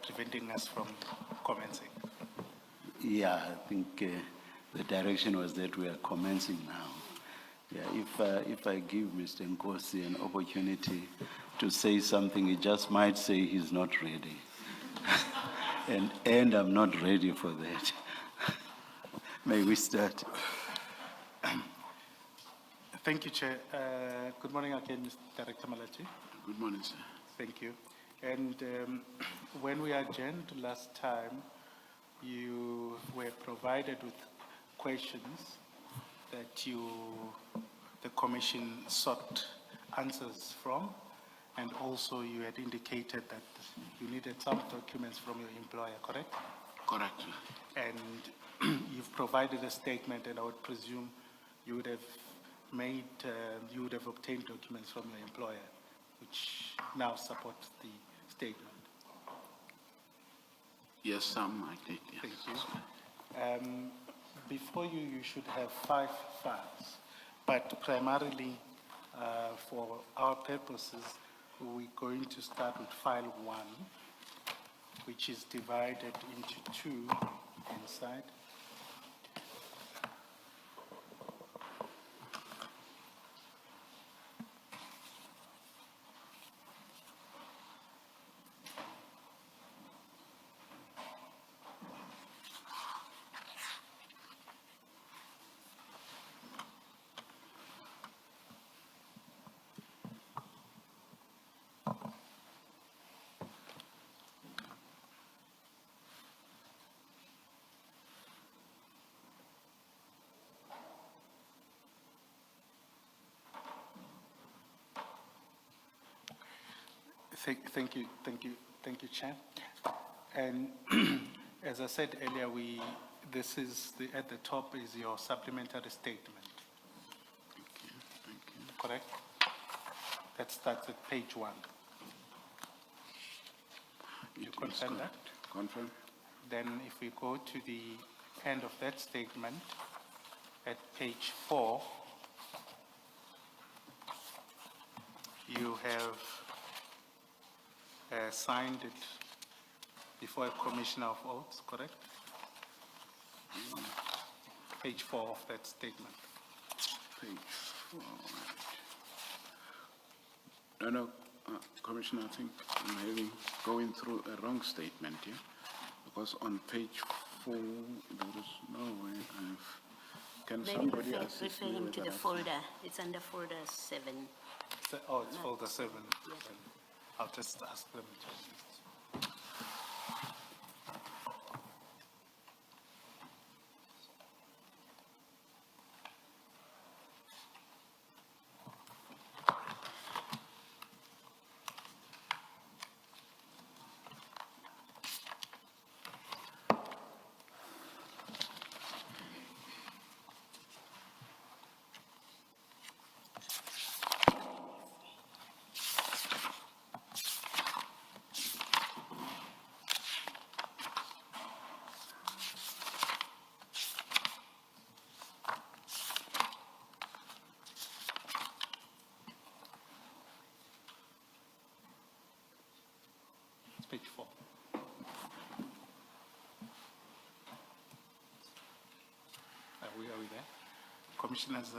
preventing us from commencing. Yeah, I think the direction was that we are commencing now. Yeah, if I give Mr. Nkosi an opportunity to say something, he just might say he's not ready. and I'm not ready for that. May we start? Thank you, Chair. Good morning again, Mr. Director Malatji. Good morning, sir. Thank you. And when we adjourned last time, you were provided with questions that the Commission sought answers from, and also you had indicated that you needed some documents from your employer, correct? Correct. And you've provided a statement, and I would presume you would have you would have obtained documents from your employer, which now support the statement. Yes, some I did. Yes. Thank you. Before you, you should have 5 files, but primarily for our purposes, we're going to start with file 1, which is divided into 2 inside. Thank you, Chair. And as I said earlier, this is at the top is your supplementary statement. Thank you. Correct? That starts at page 1. You confirm that? Confirm. Then if we go to the end of that statement, at page 4, you have signed it before a commissioner of oaths, correct? Page 4 of that statement. Page 4. No, Commissioner, I think I'm maybe going through a wrong statement here, because on page 4 there is no way I've. Can Maybe somebody refer assist me him with to the that? folder. It's under folder 7. Oh, it's folder 7. Yeah. I'll just ask them to assist. Page 4. Are we there? Commissioners,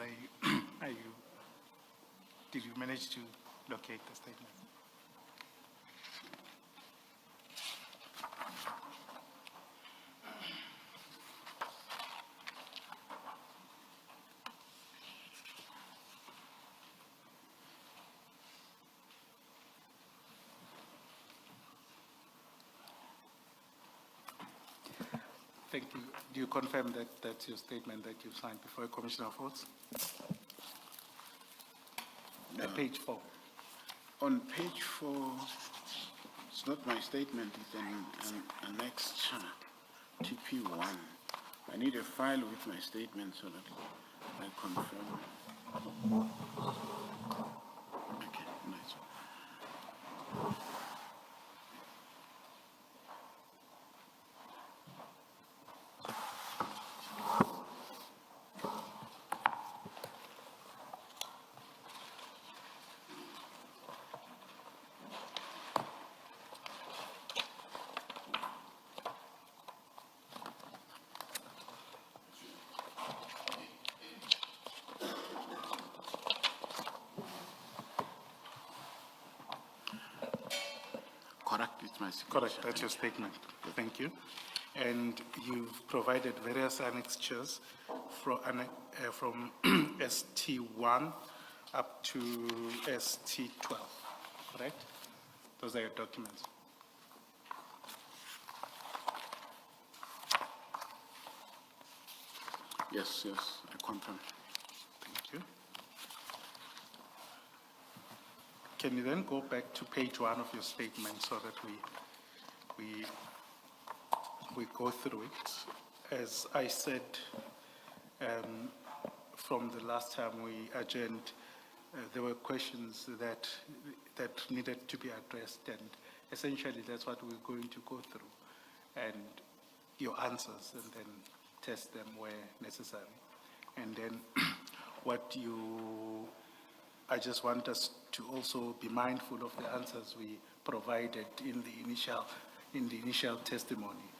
did you manage to locate the statement? Thank you. Do you confirm that that's your statement that you signed before a commissioner of oaths? No. Page 4. On page 4, it's not my statement, it's an annexed TP1. I need a file with my statement so that I confirm. Okay, nice. Correct, it's my signature. Correct, that's your statement. Thank you. And you've provided various annexures from ST1 up to ST12, correct? Those are your documents. Yes, I confirm. Thank you. Can you then go back to page 1 of your statement so that we go through it? As I said, from the last time we adjourned, there were questions that needed to be addressed, and essentially that's what we're going to go through, and your answers, and then test them where necessary. And then I just want us to also be mindful of the answers we provided in the initial testimony.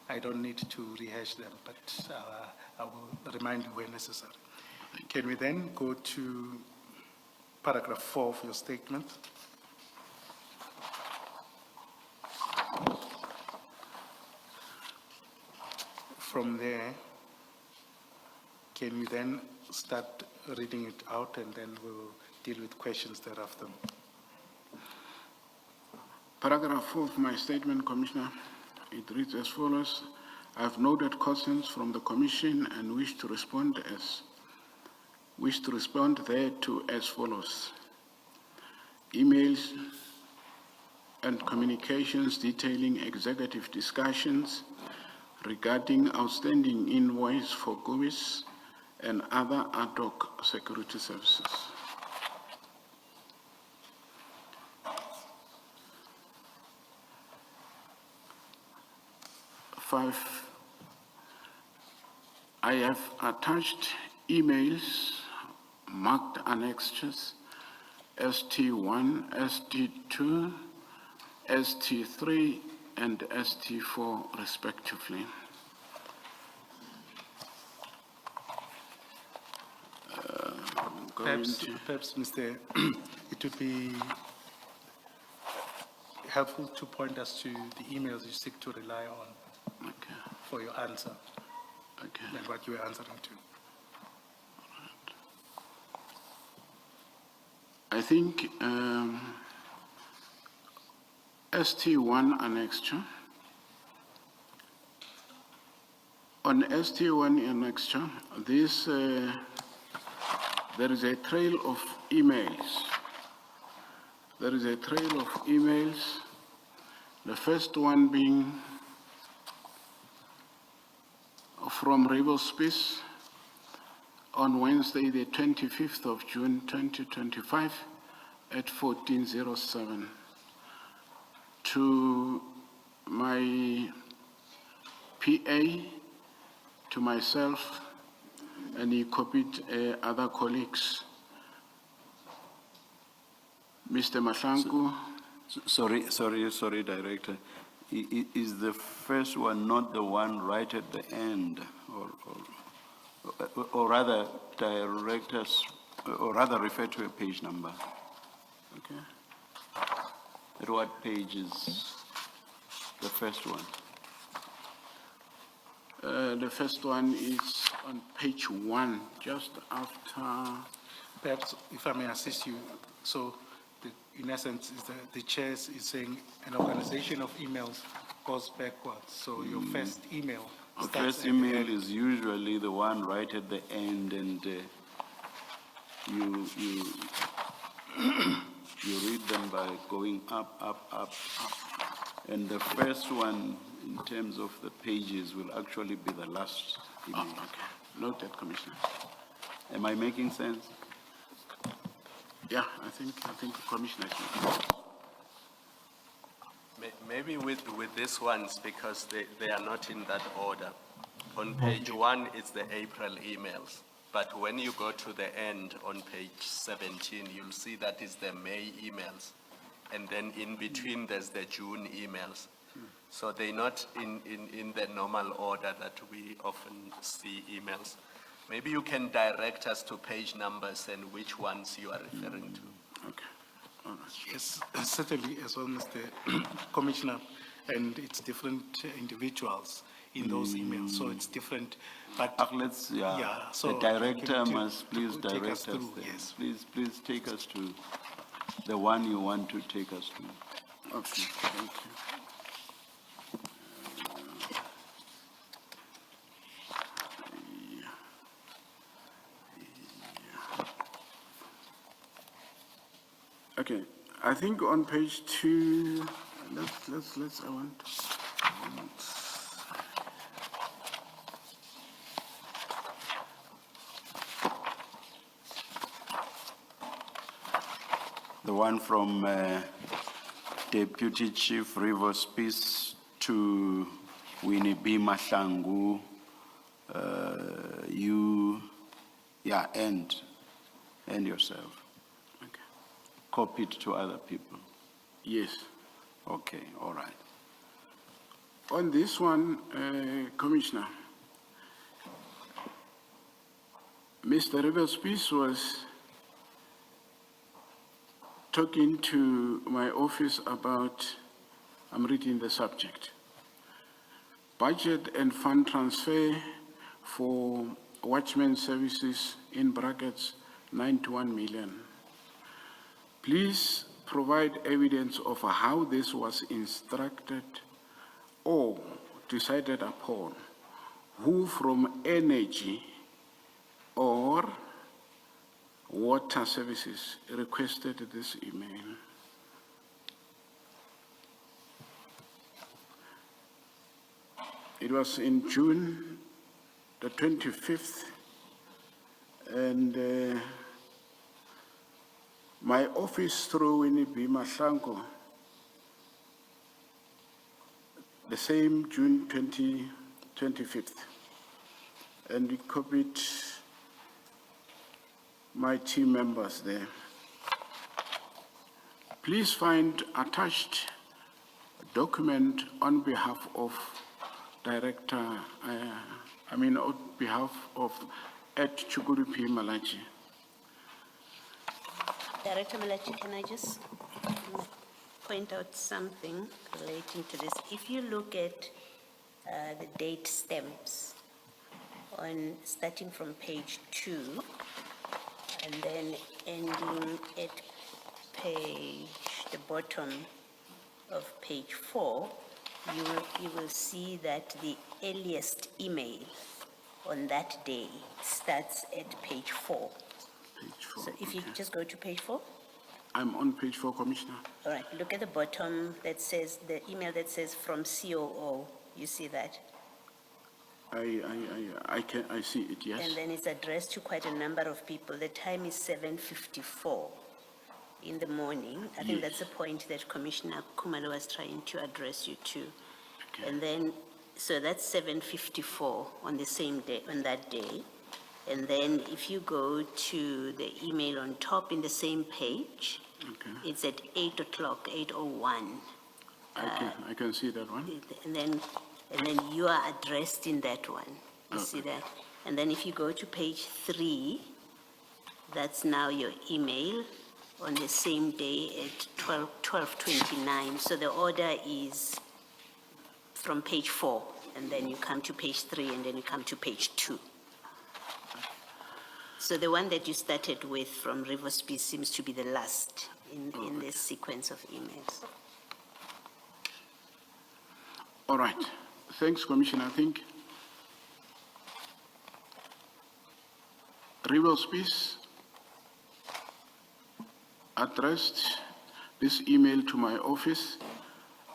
I don't need to rehash them, but I will remind you where necessary. Can we then go to paragraph 4 of your statement? From there, can we then start reading it out, and then we'll deal with questions thereafter? Paragraph 4 of my statement, Commissioner, it reads as follows. I have noted questions from the Commission and wish to respond thereto as follows. Emails and communications detailing executive discussions regarding outstanding invoice for GOBIS and other ad hoc security services. Five, I have attached emails marked annexures ST1, ST2, ST3, and ST4 respectively. Perhaps, Mr. it would be helpful to point us to the emails you seek to rely on for your answer and what you are answering to. I think ST1 annexure. On ST1 annexure, this there is a trail of emails. The first one being from Riverspace on Wednesday, the 25th of June, 2025 at 14:07 to my PA, to myself, and he copied other colleagues. Mr. Matlanga. Sorry, Director. Is the first one not the one right at the end, or rather, directors, or rather refer to a page number? Okay. At what page is the first one? The first one is on page 1, just after. Perhaps, if I may assist you, so in essence, the chair is saying an organization of emails goes backwards. So your first email. The first email is usually the one right at the end, and you read them by going up. And the first one, in terms of the pages, will actually be the last email. Oh, okay. Noted, Commissioner. Am I making sense? Yeah, I think the Commissioner is. Maybe with these ones, because they are not in that order. On page 1, it's the April emails. But when you go to the end on page 17, you'll see that is the May emails. And then in between, there's the June emails. So they're not in the normal order that we often see emails. Maybe you can direct us to page numbers and which ones you are referring to. Okay. Yes, certainly, as well, Mr. Commissioner, and it's different individuals in those emails, so it's different, but. Let's, Yeah, so the I director can must please take direct us us through, there. yes. Please take us to the one you want to take us to. Okay, thank you. Okay, I think on page 2, I want. The one from Deputy Chief Rivers Peace to Winnie B. Madlanga, and yourself. Okay. Copy it to other people. Yes. Okay, all right. On this one, Commissioner, Mr. Rivers Peace was talking to my office about, I'm reading the subject, budget and fund transfer for watchman services, in brackets, 91 million. Please provide evidence of how this was instructed or decided upon, who from energy or water services requested this email. It was in June the 25th, and my office through Winnie B. Madlanga, the same June 25th, and we copied my team members there. Please find attached document on behalf of Director, on behalf of Ed Chukurupi Malatji. Director Malatji, can I just point out something relating to this? If you look at the date stamps starting from page 2 and then ending at the bottom of page 4, you will see that the earliest email on that day starts at page 4. Page 4, So if you okay. just go to page 4. I'm on page 4, Commissioner. All right, look at the bottom that says, the email that says from COO, you see that? I see it, yes. And then it's addressed to quite a number of people. The time is 7:54 in the morning. I think that's the point that Commissioner Khumalo was trying to address you to. Okay. And then, so that's 7:54 on the same day, on that day. And then if you go to the email on top in the same page, Okay. it's at 8 o'clock, 8:01. I can see that one. And then you are addressed in that one. You see that? And then if you go to page 3, that's now your email on the same day at 12:29. So the order is from page 4, and then you come to page 3, and then you come to page 2. So the one that you started with from Rivers Peace seems to be the last in this sequence of emails. All right. Thanks, Commissioner. I think Rivers Peace addressed this email to my office,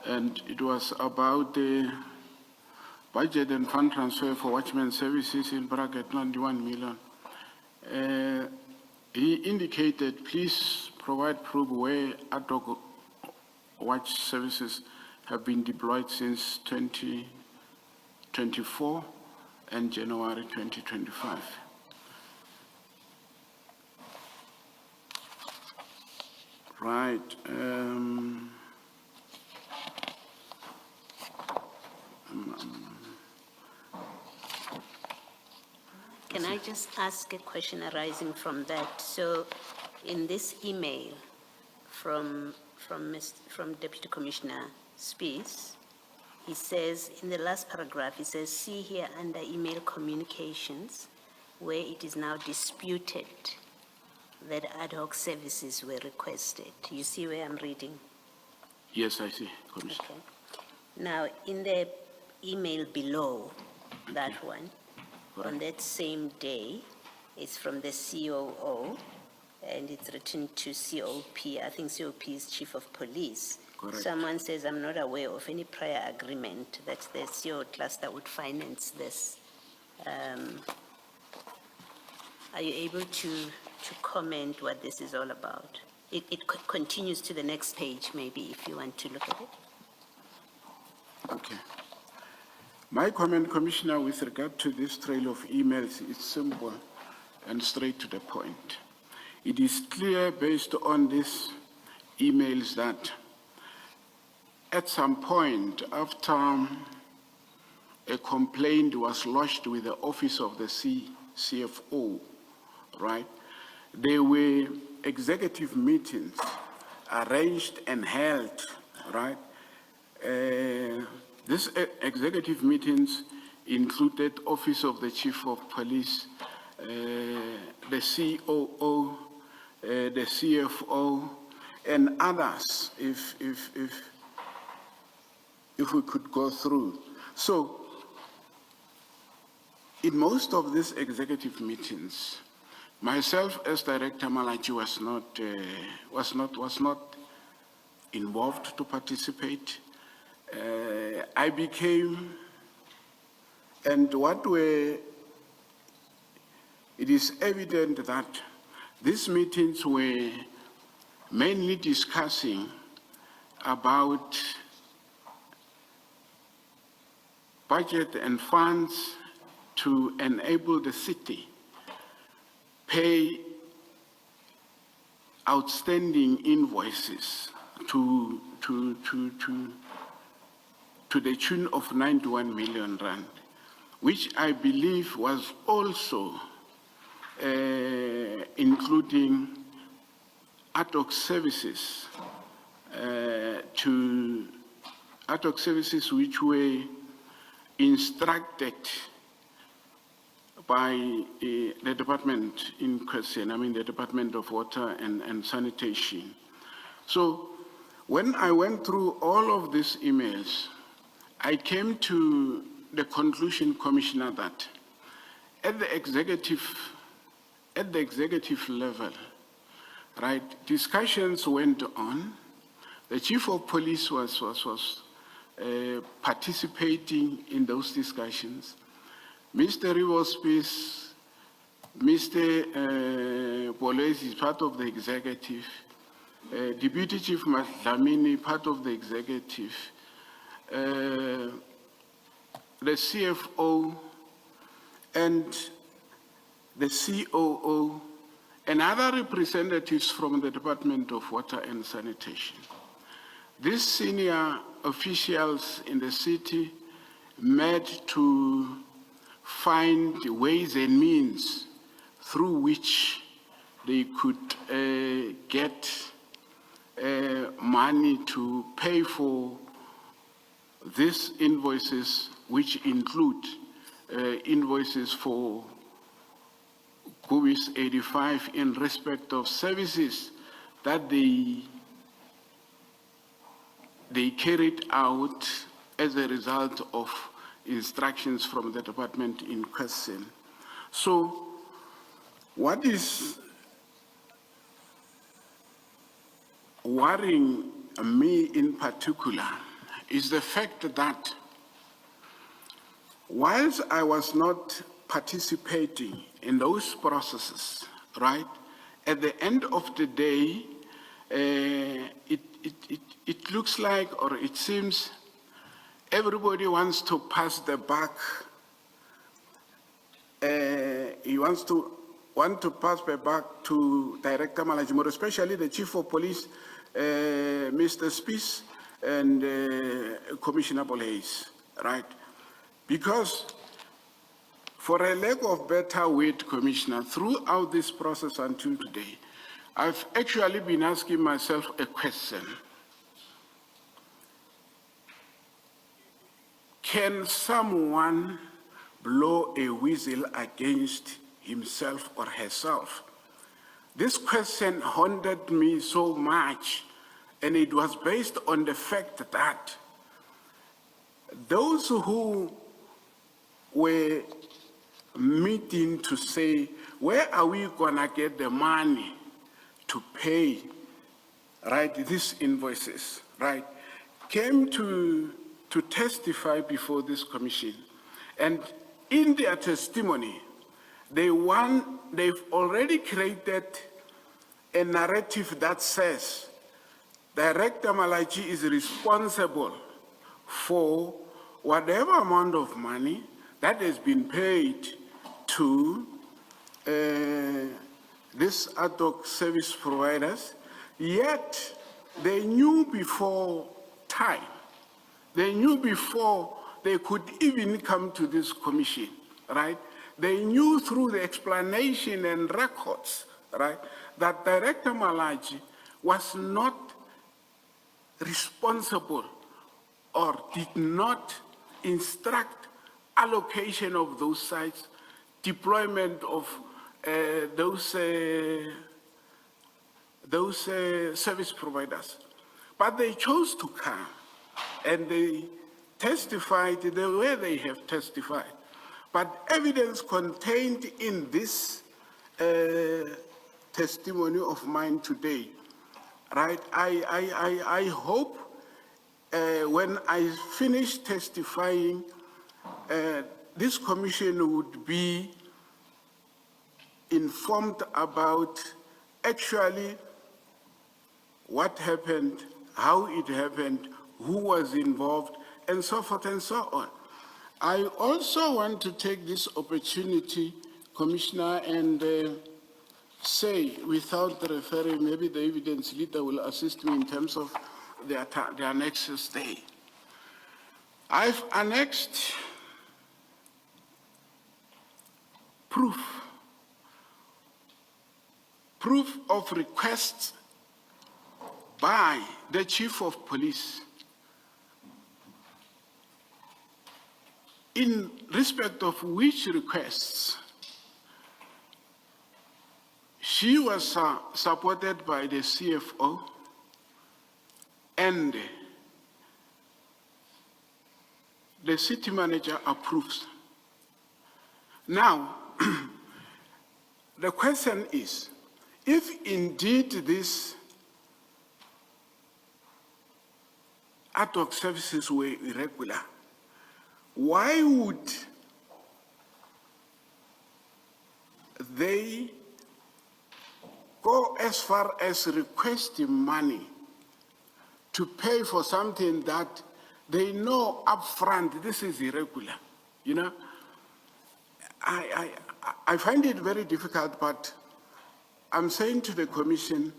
and it was about the budget and fund transfer for watchman services, in bracket 91 million. He indicated, please provide proof where ad hoc watch services have been deployed since 2024 and January 2025. Right. Can I just ask a question arising from that? So in this email from Deputy Commissioner Spies. He says, in the last paragraph, he says, see here under email communications, where it is now disputed that ad hoc services were requested. You see where I'm reading? Yes, I see, Commissioner. Okay. Now, in the email below that one, on that same day, it's from the COO, and it's written to COP. I think COP is Chief of Police. Correct. Someone says, I'm not aware of any prior agreement that the CO cluster would finance this. Are you able to comment what this is all about? It continues to the next page, maybe, if you want to look at it. Okay. My comment, Commissioner, with regard to this trail of emails is simple and straight to the point. It is clear based on these emails that at some point after a complaint was lodged with the office of the CFO, right, there were executive meetings arranged and held, right? These executive meetings included Office of the Chief of Police, the COO, the CFO, and others, if we could go through. So, in most of these executive meetings, myself as Director Malatji was not involved to participate. I became, and it is evident that these meetings were mainly discussing about budget and funds to enable the city pay outstanding invoices to the tune of 91 million rand, which I believe was also including ad hoc services which were instructed by the department in question, I mean the Department of Water and Sanitation. So when I went through all of these emails, I came to the conclusion, Commissioner, that at the executive level, right, discussions went on. The Chief of Police was participating in those discussions. Mr. Rivospis, Mr. Boles is part of the executive. Deputy Chief Madlanga, part of the executive. The CFO and the COO and other representatives from the Department of Water and Sanitation. These senior officials in the city met to find ways and means through which they could get money to pay for these invoices, which include invoices for COVID 85 in respect of services that they carried out as a result of instructions from the department in question. So, what is worrying me in particular is the fact that whilst I was not participating in those processes, right, at the end of the day, it looks like, or it seems, everybody wants to pass the buck. He wants to pass the buck to Director Malatji, especially the Chief of Police, Mr. Spies, and Commissioner Boles, right? Because for a lack of better word, Commissioner, throughout this process until today, I've actually been asking myself a question. Can someone blow a whistle against himself or herself? This question haunted me so much, and it was based on the fact that those who were meeting to say, where are we gonna get the money to pay, right, these invoices, right, came to testify before this commission. And in their testimony, they've already created a narrative that says Director Malatji is responsible for whatever amount of money that has been paid to these ad hoc service providers, yet they knew before time. They knew before they could even come to this commission, right? They knew through the explanation and records, right, that Director Malatji was not responsible or did not instruct allocation of those sites, deployment of those service providers. But they chose to come, and they testified the way they have testified. But evidence contained in this testimony of mine today, right, I hope when I finish testifying, this commission would be informed about actually what happened, how it happened, who was involved, and so forth and so on. I also want to take this opportunity, Commissioner, and say, without referring, maybe the evidence leader will assist me in terms of the annexes there. I've annexed proof of requests by the Chief of Police in respect of which requests she was supported by the CFO and the city manager approves. Now, the question is, if indeed these ad hoc services were irregular, why would they go as far as requesting money to pay for something that they know upfront this is irregular? You know, I find it very difficult, but I'm saying to the Commission,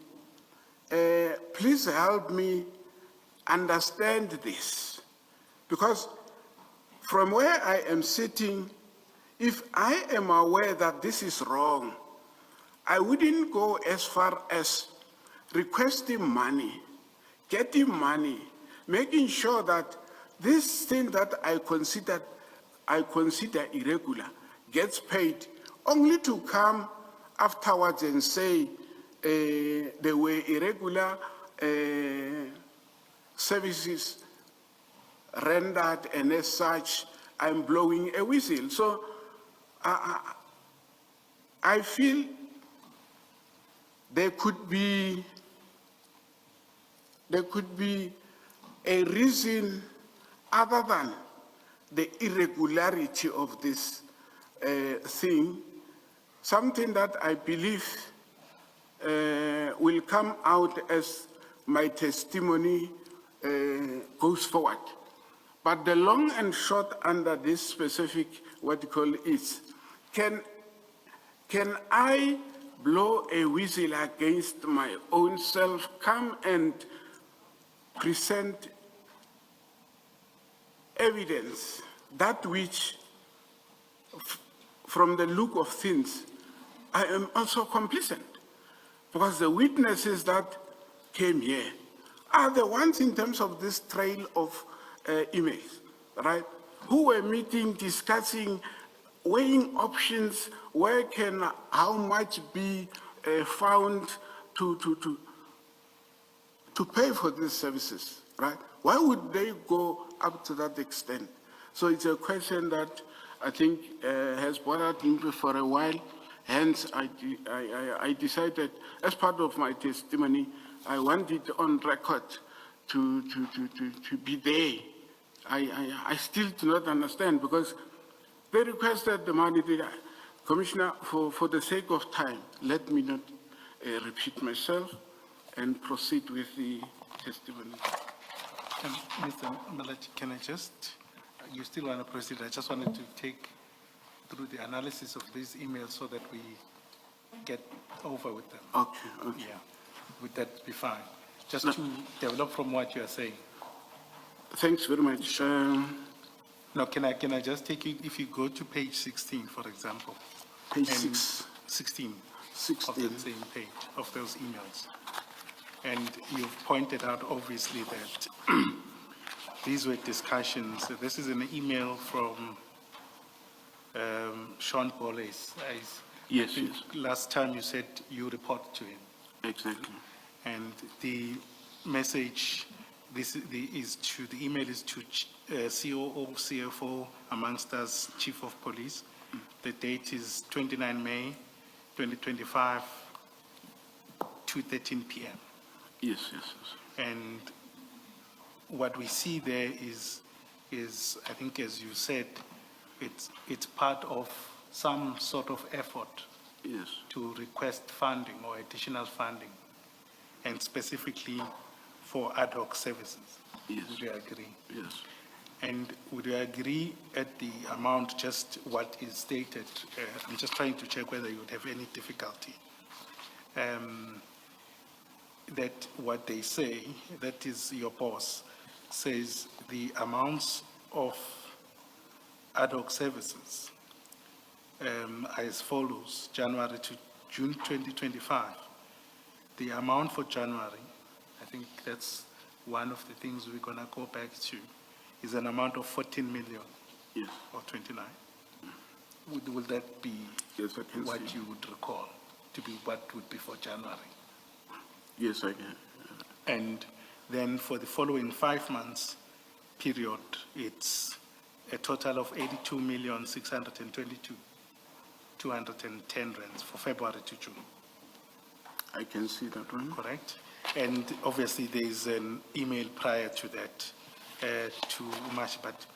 please help me understand this, because from where I am sitting, if I am aware that this is wrong, I wouldn't go as far as requesting money, getting money, making sure that this thing that I consider irregular gets paid, only to come afterwards and say there were irregular services rendered, and as such, I'm blowing a whistle. So I feel there could be a reason other than the irregularity of this thing, something that I believe will come out as my testimony goes forward. But the long and short under this specific, what you call is, can I blow a whistle against my own self, come and present evidence, that which, from the look of things, I am also complicit? Because the witnesses that came here are the ones in terms of this trail of emails, right? Who were meeting, discussing, weighing options, where can, how much be found to pay for these services, right? Why would they go up to that extent? So it's a question that I think has bothered me for a while. Hence, I decided, as part of my testimony, I want it on record to be there. I still do not understand, because they requested the money. Commissioner, for the sake of time, let me not repeat myself and proceed with the testimony. Mr. Malatji, can I just, you still want to proceed? I just wanted to take through the analysis of these emails so that we get over with them. Okay, okay. Yeah, would that be fine? Just to develop from what you are saying. Thanks very much. Now, can I just take you, if you go to page 16, for example. Page and 16. 16 of that same page, of those emails. And you've pointed out, obviously, that these were discussions. This is an email from Sean Boles. Yes, I think yes. last time you said you reported to him. Exactly. And the message, the email is to COO, CFO, amongst us, Chief of Police. The date is 29 May 2025, 2:13 p.m. Yes, yes, yes. And what we see there is, I think, as you said, it's part of some sort of effort Yes, to request funding or additional funding, and specifically for ad hoc services. Yes. Would you agree? yes. And would you agree at the amount, just what is stated? I'm just trying to check whether you would have any difficulty. That what they say, that is your boss, says the amounts of ad hoc services are as follows: January to June 2025. The amount for January, I think that's one of the things we're going to go back to, is an amount of 14 million Yes, or 29. Would that be yes, I can what see. you would recall to be what would be for January? Yes, I can. And then for the following 5 months period, it's a total of 82,622,210 rands for February to June, I can see that one. correct? And obviously there is an email prior to that to Umash, but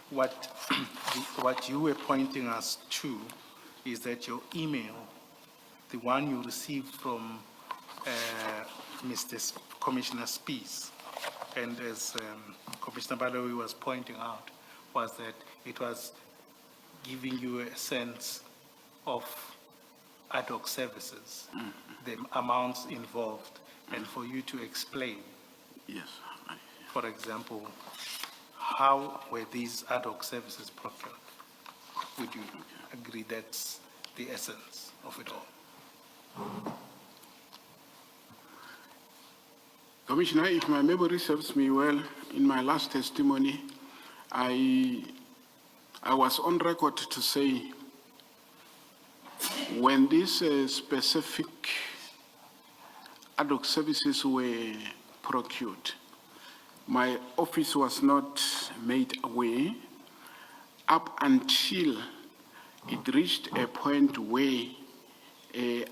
what you were pointing us to is that your email, the one you received from Mr. Commissioner Spees, and as Commissioner Baloyi was pointing out, was that it was giving you a sense of ad hoc services, the amounts involved, and for you to explain, Yes, for example, how were these ad hoc services procured? Would you agree that's the essence of it all? Commissioner, if my memory serves me well, in my last testimony, I was on record to say when these specific ad hoc services were procured, my office was not made aware up until it reached a point where,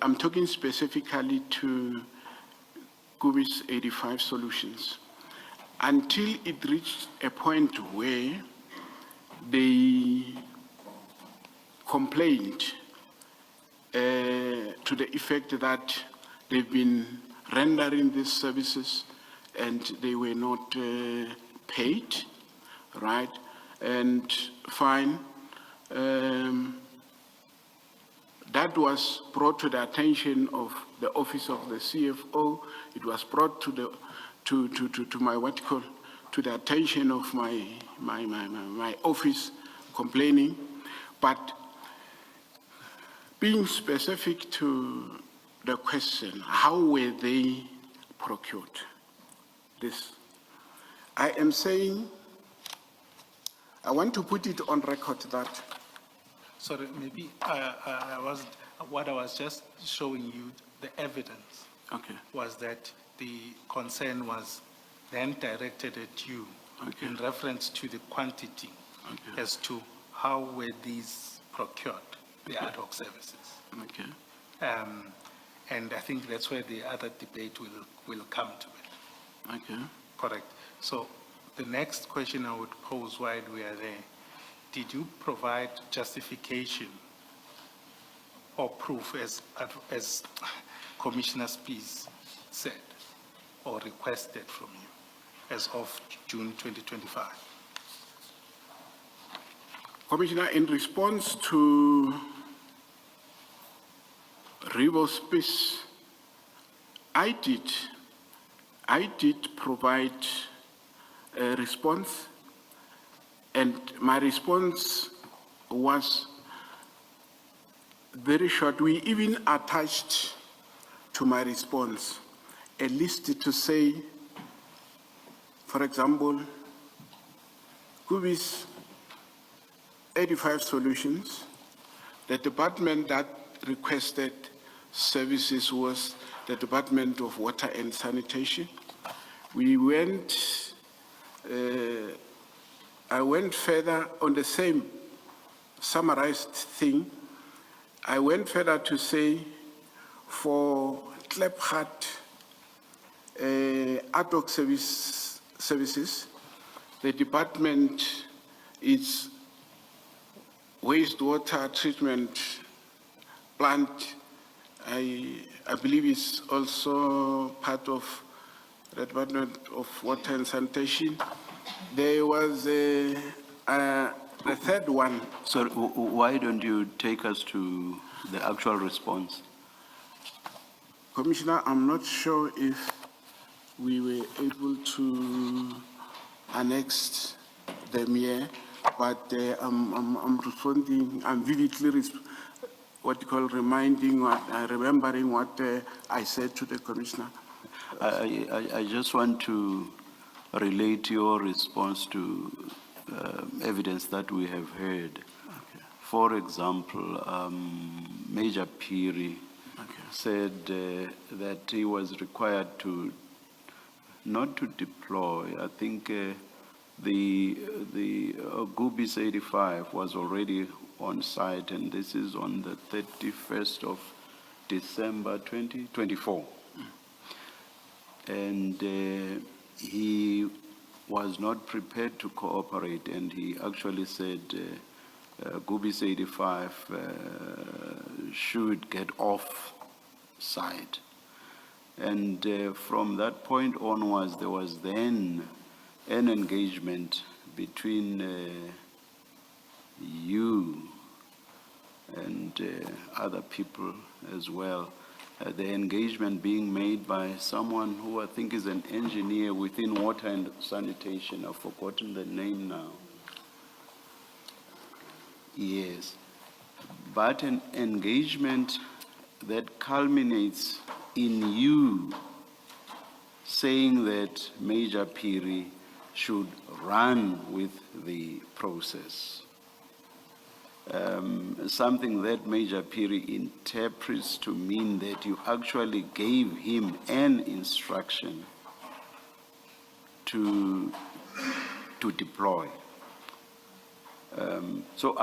I'm talking specifically to Kubis 85 Solutions, until it reached a point where they complained to the effect that they've been rendering these services and they were not paid, right? And fine. That was brought to the attention of the office of the CFO. It was brought to the to my to the attention of my office, complaining. But being specific to the question, how were they procured? This. I am saying, I want to put it on record that Sorry, maybe what I was just showing you, the evidence okay. was that the concern was then directed at you Okay. in reference to the quantity Okay. as to how were these procured, the ad hoc services. Okay. And I think that's where the other debate will come to it. Okay. Correct. So the next question I would pose while we are there, did you provide justification or proof as Commissioner Spies said or requested from you as of June 2025? Commissioner, in response to Rivo's piece, I did provide a response, and my response was very short. We even attached to my response a list to say, for example, Kubi's 85 solutions. The department that requested services was the Department of Water and Sanitation. We went, I went further on the same summarized thing. I went further to say for Klepgat ad hoc services, the department is wastewater treatment plant. I believe it's also part of the Department of Water and Sanitation. There was the third one. So why don't you take us to the actual response? Commissioner, I'm not sure if we were able to annex them here, but I'm responding, I'm vividly what you call remembering what I said to the Commissioner. I just want to relate your response to evidence that we have heard. Okay. For example, Major Piri said that he was required to not to deploy. I think the Gubis 85 was already on site, and this is on the 31st of December 2024. And he was not prepared to cooperate, and he actually said Gubis 85 should get off site. And from that point onwards, there was then an engagement between you and other people as well. The engagement being made by someone who I think is an engineer within water and sanitation. I've forgotten the name now. Yes. But an engagement that culminates in you saying that Major Piri should run with the process. Something that Major Piri interprets to mean that you actually gave him an instruction to deploy. So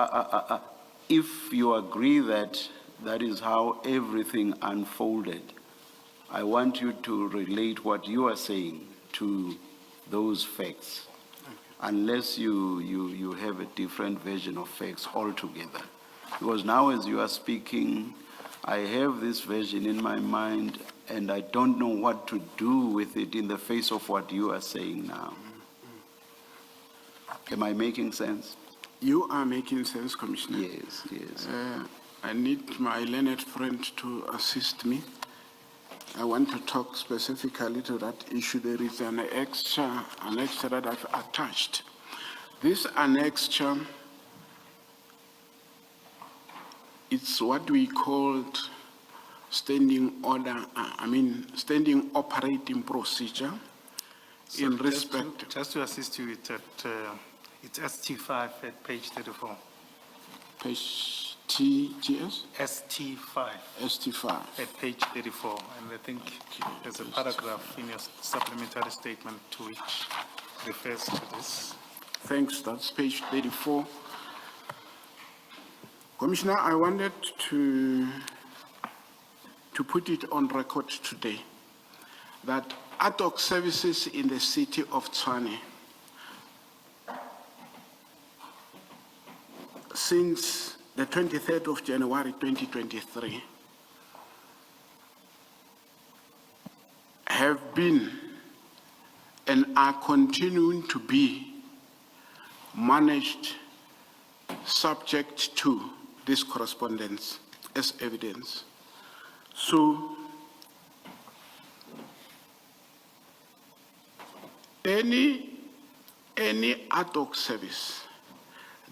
if you agree that that is how everything unfolded, I want you to relate what you are saying to those facts, unless you have a different version of facts altogether. Because now as you are speaking, I have this version in my mind, and I don't know what to do with it in the face of what you are saying now. Am I making sense? You are making sense, Commissioner. Yes, yes. I need my learned friend to assist me. I want to talk specifically to that issue. There is an annexure that I've attached. This annexure, it's what we called standing order, standing operating procedure in So respect. Just to assist you with that, it's ST5 at page 34. Page TGS? ST5 ST5. at page 34. And I think there's a paragraph in your supplementary statement to which refers to this. Thanks, that's page 34. Commissioner, I wanted to put it on record today that ad hoc services in the city of Tshwane, since the 23rd of January 2023, have been and are continuing to be managed subject to this correspondence as evidence. So, any ad hoc service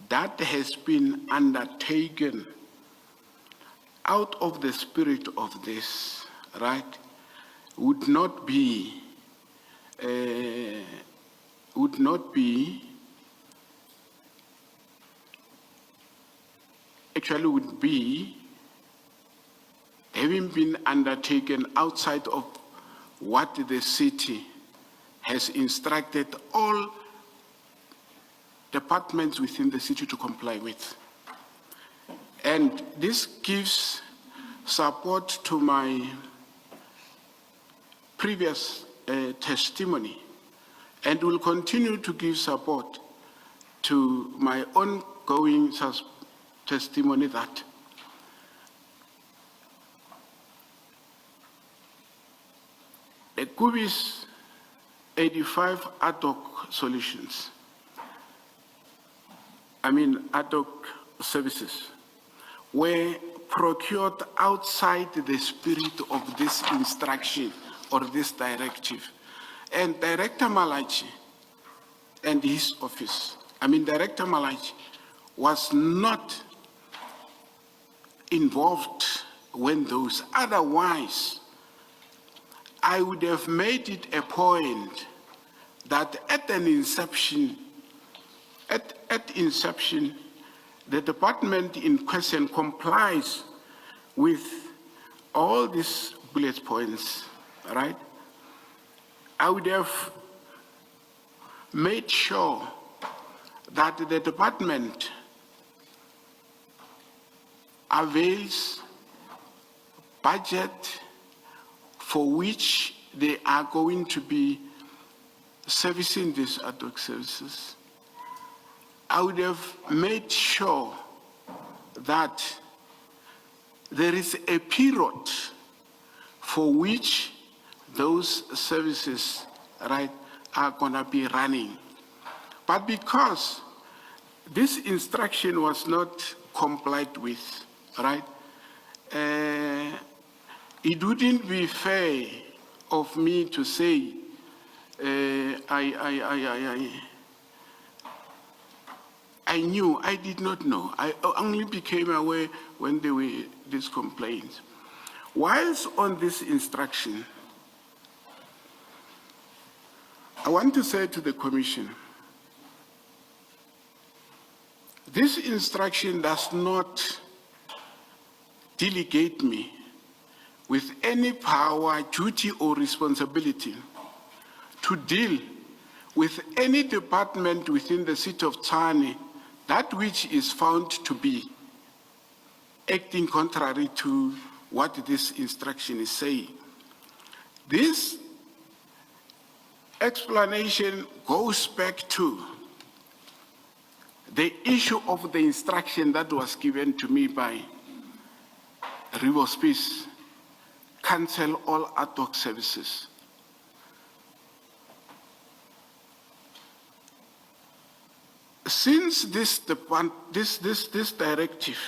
that has been undertaken out of the spirit of this, right, would not be actually would be having been undertaken outside of what the city has instructed all departments within the city to comply with. And this gives support to my previous testimony and will continue to give support to my ongoing testimony that the Kubis 85 ad hoc solutions, ad hoc services, were procured outside the spirit of this instruction or this directive. And Director Malatji and his office, Director Malatji was not involved when those, otherwise, I would have made it a point that at inception, the department in question complies with all these bullet points, right? I would have made sure that the department avails budget for which they are going to be servicing these ad hoc services. I would have made sure that there is a period for which those services, right, are gonna be running. But because this instruction was not complied with, right, it wouldn't be fair of me to say I knew, I did not know. I only became aware when there were these complaints. Whilst on this instruction, I want to say to the Commission, this instruction does not delegate me with any power, duty, or responsibility to deal with any department within the city of Tshwane that which is found to be acting contrary to what this instruction is saying. This explanation goes back to the issue of the instruction that was given to me by Rivers Peace, cancel all ad hoc services. Since this directive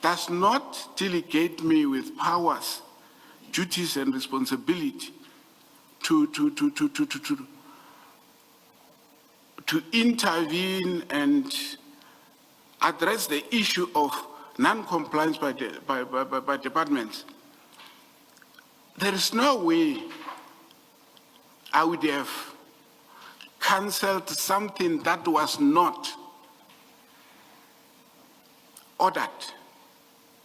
does not delegate me with powers, duties, and responsibility to intervene and address the issue of non-compliance by departments, there is no way I would have cancelled something that was not ordered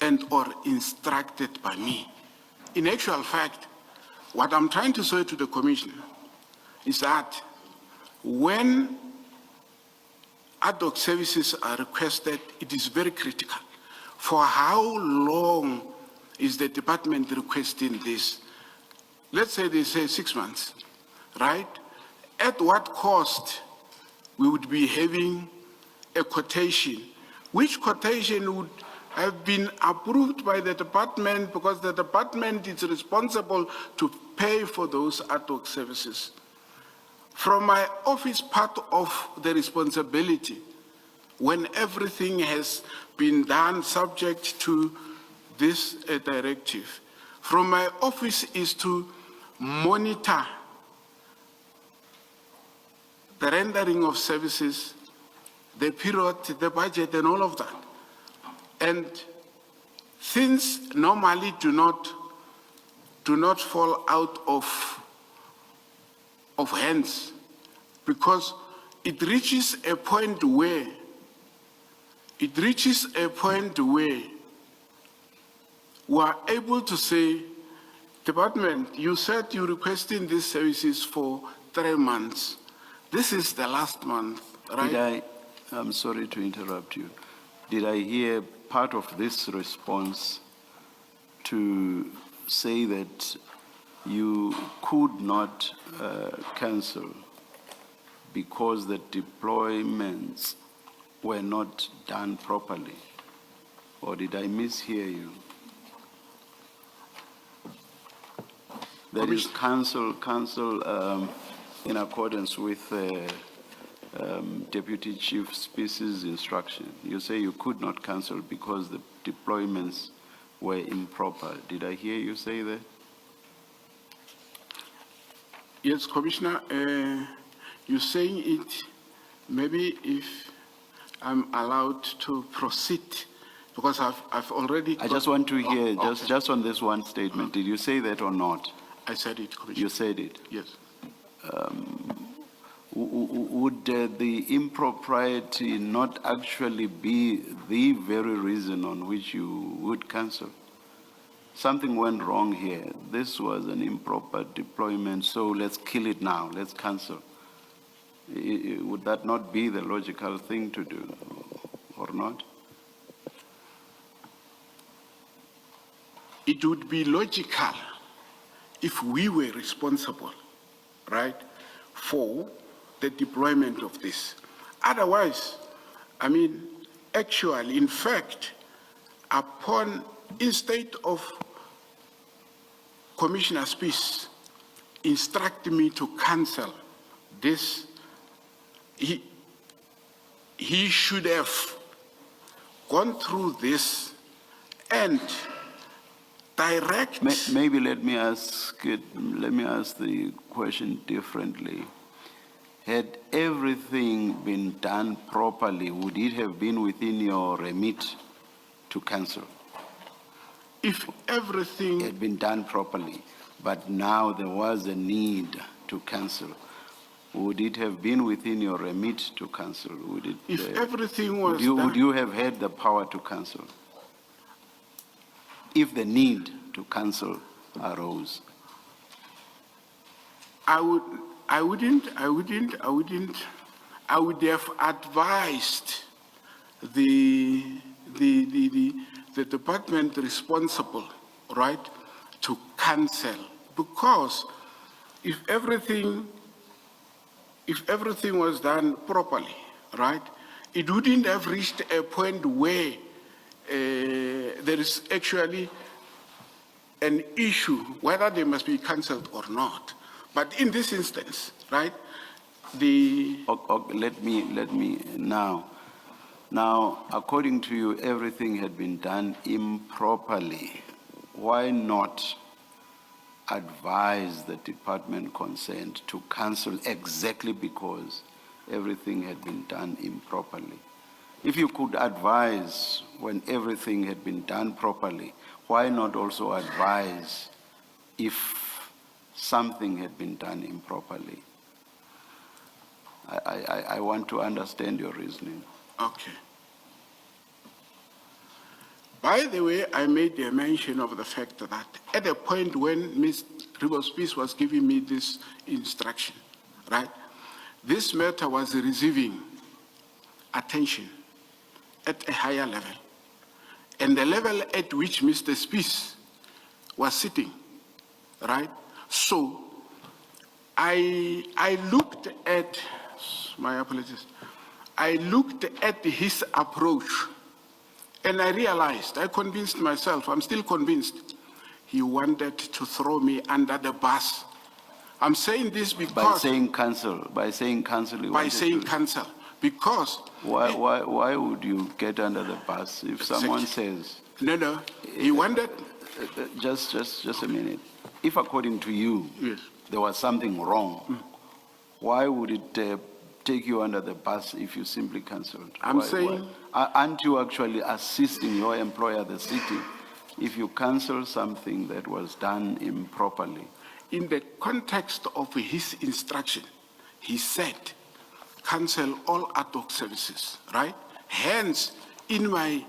and or instructed by me. In actual fact, what I'm trying to say to the Commission is that when ad hoc services are requested, it is very critical. For how long is the department requesting this? Let's say they say 6 months, right? At what cost we would be having a quotation? Which quotation would have been approved by the department because the department is responsible to pay for those ad hoc services? From my office, part of the responsibility, when everything has been done subject to this directive, from my office is to monitor the rendering of services, the period, the budget, and all of that. And things normally do not fall out of hands, because it reaches a point where we are able to say, department, you said you're requesting these services for 3 months. This is the last month, right? I'm sorry to interrupt you. Did I hear part of this response to say that you could not cancel because the deployments were not done properly? Or did I mishear you? That is cancel in accordance with Deputy Chief Species instruction. You say you could not cancel because the deployments were improper. Did I hear you say that? Yes, Commissioner, you're saying it, maybe if I'm allowed to proceed, because I've already... I just want to hear, just on this one statement, did you say that or not? I said it, Commissioner. You said it? Yes. Would the impropriety not actually be the very reason on which you would cancel? Something went wrong here. This was an improper deployment, so let's kill it now, let's cancel. Would that not be the logical thing to do, or not? It would be logical if we were responsible, right, for the deployment of this. Otherwise, I mean, actually, in fact, instead of Commissioner Spies instructing me to cancel this, he should have gone through this and direct... Maybe let me ask the question differently. Had everything been done properly, would it have been within your remit to cancel? If everything had been done properly, but now there was a need to cancel, would it have been within your remit to cancel? Would it? If everything was done, would you have had the power to cancel if the need to cancel arose? I would have advised the department responsible, right, to cancel, because if everything was done properly, right, it wouldn't have reached a point where there is actually an issue whether they must be cancelled or not. But in this instance, right, let me now, according to you, everything had been done improperly. Why not advise the department concerned to cancel exactly because everything had been done improperly? If you could advise when everything had been done properly, why not also advise if something had been done improperly. I want to understand your reasoning. Okay. By the way, I made a mention of the fact that at the point when Ms. Ribos-Peace was giving me this instruction, right, this matter was receiving attention at a higher level. And the level at which Mr. Spies was sitting, right? So I looked at, my apologies, I looked at his approach and I realized, I convinced myself, I'm still convinced, he wanted to throw me under the bus. I'm saying this because... By saying cancel, he by wanted saying to- cancel, because... Why would you get under the bus if someone says... No, he wanted... Just a minute. If according to you, Yes. there was something wrong, why would it take you under the bus if you simply cancelled? I'm saying- Aren't you actually assisting your employer, the city, if you cancel something that was done improperly? In the context of his instruction, he said, cancel all ad hoc services, right? Hence, in my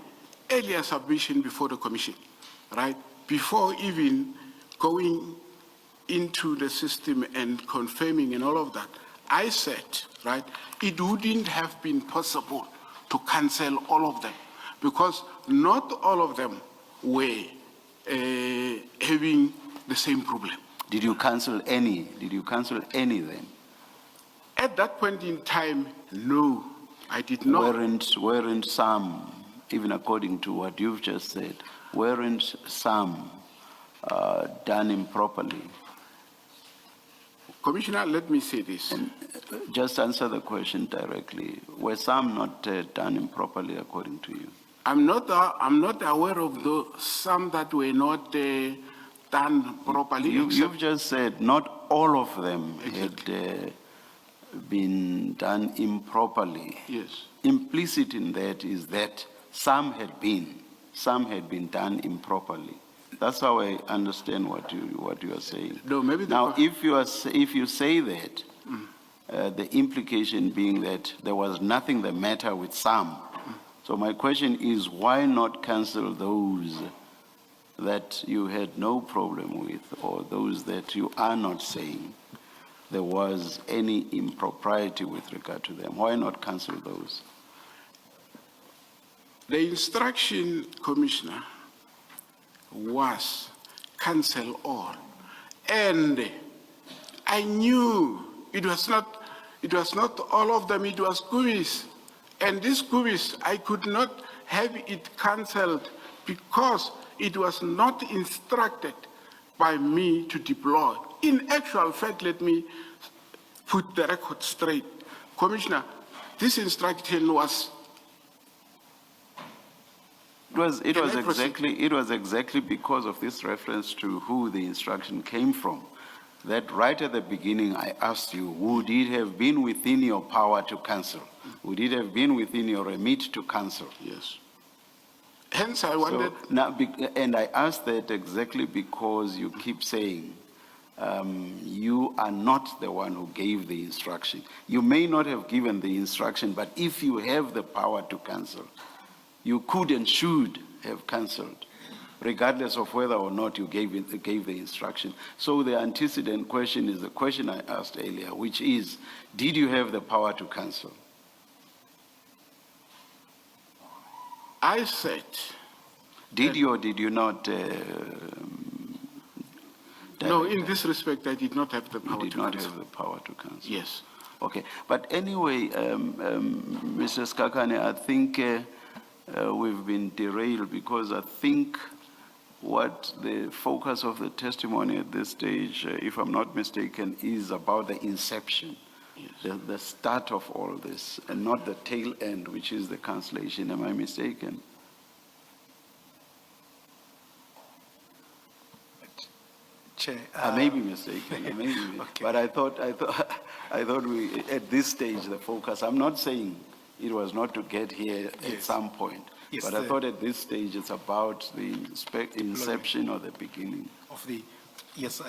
earlier submission before the commission, right, before even going into the system and confirming and all of that, I said, right, it wouldn't have been possible to cancel all of them because not all of them were having the same problem. Did you cancel any? Did you cancel any then? At that point in time, no, I did not. Weren't some, even according to what you've just said, weren't some done improperly? Commissioner, let me say this. Just answer the question directly. Were some not done improperly according to you? I'm not aware of some that were not done properly. You've just said not all of them had been done improperly. Yes. Implicit in that is that some had been done improperly. That's how I understand what you are saying. No, maybe now, if you say that, the implication being that there was nothing the matter with some. So my question is, why not cancel those that you had no problem with, or those that you are not saying there was any impropriety with regard to them? Why not cancel those? The instruction, Commissioner, was cancel all. And I knew it was not all of them, it was GUIs. And this GUIs, I could not have it cancelled because it was not instructed by me to deploy. In actual fact, let me put the record straight. Commissioner, this instruction was It was exactly because of this reference to who the instruction came from that right at the beginning I asked you, would it have been within your power to cancel? Would it have been within your remit to cancel? Yes. Hence I wanted... And I asked that exactly because you keep saying you are not the one who gave the instruction. You may not have given the instruction, but if you have the power to cancel, you could and should have cancelled, regardless of whether or not you gave the instruction. So the antecedent question is the question I asked earlier, which is, did you have the power to cancel? I said... Did you or did you not? No, in this respect, I did not have the power to cancel. You did not have the power to cancel? Yes. Okay, but anyway, Mr. Skakane, I think we've been derailed because I think what the focus of the testimony at this stage, if I'm not mistaken, is about the inception, yes. the start of all this, and not the tail end, which is the cancellation. Am I mistaken? Chair, I may be mistaken, Okay. but I thought we, at this stage, the focus, I'm not saying it was not to get here at Yes. some point, Yes, but I thought at this stage it's about the inception or the beginning. of the Yes,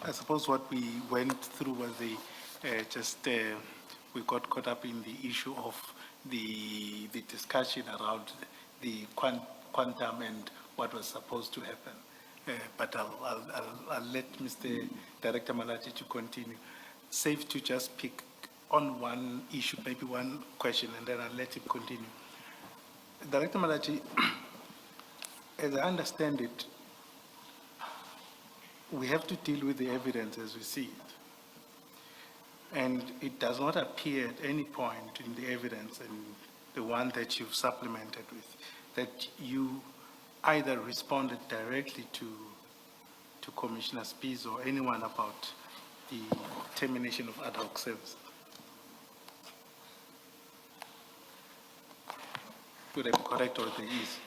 I suppose what we went through was we got caught up in the issue of the discussion around the quantum and what was supposed to happen. But I'll let Mr. Director Malatji to continue. Safe to just pick on one issue, maybe one question, and then I'll let him continue. Director Malatji, as I understand it, we have to deal with the evidence as we see it. And it does not appear at any point in the evidence, and the one that you've supplemented with, that you either responded directly to Commissioner Spies or anyone about the termination of ad hoc service. Would I be correct, or there is?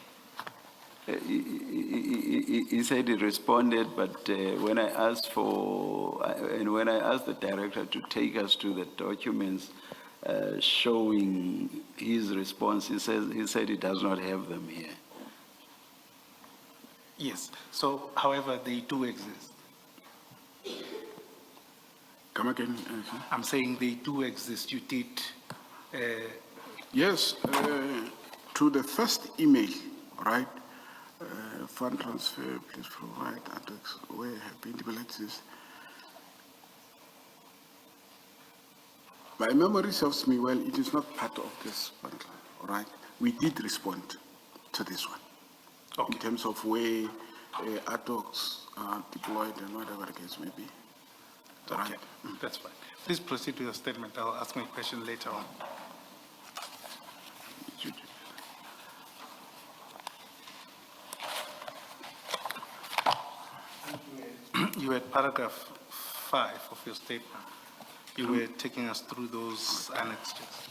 He said he responded, but when I asked when I asked the director to take us to the documents showing his response, he said he does not have them here. Yes. So, however, they do exist. Come again. I'm saying they do exist. You did. Yes, to the first email, right? Fund transfer, please provide address where have been developed. My memory serves me well. It is not part of this bundle, all right? We did respond to this one. Okay. In terms of where ad hocs are deployed and whatever the case may be. All Okay, right? that's fine. Please proceed with your statement. I'll ask my question later on. You had paragraph 5 of your statement. You were taking us through those annexes.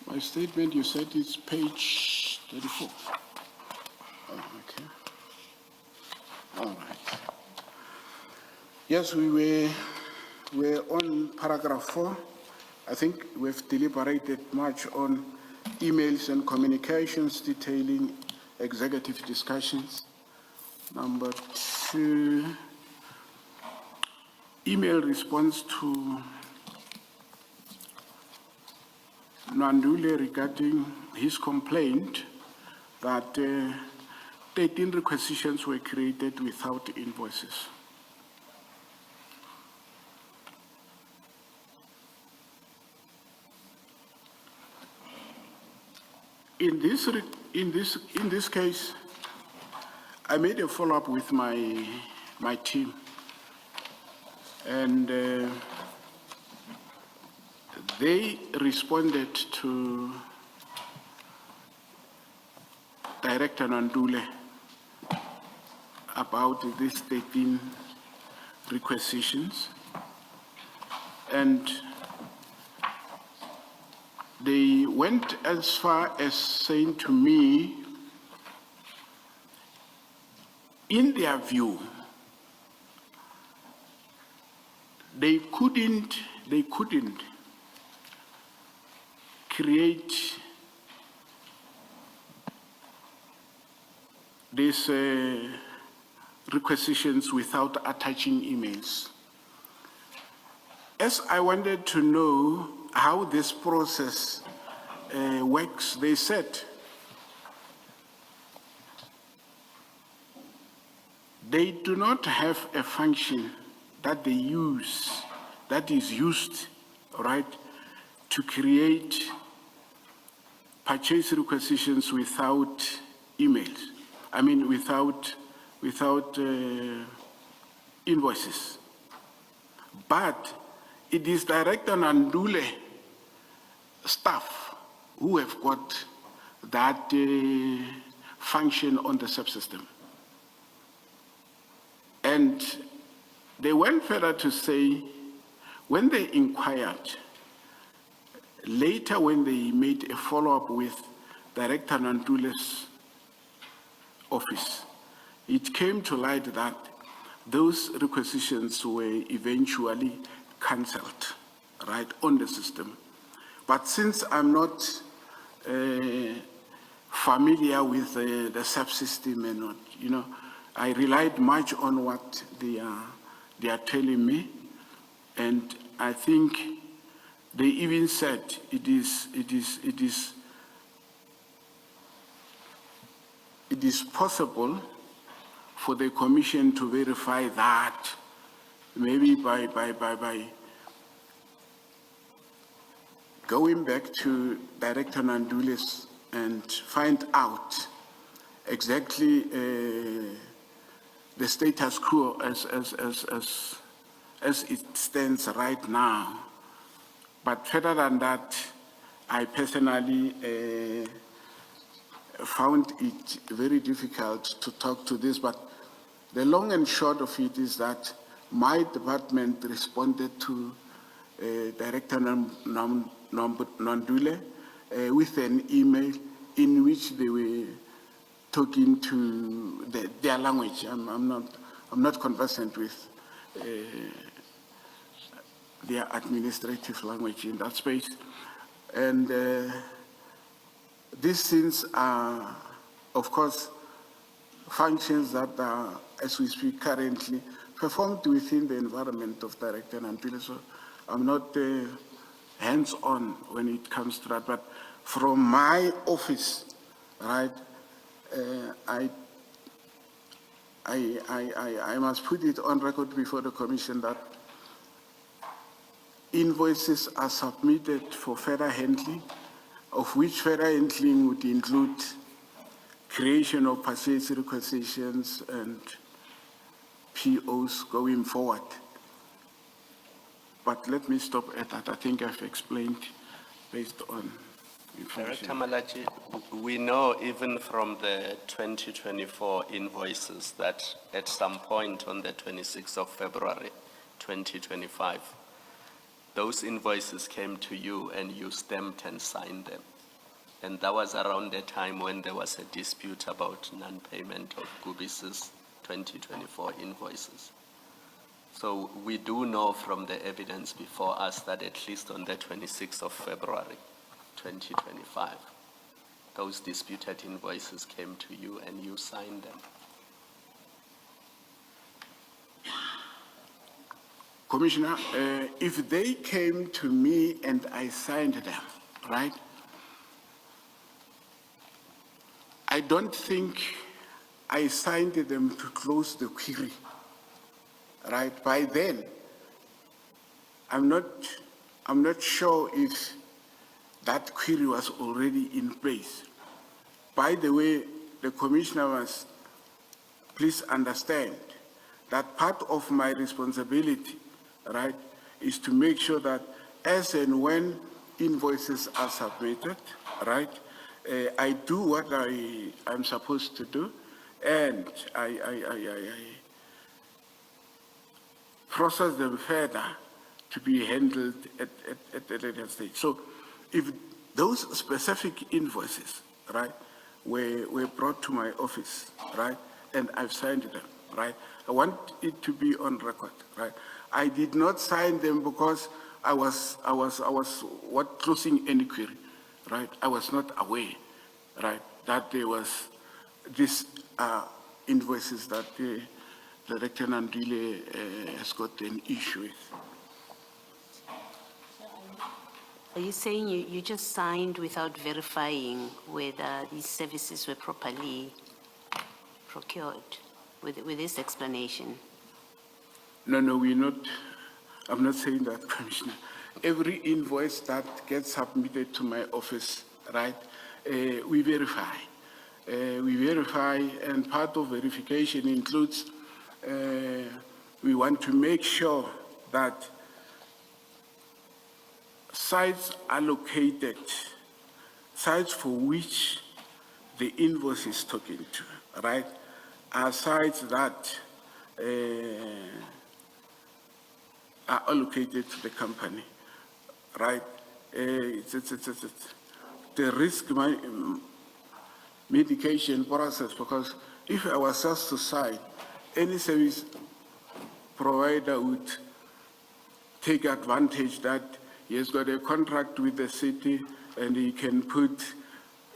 My statement, you said it's page 34. Oh, okay. All right. Yes, we were on paragraph 4. I think we've deliberated much on emails and communications detailing executive discussions. Number 2, email response to Nandule regarding his complaint that 13 requisitions were created without invoices. In this case, I made a follow-up with my team, and they responded to Director Nandule about these 13 requisitions, and they went as far as saying to me, in their view, they couldn't create these requisitions without attaching emails. As I wanted to know how this process works, they said they do not have a function that they use, that is used, right, to create purchase requisitions without emails. I mean, without invoices. But it is Director Nandule staff who have got that function on the subsystem. And they went further to say, when they inquired, later when they made a follow-up with Director Nandule's office, it came to light that those requisitions were eventually cancelled, right, on the system, But since I'm not familiar with the subsystem and what, you know, I relied much on what they are telling me, and I think they even said it is possible for the commission to verify that, maybe by going back to Director Nandulis and find out exactly the status quo as it stands right now. But further than that, I personally found it very difficult to talk to this, but the long and short of it is that my department responded to Director Nandule with an email in which they were talking to their language. I'm not conversant with their administrative language in that space. And these things are, of course, functions that are, as we speak currently, performed within the environment of Director Nandule. So I'm not hands-on when it comes to that. But from my office, right, I must put it on record before the Commission that invoices are submitted for further handling, of which further handling would include creation of purchase requisitions and POs going forward. But let me stop at that. I think I've explained based on Director information. Malatji, we know even from the 2024 invoices that at some point on the 26th of February 2025, those invoices came to you and you stamped and signed them. And that was around the time when there was a dispute about non-payment of Gubis's 2024 invoices. So we do know from the evidence before us that at least on the 26th of February 2025, those disputed invoices came to you and you signed them. Commissioner, if they came to me and I signed them, right? I don't think I signed them to close the query, right? By then, I'm not sure if that query was already in place. By the way, the Commissioner must please understand that part of my responsibility, right, is to make sure that as and when invoices are submitted, right, I do what I'm supposed to do, and I process them further to be handled at a later stage. So if those specific invoices, right, were brought to my office, right, and I've signed them, right, I want it to be on record, right. I did not sign them because I was closing any query, right. I was not aware, right, that there was these invoices that the Director Nandile has got an issue with. Are you saying you just signed without verifying whether these services were properly procured with this explanation? No, I'm not saying that, Commissioner. Every invoice that gets submitted to my office, right, we verify. And part of verification includes we want to make sure that sites allocated, sites for which the invoice is talking to, right, are sites that are allocated to the company, right? It's the risk mitigation process, because if I was just to sign, any service provider would take advantage that he has got a contract with the city and he can put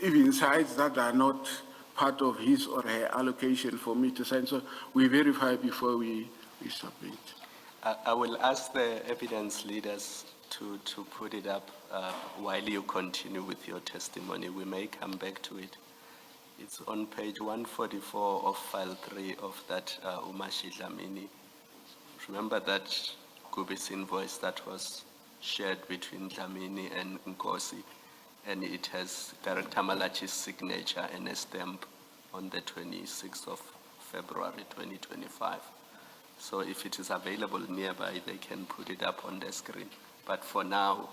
even sites that are not part of his or her allocation for me to sign. So we verify before we submit. I will ask the evidence leaders to put it up while you continue with your testimony. We may come back to it. It's on page 144 of file 3 of that Umashi Dlamini. Remember that Kubis invoice that was shared between Dlamini and Nkosi, and it has Director Malatji's signature and a stamp on the 26th of February 2025. So if it is available nearby, they can put it up on the screen. But for now,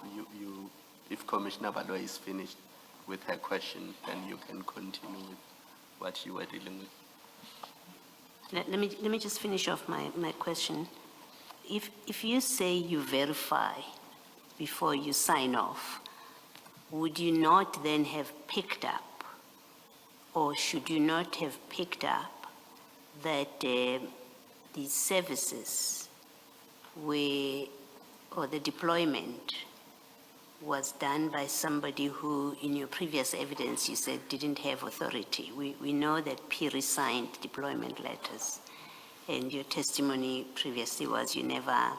if Commissioner Baloy is finished with her question, then you can continue with what you were dealing with. Let me just finish off my question. If you say you verify before you sign off, would you not then have picked up, or should you not have picked up that these services were, or the deployment was done by somebody who, in your previous evidence, you said didn't have authority? We know that Piri signed deployment letters, and your testimony previously was you never,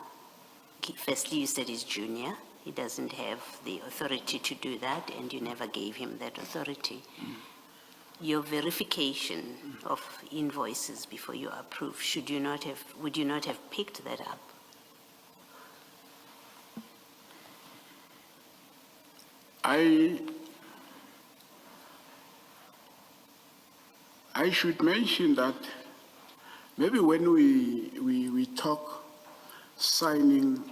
firstly you said he's junior, he doesn't have the authority to do that, and you never gave him that authority. Your verification of invoices before you approve, would you not have picked that up? I should mention that maybe when we talk signing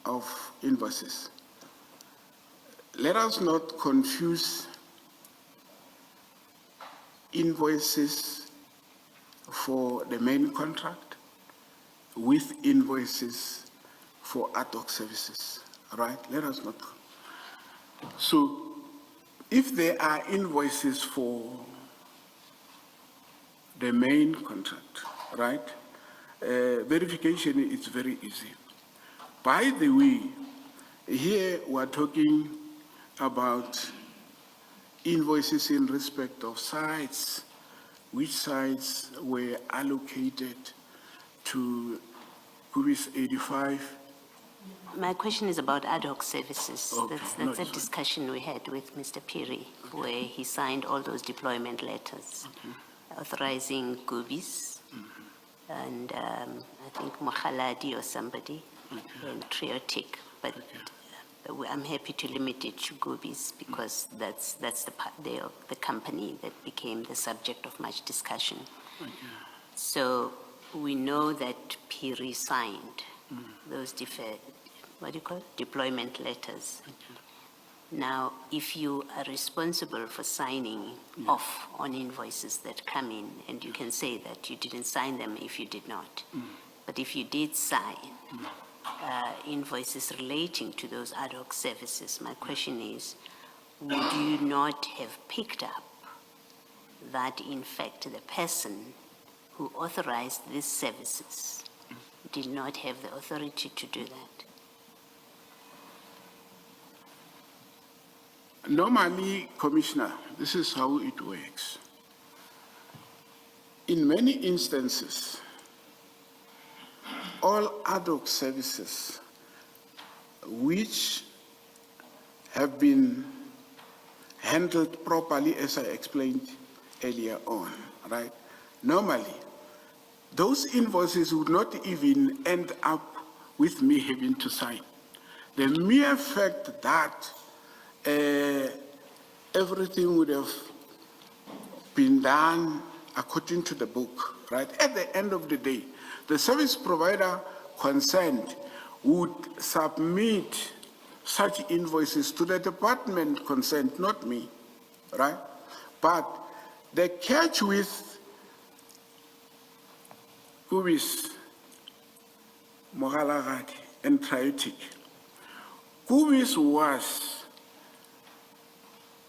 of invoices, let us not confuse invoices for the main contract with invoices for ad hoc services, right? Let us not. So if there are invoices for the main contract, right, verification is very easy. By the way, here we're talking about invoices in respect of sites, which sites were allocated to Kubis 85. My question is about ad hoc services. Okay. That's No, a it's fine. discussion we had with Mr. Piri, where he signed all those deployment letters authorizing Gubis and I think Mohaladi or somebody, and Triotic. But I'm happy to limit it to Gubis because that's the company that became the subject of much discussion. So we know that Piri signed those deployment letters. Now, if you are responsible for signing off on invoices that come in, and you can say that you didn't sign them if you did not, but if you did sign invoices relating to those ad hoc services, my question is, would you not have picked up that, in fact, the person who authorized these services did not have the authority to do that? Normally, Commissioner, this is how it works. In many instances, all ad hoc services which have been handled properly, as I explained earlier on, right? Normally, those invoices would not even end up with me having to sign. The mere fact that everything would have been done according to the book, right? At the end of the day, the service provider concerned would submit such invoices to the department concerned, not me, right? But the catch with Kubis, Mogalagadi, and Triotic, Kubis was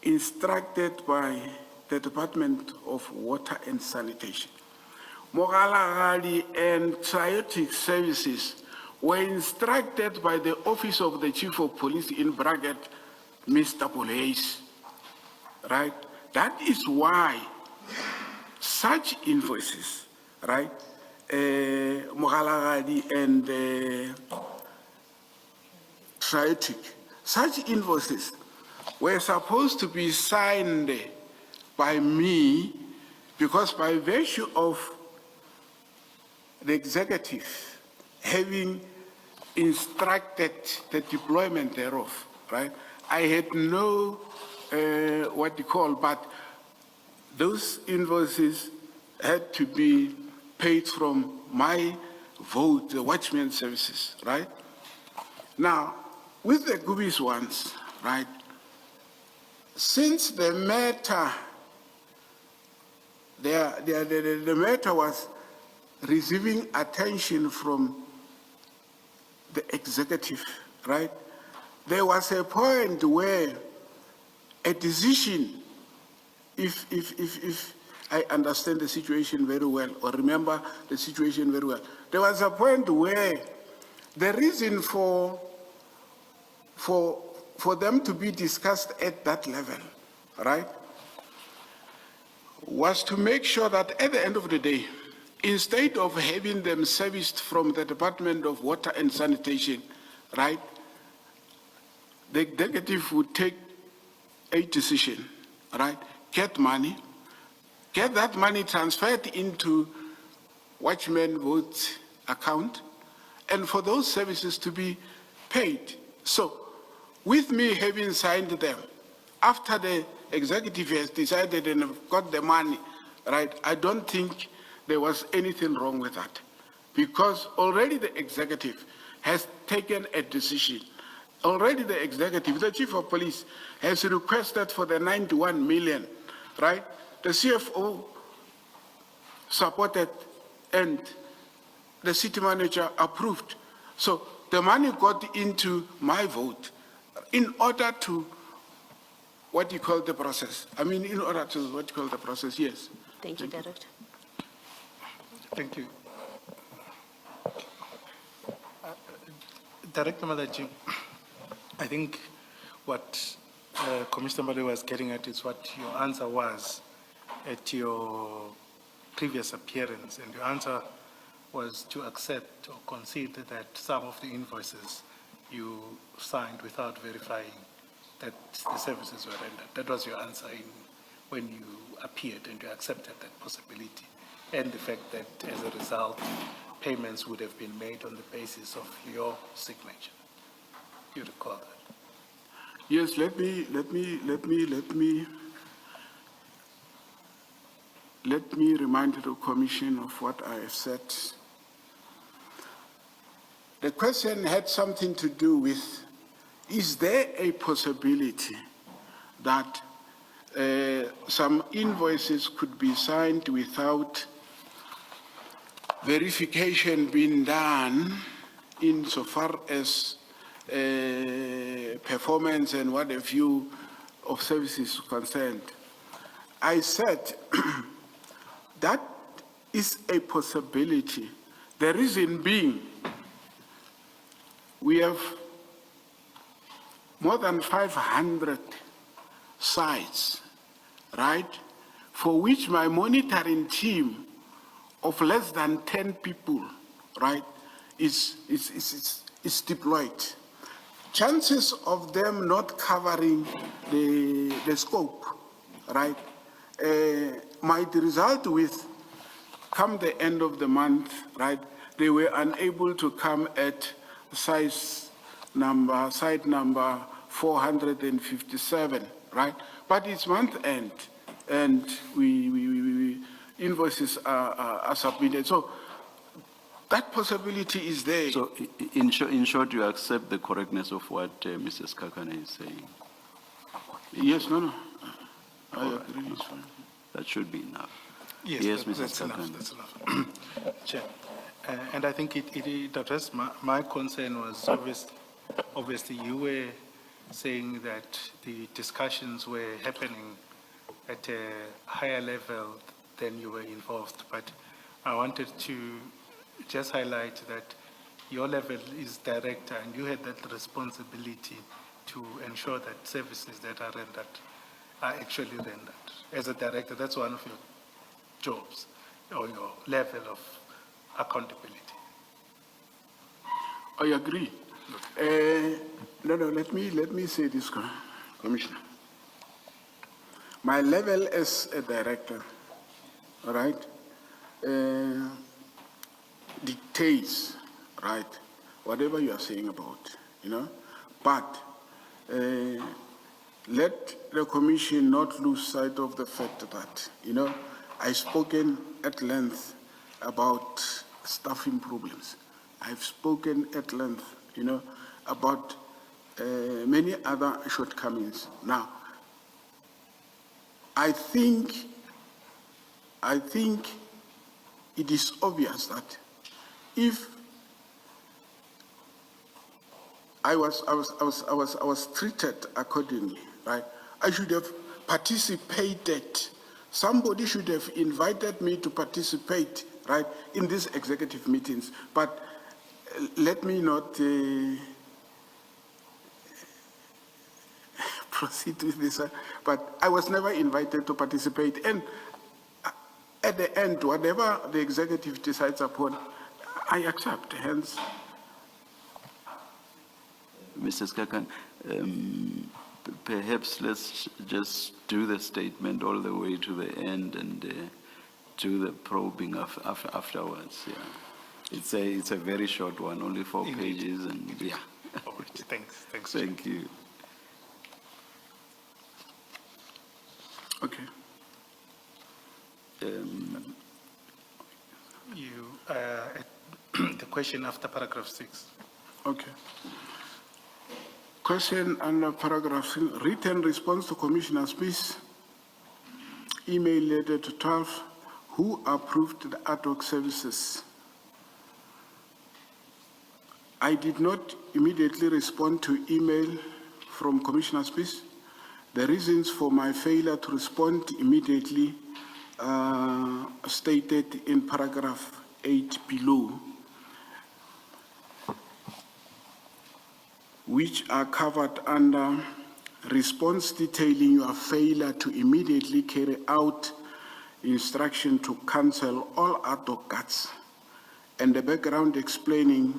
instructed by the Department of Water and Sanitation. Mogalagadi and Triotic Services were instructed by the Office of the Chief of Police, in bracket, Mr. Police, right? That is why such invoices, right, Mogalagadi and Triatic, such invoices were supposed to be signed by me, because by virtue of the executive having instructed the deployment thereof, right? I had no, but those invoices had to be paid from my vote, the watchman services, right? Now, with the Gubis ones, right, since the matter, the matter was receiving attention from the executive, right? There was a point where a decision, if I understand the situation very well, or remember the situation very well, there was a point where the reason for them to be discussed at that level, right, was to make sure that at the end of the day, instead of having them serviced from the Department of Water and Sanitation, right, the executive would take a decision, right, get that money transferred into watchman vote account, and for those services to be paid. So, with me having signed them, after the executive has decided and got the money, right, I don't think there was anything wrong with that, because already the executive has taken a decision. Already the executive, the chief of police, has requested for the 91 million, right? The CFO supported and the city manager approved. So the money got into my vote in order to, what you call the process. I mean, in order to, what you call the process, yes. Thank you, Director. Thank you. Director Malatji, I think what Commissioner Mali was getting at is what your answer was at your previous appearance, and your answer was to accept or concede that some of the invoices you signed without verifying that the services were rendered. That was your answer when you appeared, and you accepted that possibility, and the fact that as a result, payments would have been made on the basis of your signature. You recall that? Yes, let me remind the Commission of what I have said. The question had something to do with, is there a possibility that some invoices could be signed without verification being done insofar as performance and what have you of services concerned? I said that is a possibility. The reason being, we have more than 500 sites, right, for which my monitoring team of less than 10 people, right, is deployed. Chances of them not covering the scope, right, might result with, come the end of the month, right, they were unable to come at site number 457, right? But it's month end, and we invoices are submitted. So that possibility is there. So in short, you accept the correctness of what Mrs. Kakane is saying? Yes, no. I All right, agree. no. It's fine. That should be enough. Yes, Mrs. that's enough. Kakane. That's enough. Chair, and I think it addressed my concern was obviously you were saying that the discussions were happening at a higher level than you were involved, but I wanted to just highlight that your level is director and you had that responsibility to ensure that services that are rendered are actually rendered. As a director, that's one of your jobs or your level of accountability. I agree. No, let me say this, Commissioner. My level as a director, all right, dictates, right, whatever you are saying about, but let the Commission not lose sight of the fact that, I've spoken at length about staffing problems. I've spoken at length, about many other shortcomings. Now, I think it is obvious that if I was treated accordingly, right, I should have participated. Somebody should have invited me to participate, right, in these executive meetings. But let me not proceed with this, but I was never invited to participate. And at the end, whatever the executive decides upon, I accept, hence. Mr. Skakan, perhaps let's just do the statement all the way to the end and do the probing afterwards. Yeah, it's a very short one, only 4 Indeed. pages, and yeah. All right, thanks. Thank you. Okay. The question after paragraph 6. Okay. Question under paragraph 6, written response to Commissioner Smith's email letter to 12, who approved the ad hoc services. I did not immediately respond to email from Commissioner Smith. The reasons for my failure to respond immediately stated in paragraph 8 below, which are covered under response detailing your failure to immediately carry out instruction to cancel all ad hoc cuts, and the background explanation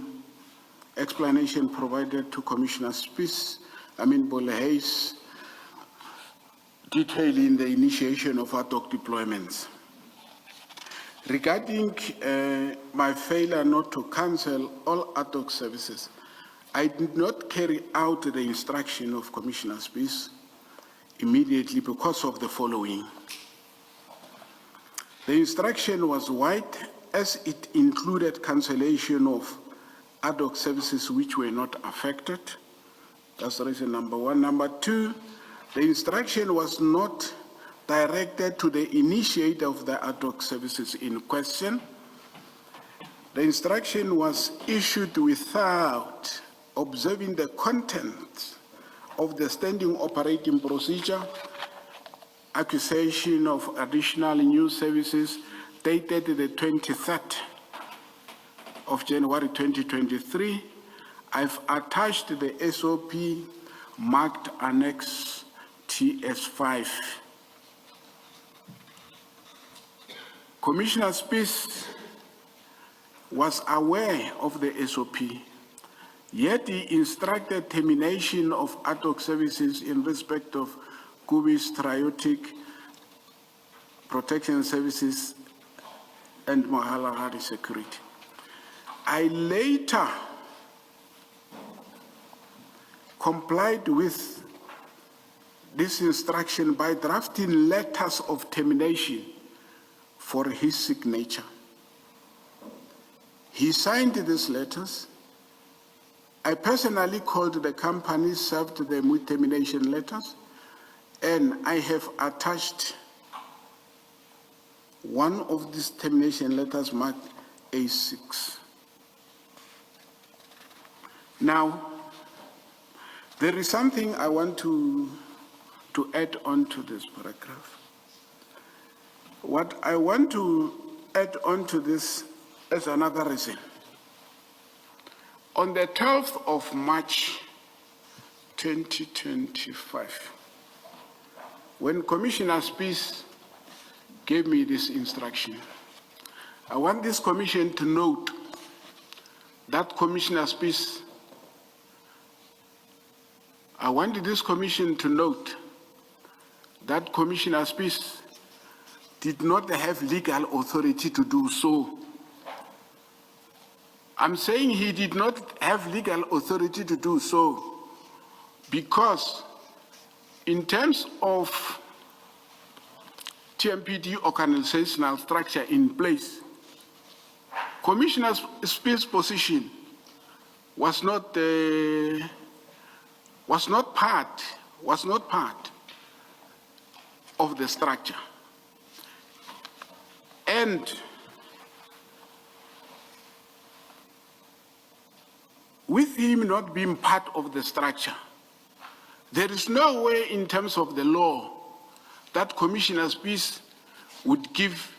provided to Commissioner Spies, Bolehey's, detailing the initiation of ad hoc deployments. Regarding my failure not to cancel all ad hoc services, I did not carry out the instruction of Commissioner Spies immediately because of the following. The instruction was wide as it included cancellation of ad hoc services which were not affected. That's reason number one. Number two, the instruction was not directed to the initiator of the ad hoc services in question. The instruction was issued without observing the content of the standing operating procedure, acquisition of additional new services dated the 23rd of January 2023. I've attached the SOP marked Annex TS5. Commissioner Spies was aware of the SOP, yet he instructed termination of ad hoc services in respect of Kubi's Triotic Protection Services and Mahalahari Security. I later complied with this instruction by drafting letters of termination for his signature. He signed these letters. I personally called the company, served them with termination letters, and I have attached one of these termination letters marked A6. Now, there is something I want to add on to this paragraph. What I want to add on to this is another reason. On the 12th of March 2025, when Commissioner Spies gave me this instruction, I want this commission to note that Commissioner Spies, I want this commission to note that Commissioner Spies did not have legal authority to do so. I'm saying he did not have legal authority to do so because in terms of TMPD organizational structure in place, Commissioner Spies' position was not part of the structure. And with him not being part of the structure, there is no way in terms of the law that Commissioner Spies would give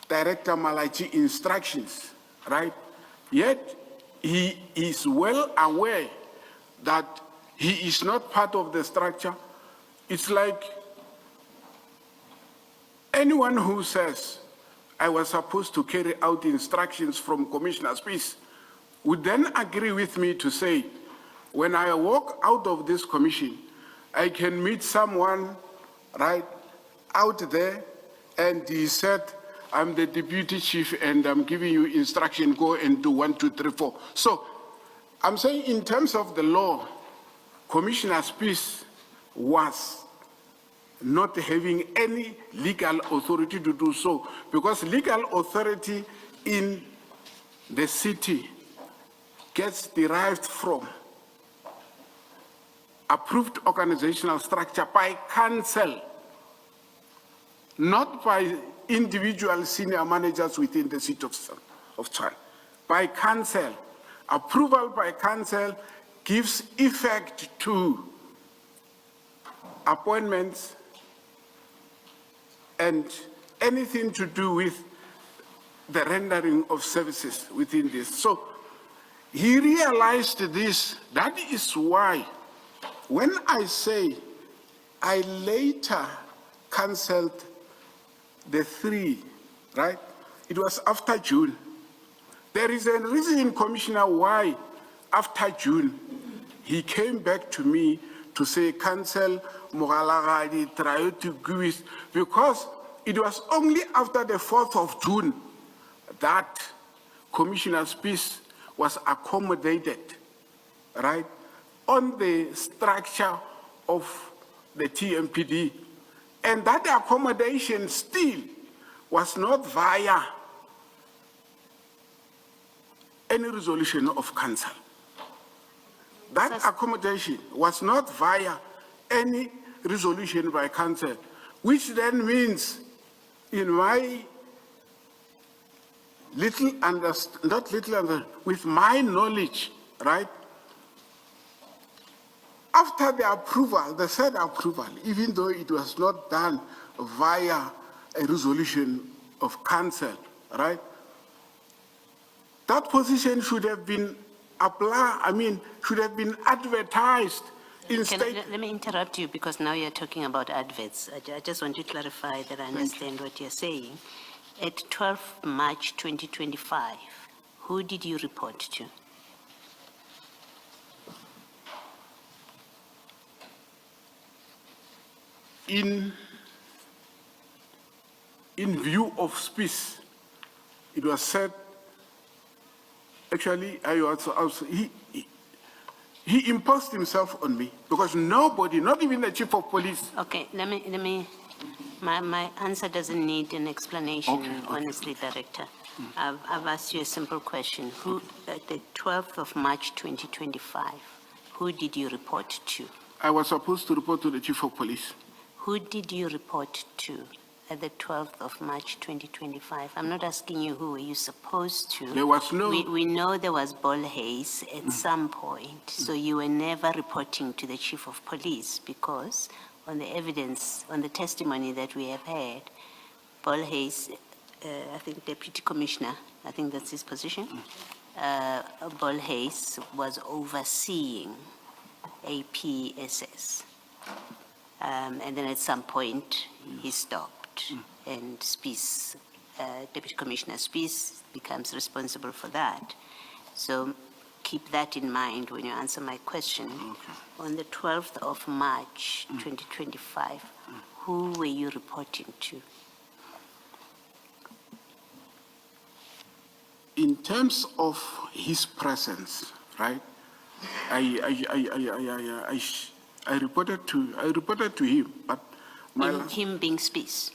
Director Malatji instructions, right? Yet he is well aware that he is not part of the structure. It's like anyone who says, I was supposed to carry out instructions from Commissioner Spies would then agree with me to say, when I walk out of this commission, I can meet someone right out there and he said, I'm the deputy chief and I'm giving you instruction, go and do 1, 2, 3, 4. So I'm saying in terms of the law, Commissioner Spies was not having any legal authority to do so because legal authority in the city gets derived from approved organizational structure by council, not by individual senior managers within the city of China. By council, approval by council gives effect to appointments and anything to do with the rendering of services within this. So he realized this. That is why when I say I later cancelled the 3, right? It was after June. There is a reason, Commissioner, why after June he came back to me to say cancel Malatji, try to give it, because it was only after the 4th of June that Commissioner Spies was accommodated, right, on the structure of the TMPD. And that accommodation still was not via any resolution of council. That accommodation was not via any resolution by council, which then means, in my with my knowledge, right? After the approval, the said approval, even though it was not done via a resolution of council, right? That position should have been should have been advertised in state. Let me interrupt you because now you're talking about adverts. I just want to clarify that I understand what you're saying. At 12 March 2025, who did you report to? In view of Spies, it was said, actually, he imposed himself on me because nobody, not even the chief of police. Okay, my answer doesn't need an explanation, Okay. honestly, Director. I've asked you a simple question. Who, at the 12th of March 2025, who did you report to? I was supposed to report to the chief of police. Who did you report to at the 12th of March 2025? I'm not asking you who were you supposed to. There was no... We know there was ball haze at some point, so you were never reporting to the chief of police because on the evidence, on the testimony that we have had, Paul Hayes, I think Deputy Commissioner, I think that's his position, Bolhase was overseeing APSS. And then at some point, he stopped, and Spies, Deputy Commissioner Spies becomes responsible for that. So keep that in mind when you answer my question. On the 12th of March, 2025, who were you reporting to? In terms of his presence, right? I reported to him, but Him being Spies?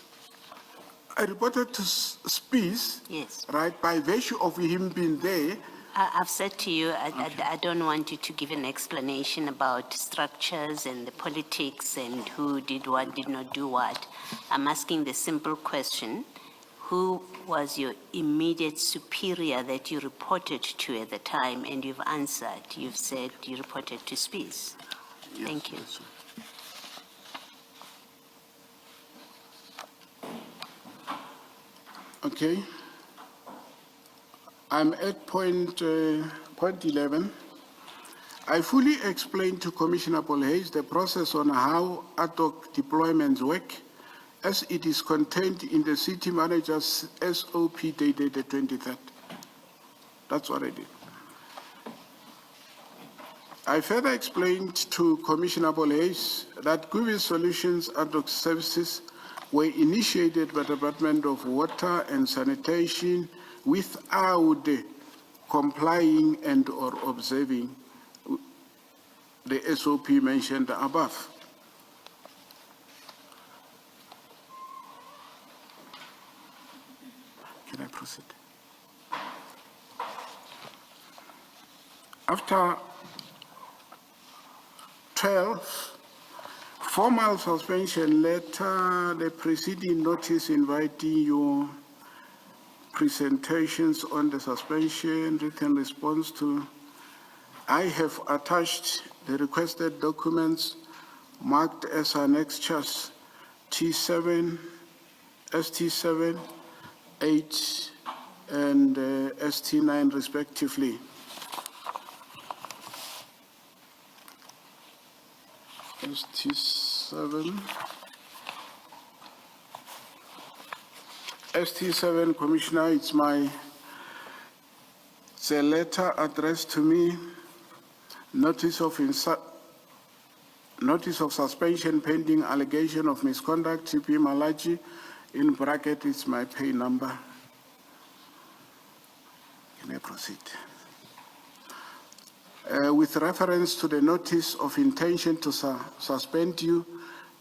I reported to Spies, Yes. right? By virtue of him being there, I've said to you, I don't want you to give an explanation about structures and the politics and who did what, did not do what. I'm asking the simple question: who was your immediate superior that you reported to at the time? And you've answered. You've said you reported to Spies. Thank you. yes. Okay. I'm at point 11. I fully explained to Commissioner Bolhase the process on how ad hoc deployments work as it is contained in the city manager's SOP dated the 23rd. That's what I did. I further explained to Commissioner Bolhase that Gubi Solutions ad hoc services were initiated by the Department of Water and Sanitation without complying and or observing the SOP mentioned above. Can I proceed? After 12, formal suspension letter, the preceding notice inviting your presentations on the suspension, written response to, I have attached the requested documents marked as annexures T7, ST7, 8, and ST9 respectively. ST7. ST7, Commissioner, it's a letter addressed to me, notice of suspension pending allegation of misconduct, TP Malatji, in bracket, it's my pay number. Can I proceed? With reference to the notice of intention to suspend you,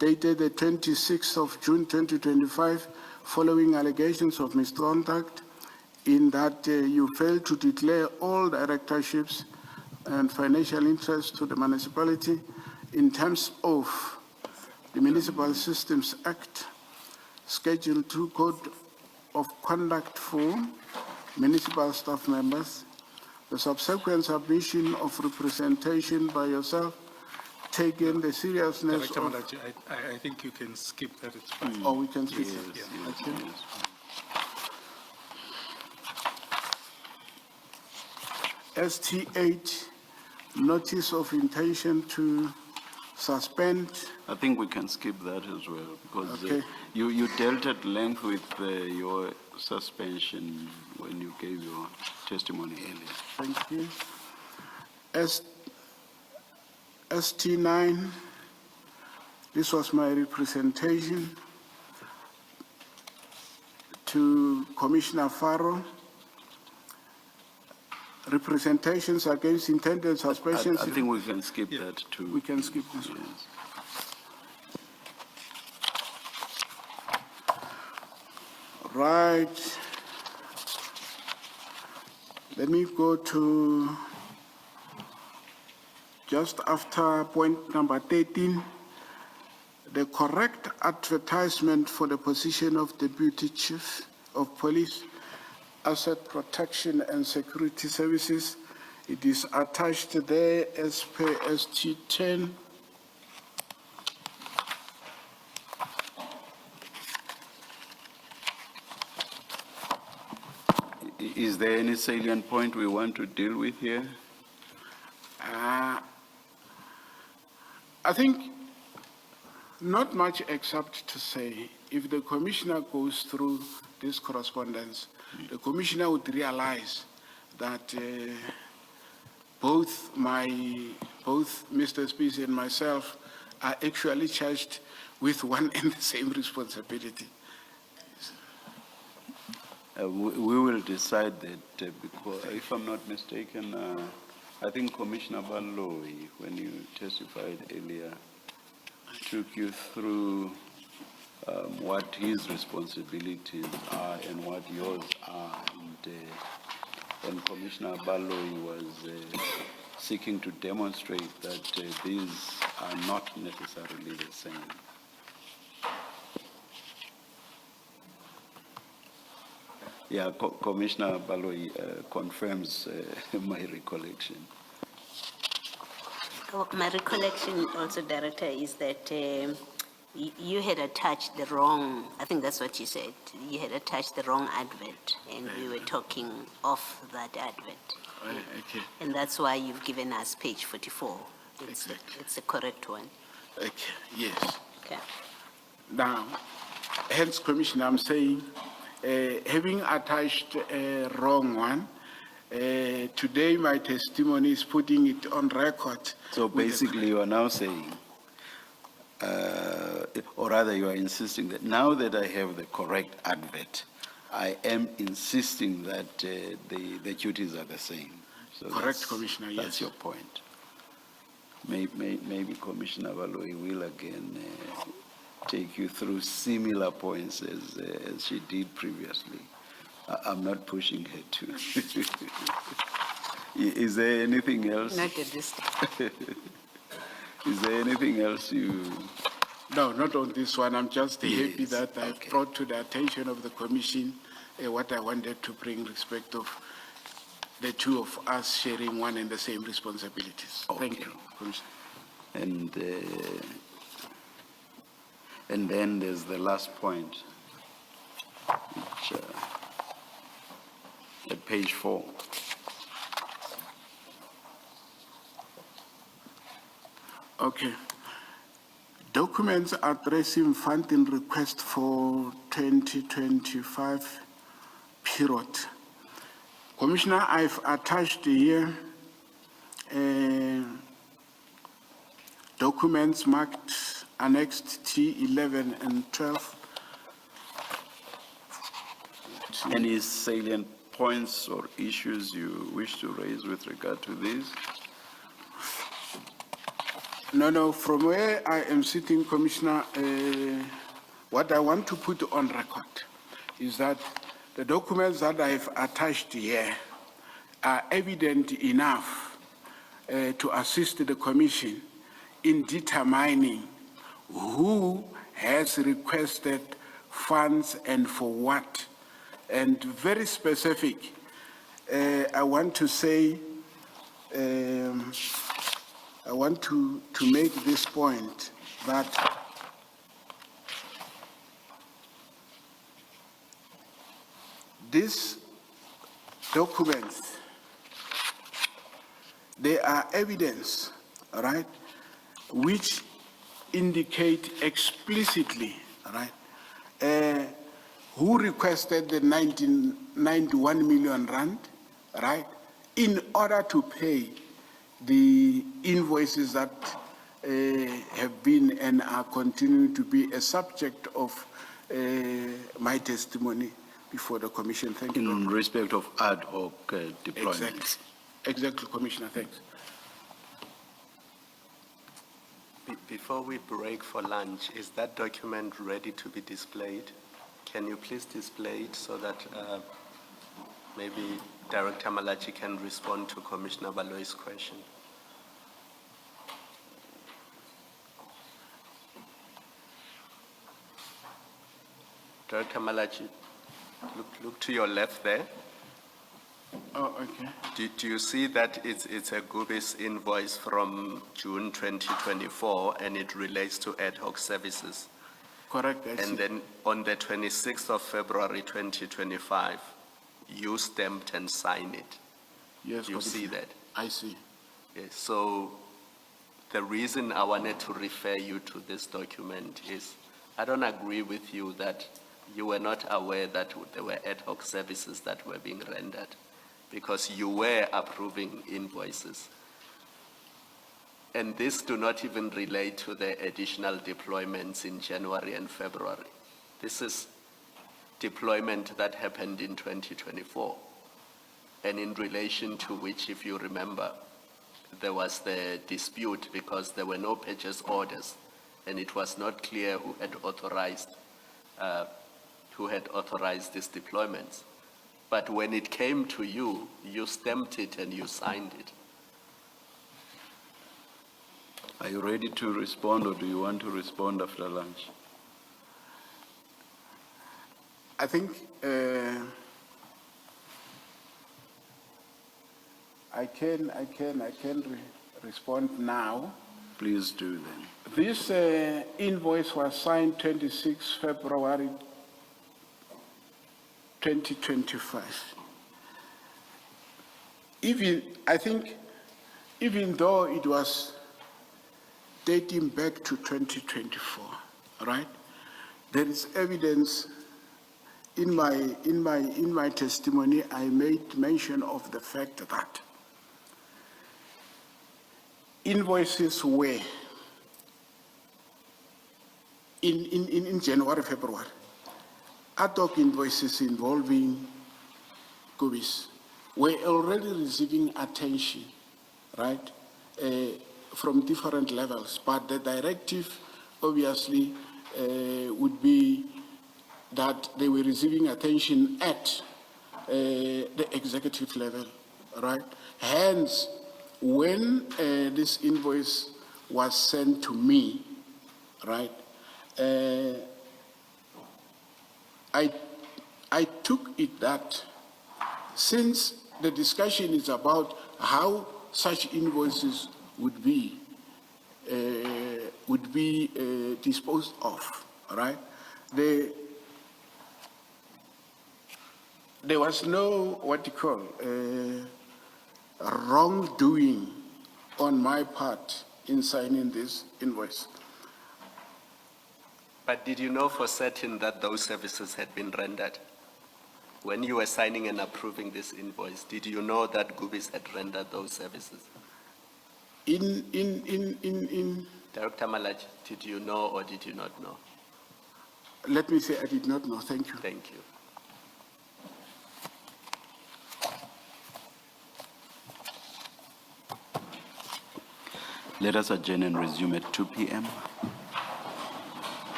dated the 26th of June 2025, following allegations of misconduct, in that you failed to declare all directorships and financial interests to the municipality in terms of the Municipal Systems Act, Schedule 2 Code of Conduct for municipal staff members, the subsequent submission of representation by yourself, taking the seriousness Director of... Malatji, I think you can skip that, it's fine. Oh, we can speak. Yeah. Okay. ST8, notice of intention to suspend. I think we can skip that as well, because Okay. you dealt at length with your suspension when you gave your testimony earlier. Thank you. ST9, this was my representation to Commissioner Farrow. Representations against intended suspensions. I think we can skip that too. We can skip this one. Yes. Right. Let me go to just after point number 13, the correct advertisement for the position of Deputy Chief of Police, Asset Protection and Security Services. It is attached there as per ST10. Is there any salient point we want to deal with here? I think not much except to say, if the commissioner goes through this correspondence, the commissioner would realize that both Mr. Species and myself are actually charged with one and the same responsibility. We will decide that because, if I'm not mistaken, I think Commissioner Baloyi, when you testified earlier, took you through what his responsibilities are and what yours are. And Commissioner Baloyi was seeking to demonstrate that these are not necessarily the same. Yeah, Commissioner Baloyi confirms my recollection. My recollection also, Director, is that you had attached the wrong, I think that's what you said, you had attached the wrong advert, and we were talking off that advert. Okay. And that's why you've given us page 44. Exactly. It's the correct one. Okay, yes. Okay. Now, hence, Commissioner, I'm saying, having attached a wrong one, today my testimony is putting it on record. So basically you are now saying, or rather you are insisting that now that I have the correct advert, I am insisting that the duties are the same. So Correct, that's- Commissioner, yes. That's your point. Maybe Commissioner Baloyi will again take you through similar points as she did previously. I'm not pushing her to. Is there anything else? Not at this time. Is there anything else you? No, not on this one. I'm just happy Yes, that I've okay. brought to the attention of the Commission what I wanted to bring respect of the two of us sharing one and the same responsibilities. Thank Okay. you, Commissioner. And then there's the last point, which, at page 4. Okay. Documents addressing funding request for 2025 period. Commissioner, I've attached here documents marked annexed T11 and 12. Any salient points or issues you wish to raise with regard to these? No, from where I am sitting, Commissioner, what I want to put on record is that the documents that I've attached here are evident enough to assist the Commission in determining who has requested funds and for what. And very specific, I want to say, I want to make this point that these documents, they are evidence, all right, which indicate explicitly, all right, who requested the 91 million rand, right, in order to pay the invoices that have been and are continuing to be a subject of my testimony before the Commission. Thank you. In respect of ad hoc deployments? Exactly. Exactly, Commissioner. Thanks. Before we break for lunch, is that document ready to be displayed? Can you please display it so that maybe Director Malatji can respond to Commissioner Baloyi's question? Director Malatji, look to your left there. Oh, okay. Do you see that it's a Gubis invoice from June 2024 and it relates to ad hoc services? Correct. I see. And then on the 26th of February 2025, you stamped and signed it. Yes. You but see that? I see. Yes, so the reason I wanted to refer you to this document is I don't agree with you that you were not aware that there were ad hoc services that were being rendered because you were approving invoices. And this do not even relate to the additional deployments in January and February. This is deployment that happened in 2024, and in relation to which, if you remember, there was the dispute because there were no purchase orders, and it was not clear who had authorized these deployments. But when it came to you, you stamped it and you signed it. Are you ready to respond, or do you want to respond after lunch? I think I can respond now. Please do then. This invoice was signed 26 February 2025. I think even though it was dating back to 2024, right? There is evidence in my testimony. I made mention of the fact that invoices were in January, February, ad hoc invoices involving Gubis were already receiving attention, right, from different levels. But the directive, obviously, would be that they were receiving attention at the executive level, right? Hence, when this invoice was sent to me, right, I took it that since the discussion is about how such invoices would be disposed of, right? There was no, wrongdoing on my part in signing this invoice. But did you know for certain that those services had been rendered? When you were signing and approving this invoice, did you know that Gubis had rendered those services? Director Malatji, did you know or did you not know? Let me say I did not know. Thank you. Thank you. Let us adjourn and resume at 2 p.m.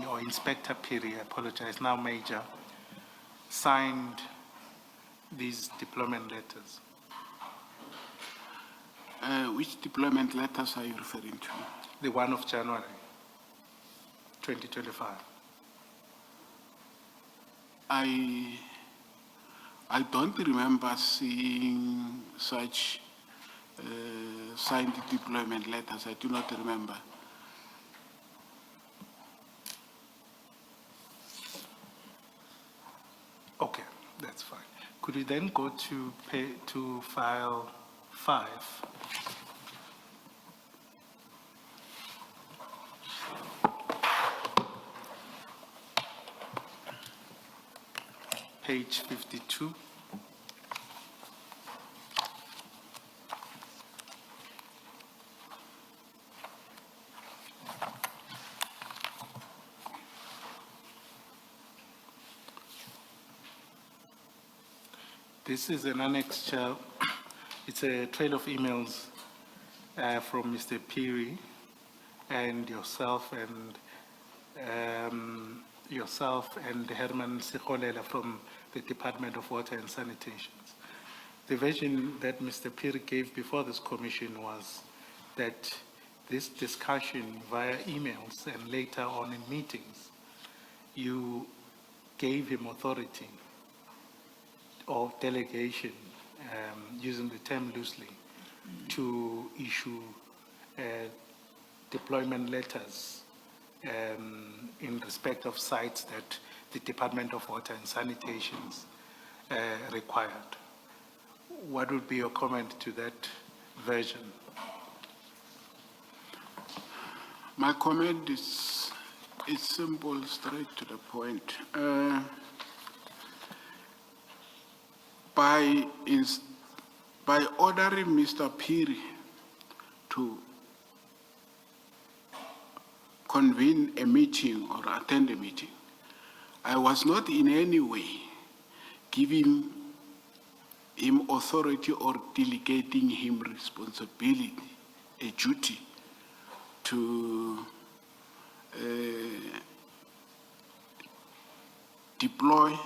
Or Inspector Piri, I apologize, now Major, signed these deployment letters. Which deployment letters are you referring to? The 1 of January, 2025. I don't remember seeing such signed deployment letters. I do not remember. Okay, that's fine. Could we then go to file 5? Page 52. This is an annexure. It's a trail of emails from Mr. Piri and yourself and Herman Sikholela from the Department of Water and Sanitation. The version that Mr. Piri gave before this commission was that this discussion via emails and later on in meetings, you gave him authority or delegation using the term loosely, to issue deployment letters in respect of sites that the Department of Water and Sanitation required. What would be your comment to that version? My comment is simple, straight to the point. By ordering Mr. Phiri to convene a meeting or attend a meeting, I was not in any way giving him authority or delegating him responsibility, a duty to deploy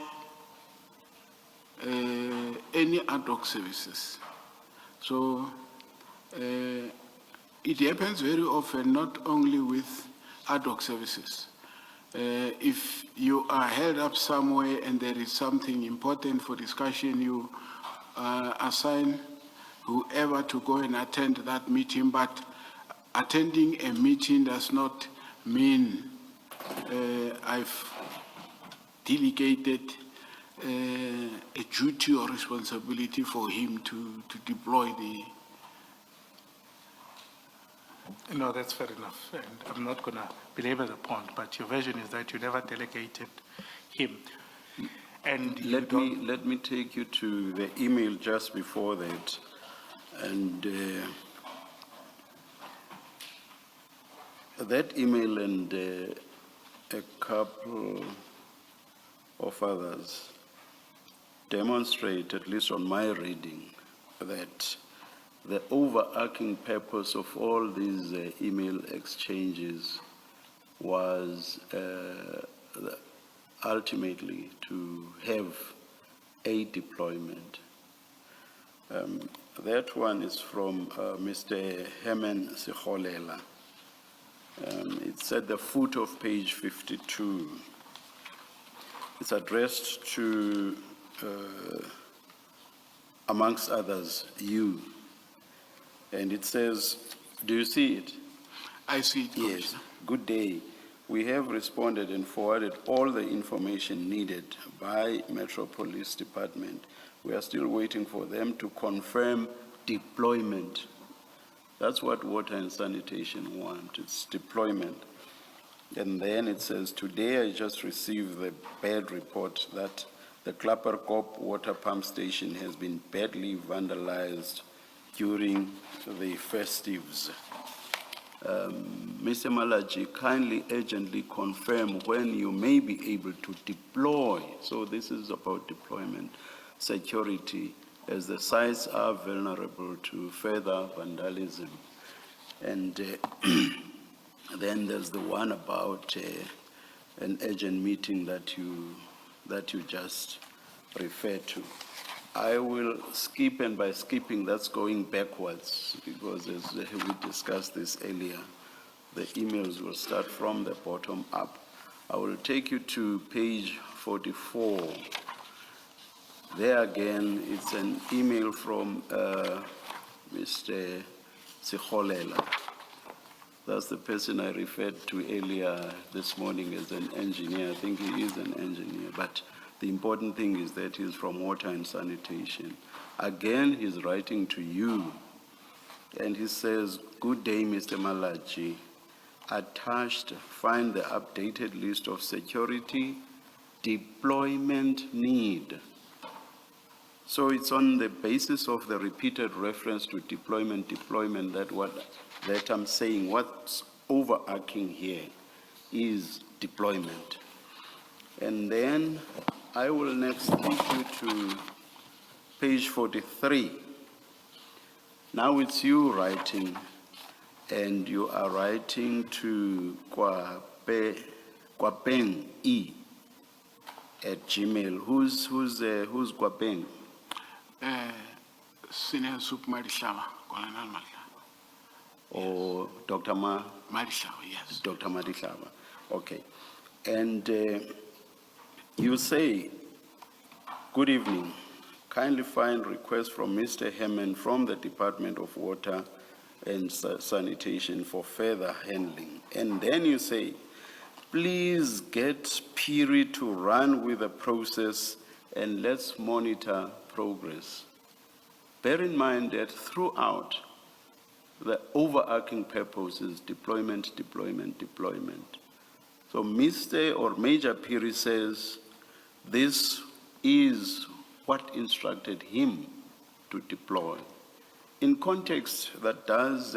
any ad hoc services. So it happens very often, not only with ad hoc services. If you are held up somewhere and there is something important for discussion, you assign whoever to go and attend that meeting, but attending a meeting does not mean I've delegated a duty or responsibility for him to deploy the... No, that's fair enough. And I'm not going to belabor the point, but your version is that you never delegated him. And you don't... Let me take you to the email just before that. And that email and a couple of others demonstrate, at least on my reading, that the overarching purpose of all these email exchanges was ultimately to have a deployment. That one is from Mr. Herman Sikholela. It's at the foot of page 52. It's addressed to, amongst others, you. And it says, do you see it? I see it. Yes. Good day. We have responded and forwarded all the information needed by Metro Police Department. We are still waiting for them to confirm deployment. That's what Water and Sanitation want, it's deployment. And then it says, today I just received the bad report that the Klapperkop water pump station has been badly vandalized during the festives. Mr. Malatji, kindly urgently confirm when you may be able to deploy. So this is about deployment, security, as the sites are vulnerable to further vandalism. And then there's the one about an urgent meeting that you just referred to. I will skip, and by skipping, that's going backwards, because as we discussed this earlier, the emails will start from the bottom up. I will take you to page 44. There again, it's an email from Mr. Sikholela. That's the person I referred to earlier this morning as an engineer. I think he is an engineer, but the important thing is that he's from Water and Sanitation. Again, he's writing to you, and he says, good day, Mr. Malatji. Attached, find the updated list of security deployment need. So it's on the basis of the repeated reference to deployment, that I'm saying what's overarching here is deployment. And then I will next take you to page 43. Now it's you writing, and you are writing to Kwapeng E at Gmail. Who's Kwapeng? Senior Soup Madlanga, Colonel Madlanga. Or Dr. Madlanga, yes. Dr. Madlanga. Okay. And you say, good evening. kindly find request from Mr. Hammond from the Department of Water and Sanitation for further handling. And then you say, please get Piri to run with the process and let's monitor progress. Bear in mind that throughout, the overarching purpose is deployment, deployment, deployment. So Mr. or Major Piri says this is what instructed him to deploy. In context, that does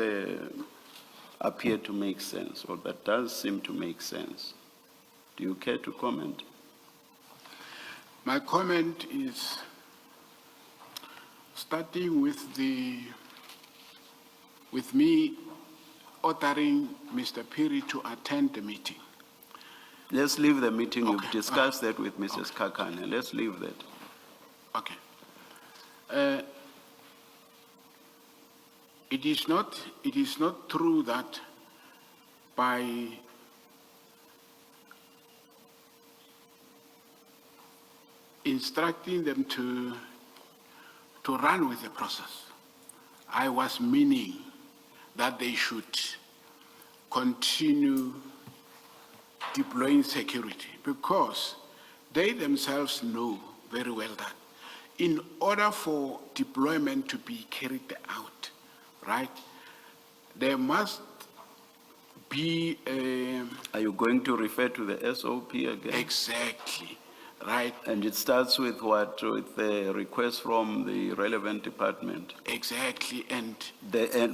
appear to make sense, or that does seem to make sense. Do you care to comment? My comment is starting with me ordering Mr. Piri to attend the meeting. Let's leave the meeting. Okay. You've discussed that with Mrs. Kakane. Let's leave that. Okay. It is not true that by instructing them to run with the process, I was meaning that they should continue deploying security, because they themselves know very well that in order for deployment to be carried out, right, there must be a... Are you going to refer to the SOP again? Exactly, right? And it starts with what? With the request from the relevant department? Exactly, and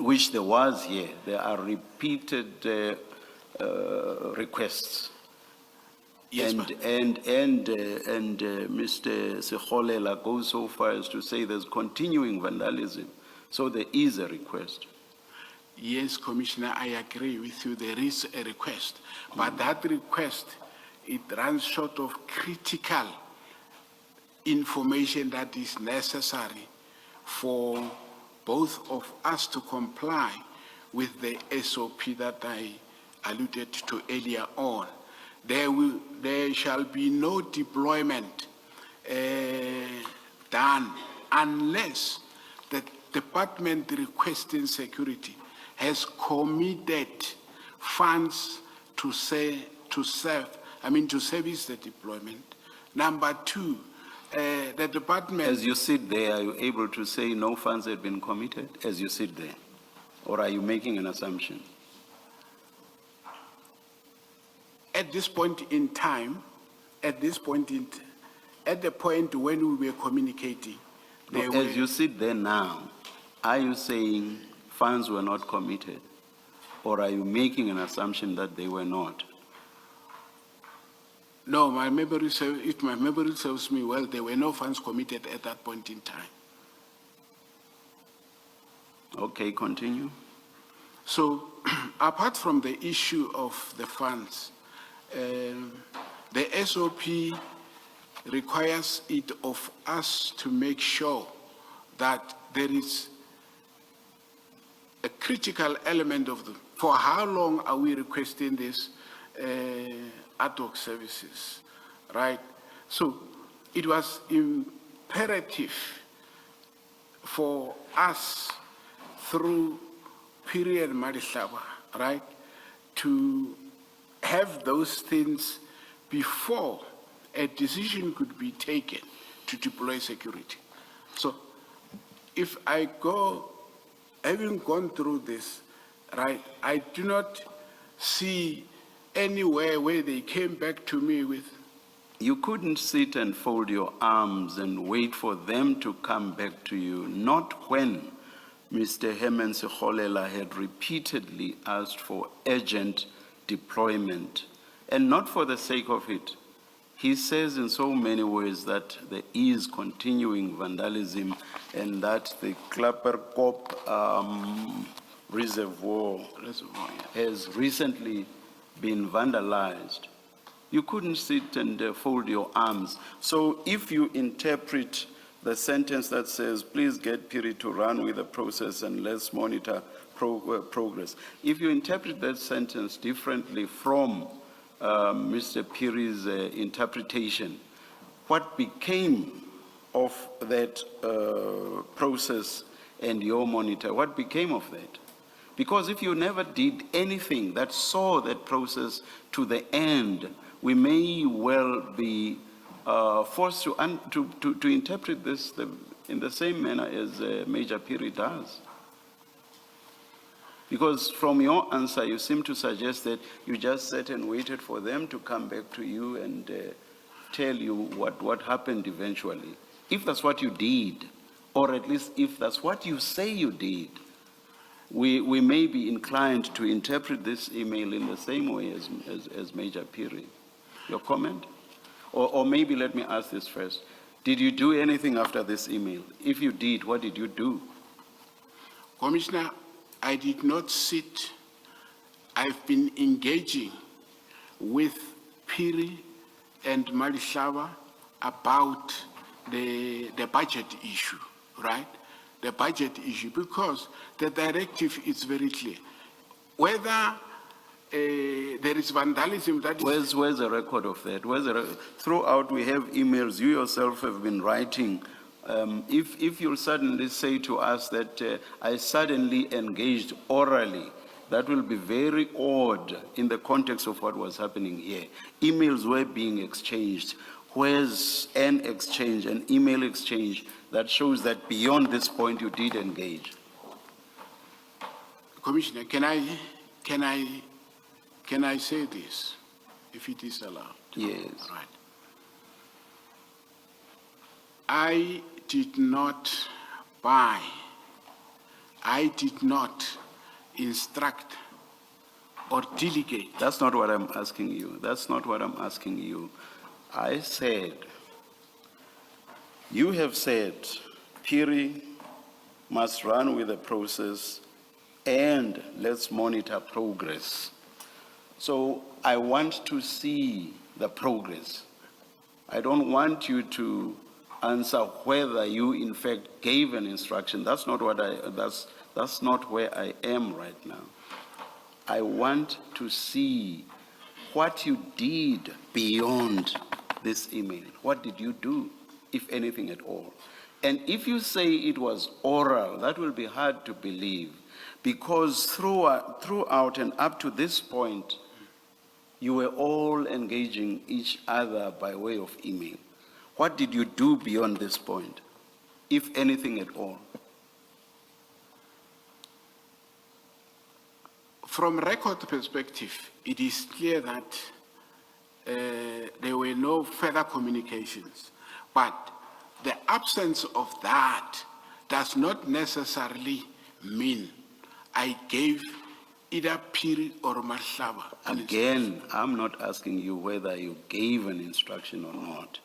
Which there was here. There are repeated requests. yes, And Mr. Sekholela goes so far as to say there's continuing vandalism. So there is a request. yes, Commissioner, I agree with you. There is a request, but that request, it runs short of critical information that is necessary for both of us to comply with the SOP that I alluded to earlier on. There shall be no deployment done unless the department requesting security has committed funds to service the deployment. Number two, the department... As you sit there, are you able to say no funds have been committed as you sit there? Or are you making an assumption? At this point in time, at the point when we were communicating, As you sit there now, are you saying funds were not committed? Or are you making an assumption that they were not? No, if my memory serves me well, there were no funds committed at that point in time. Okay, continue. So, apart from the issue of the funds, the SOP requires it of us to make sure that there is a critical element of for how long are we requesting this ad hoc services, right? So it was imperative for us through period Madlanga, right, to have those things before a decision could be taken to deploy security. So if I go, having gone through this, right, I do not see anywhere where they came back to me with... You couldn't sit and fold your arms and wait for them to come back to you, not when Mr. Herman Sekholela had repeatedly asked for urgent deployment, and not for the sake of it. He says in so many ways that there is continuing vandalism and that the Klapperkop reservoir has recently been vandalized. You couldn't sit and fold your arms. So if you interpret the sentence that says, please get Piri to run with the process and let's monitor progress. If you interpret that sentence differently from Mr. Piri's interpretation, what became of that process and your monitor? What became of that? Because if you never did anything that saw that process to the end, we may well be forced to interpret this in the same manner as Major Piri does. Because from your answer, you seem to suggest that you just sat and waited for them to come back to you and tell you what happened eventually. If that's what you did, or at least if that's what you say you did, we may be inclined to interpret this email in the same way as Major Piri. Your comment? Or maybe let me ask this first. Did you do anything after this email? If you did, what did you do? Commissioner, I did not sit. I've been engaging with Piri and Malishava about the budget issue, right? The budget issue, because the directive is very clear. Whether there is vandalism that is... Where's the record of that? Throughout we have emails, you yourself have been writing. If you'll suddenly say to us that I suddenly engaged orally, that will be very odd in the context of what was happening here. Emails were being exchanged. Where's an exchange, an email exchange that shows that beyond this point you did engage? Commissioner, can I say this, if it is allowed? Yes. Right. I did not buy, I did not instruct or delegate. That's not what I'm asking you. That's not what I'm asking you. I said, you have said, Piri must run with the process and let's monitor progress. So I want to see the progress. I don't want you to answer whether you in fact gave an instruction. That's not what that's not where I am right now. I want to see what you did beyond this email. What did you do, if anything at all? And if you say it was oral, that will be hard to believe, because throughout and up to this point, you were all engaging each other by way of email. What did you do beyond this point, if anything at all? From record perspective, it is clear that there were no further communications. But the absence of that does not necessarily mean I gave either Piri or Mahlaba. Again, I'm not asking you whether you gave an instruction or not.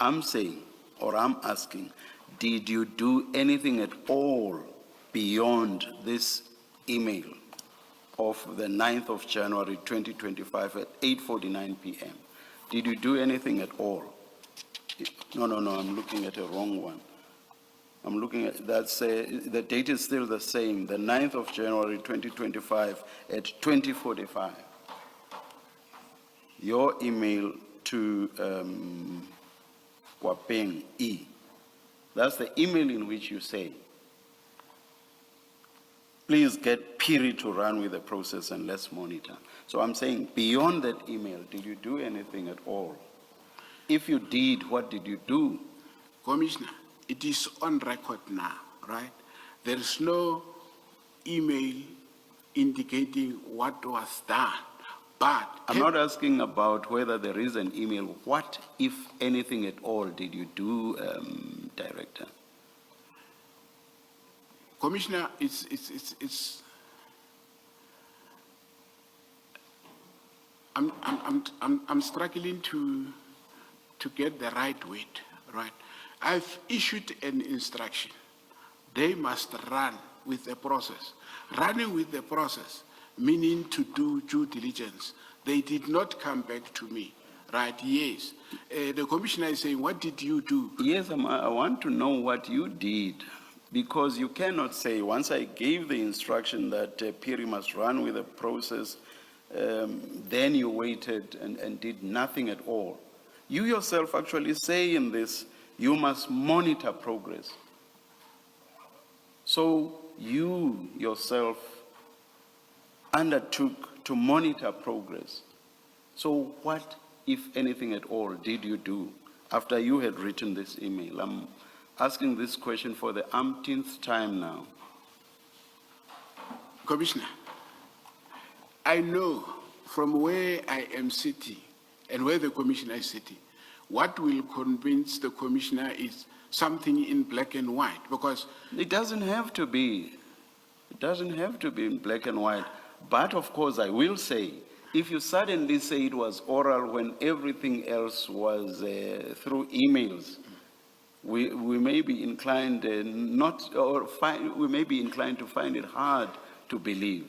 I'm saying, or I'm asking, did you do anything at all beyond this email of the 9th of January 2025 at 8:49 p.m.? Did you do anything at all? No, I'm looking at a wrong one. I'm looking at, the date is still the same, the 9th of January 2025 at 20:45. Your email to Wapeng E. That's the email in which you say, please get Piri to run with the process and let's monitor. So I'm saying, beyond that email, did you do anything at all? If you did, what did you do? Commissioner, it is on record now, right? There is no email indicating what was done, but... I'm not asking about whether there is an email. What, if anything at all, did you do, Director? Commissioner, I'm struggling to get the right word, right? I've issued an instruction. They must run with the process. Running with the process, meaning to do due diligence. They did not come back to me, right? Yes. The commissioner is saying, what did you do? Yes, I want to know what you did. Because you cannot say, once I gave the instruction that Piri must run with the process, then you waited and did nothing at all. You yourself actually say in this you must monitor progress. So you yourself undertook to monitor progress. So what, if anything at all, did you do after you had written this email? I'm asking this question for the umpteenth time now. Commissioner, I know from where I am sitting and where the commissioner is sitting, what will convince the commissioner is something in black and white, because It doesn't have to be. It doesn't have to be in black and white. But of course, I will say, if you suddenly say it was oral when everything else was through emails, we may be inclined we may be inclined to find it hard to believe.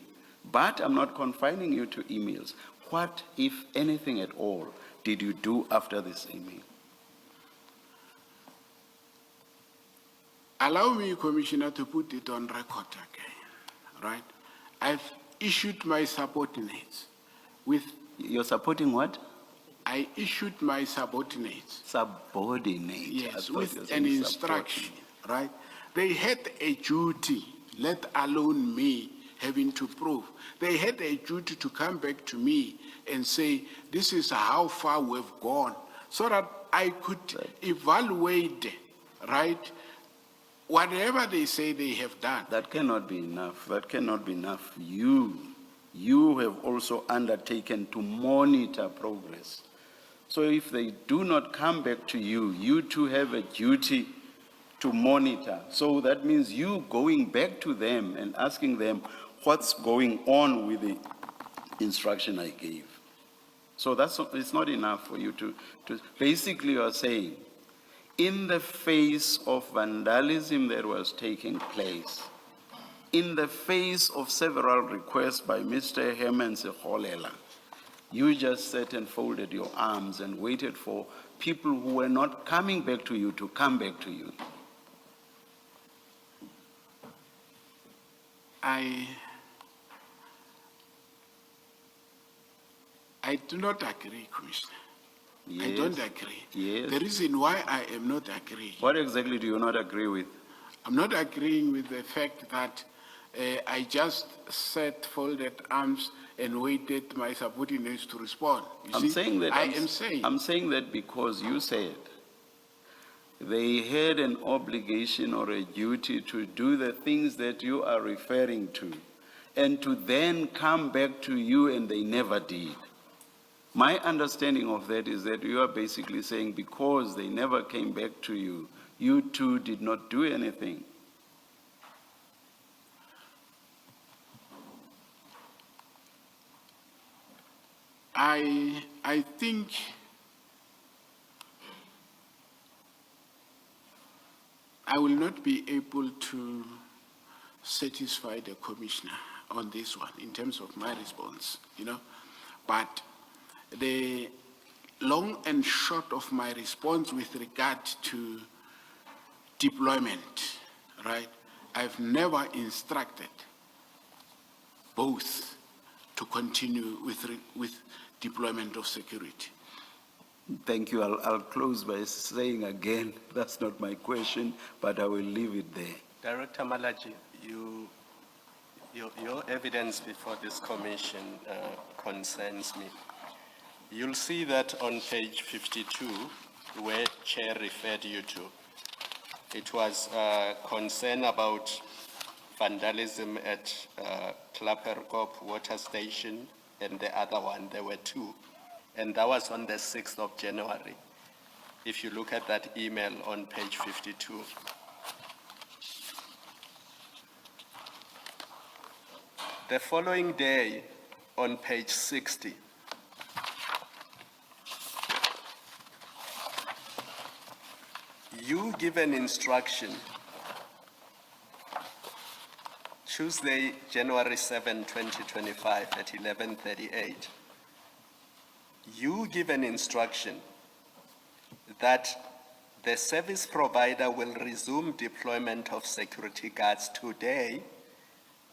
But I'm not confining you to emails. What, if anything at all, did you do after this email? allow me, Commissioner, to put it on record again, right? I've issued my subordinates with, You're supporting what? I issued my subordinates, Subordinate. I yes, thought you were with saying an instruction, subordinate. right? They had a duty, let alone me having to prove. They had a duty to come back to me and say, this is how far we've gone, so that I could evaluate, right, whatever they say they have done. That cannot be enough. That cannot be enough. You have also undertaken to monitor progress. So if they do not come back to you, you too have a duty to monitor. So that means you going back to them and asking them what's going on with the instruction I gave. So it's not enough for you to basically you are saying, in the face of vandalism that was taking place, in the face of several requests by Mr. Herman Seholela, you just sat and folded your arms and waited for people who were not coming back to you to come back to you. I do not agree, Commissioner. I Yes. don't agree. Yes. The reason why I am not agreeing, What exactly do you not agree with? I'm not agreeing with the fact that I just sat, folded arms, and waited my subordinates to respond. You I'm see, saying that I'm saying that because you said they had an obligation or a duty to do the things that you are referring to, and to then come back to you, and they never did. My understanding of that is that you are basically saying because they never came back to you, you too did not do anything. I think I will not be able to satisfy the commissioner on this one in terms of my response, but the long and short of my response with regard to deployment, right? I've never instructed both to continue with deployment of security. Thank you. I'll close by saying again, that's not my question, but I will leave it there. Director Malatji, your evidence before this commission concerns me. You'll see that on page 52, where Chair referred you to, it was concern about vandalism at Klaperkop Water Station, and the other one, there were two. And that was on the 6th of January. If you look at that email on page 52. The following day, on page 60, you give an instruction, Tuesday, January 7, 2025 at 11:38. You give an instruction that the service provider will resume deployment of security guards today,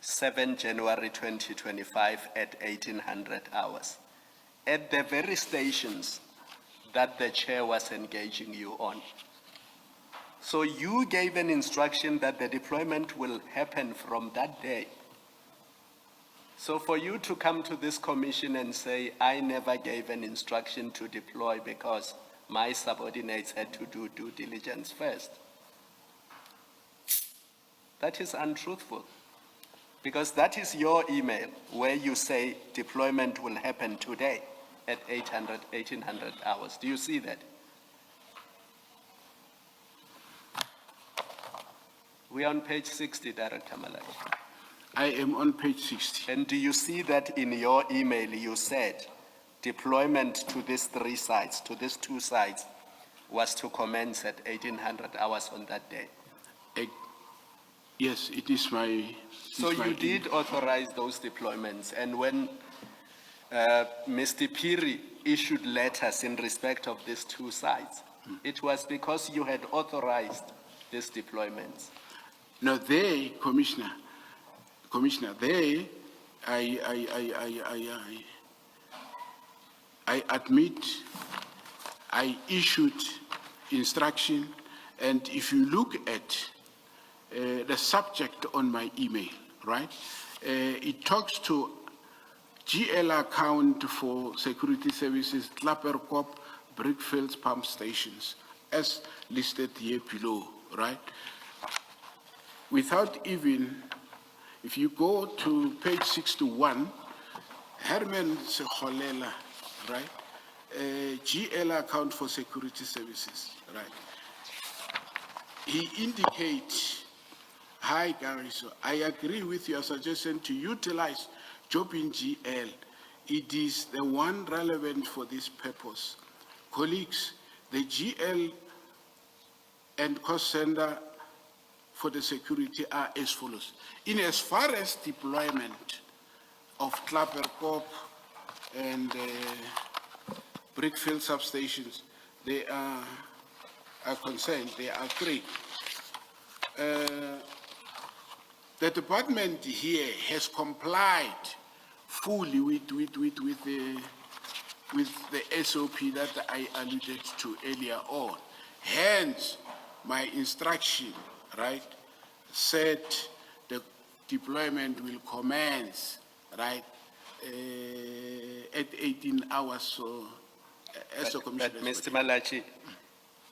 7 January 2025 at 1800 hours, at the very stations that the chair was engaging you on. So you gave an instruction that the deployment will happen from that day. So for you to come to this commission and say, I never gave an instruction to deploy because my subordinates had to do due diligence first, that is untruthful. Because that is your email where you say deployment will happen today at 1800 hours. Do you see that? We are on page 60, Director Malatji. I am on page 60. And do you see that in your email you said deployment to these 3 sites, to these 2 sites, was to commence at 1800 hours on that day? Yes, it is my... So you did authorize those deployments, and when Mr. Piri issued letters in respect of these 2 sites, it was because you had authorized these deployments. No, they, Commissioner, they, I admit I issued instruction, and if you look at the subject on my email, right, it talks to GL account for security services, Klapperkop, Brickfields pump stations, as listed here below, right? Without even, if you go to page 61, Herman Sekholela, right? GL account for security services, right? He indicates, hi Gary, so I agree with your suggestion to utilize job in GL. It is the one relevant for this purpose. Colleagues, the GL and cost center for the security are as follows. In as far as deployment of Klapperkop and Brickfield substations, they are concerned, there are 3. The department here has complied fully with the SOP that I alluded to earlier on. Hence, my instruction, right, said the deployment will commence, right, at 18 hours. So, as a commissioner. But Mr. Malatji,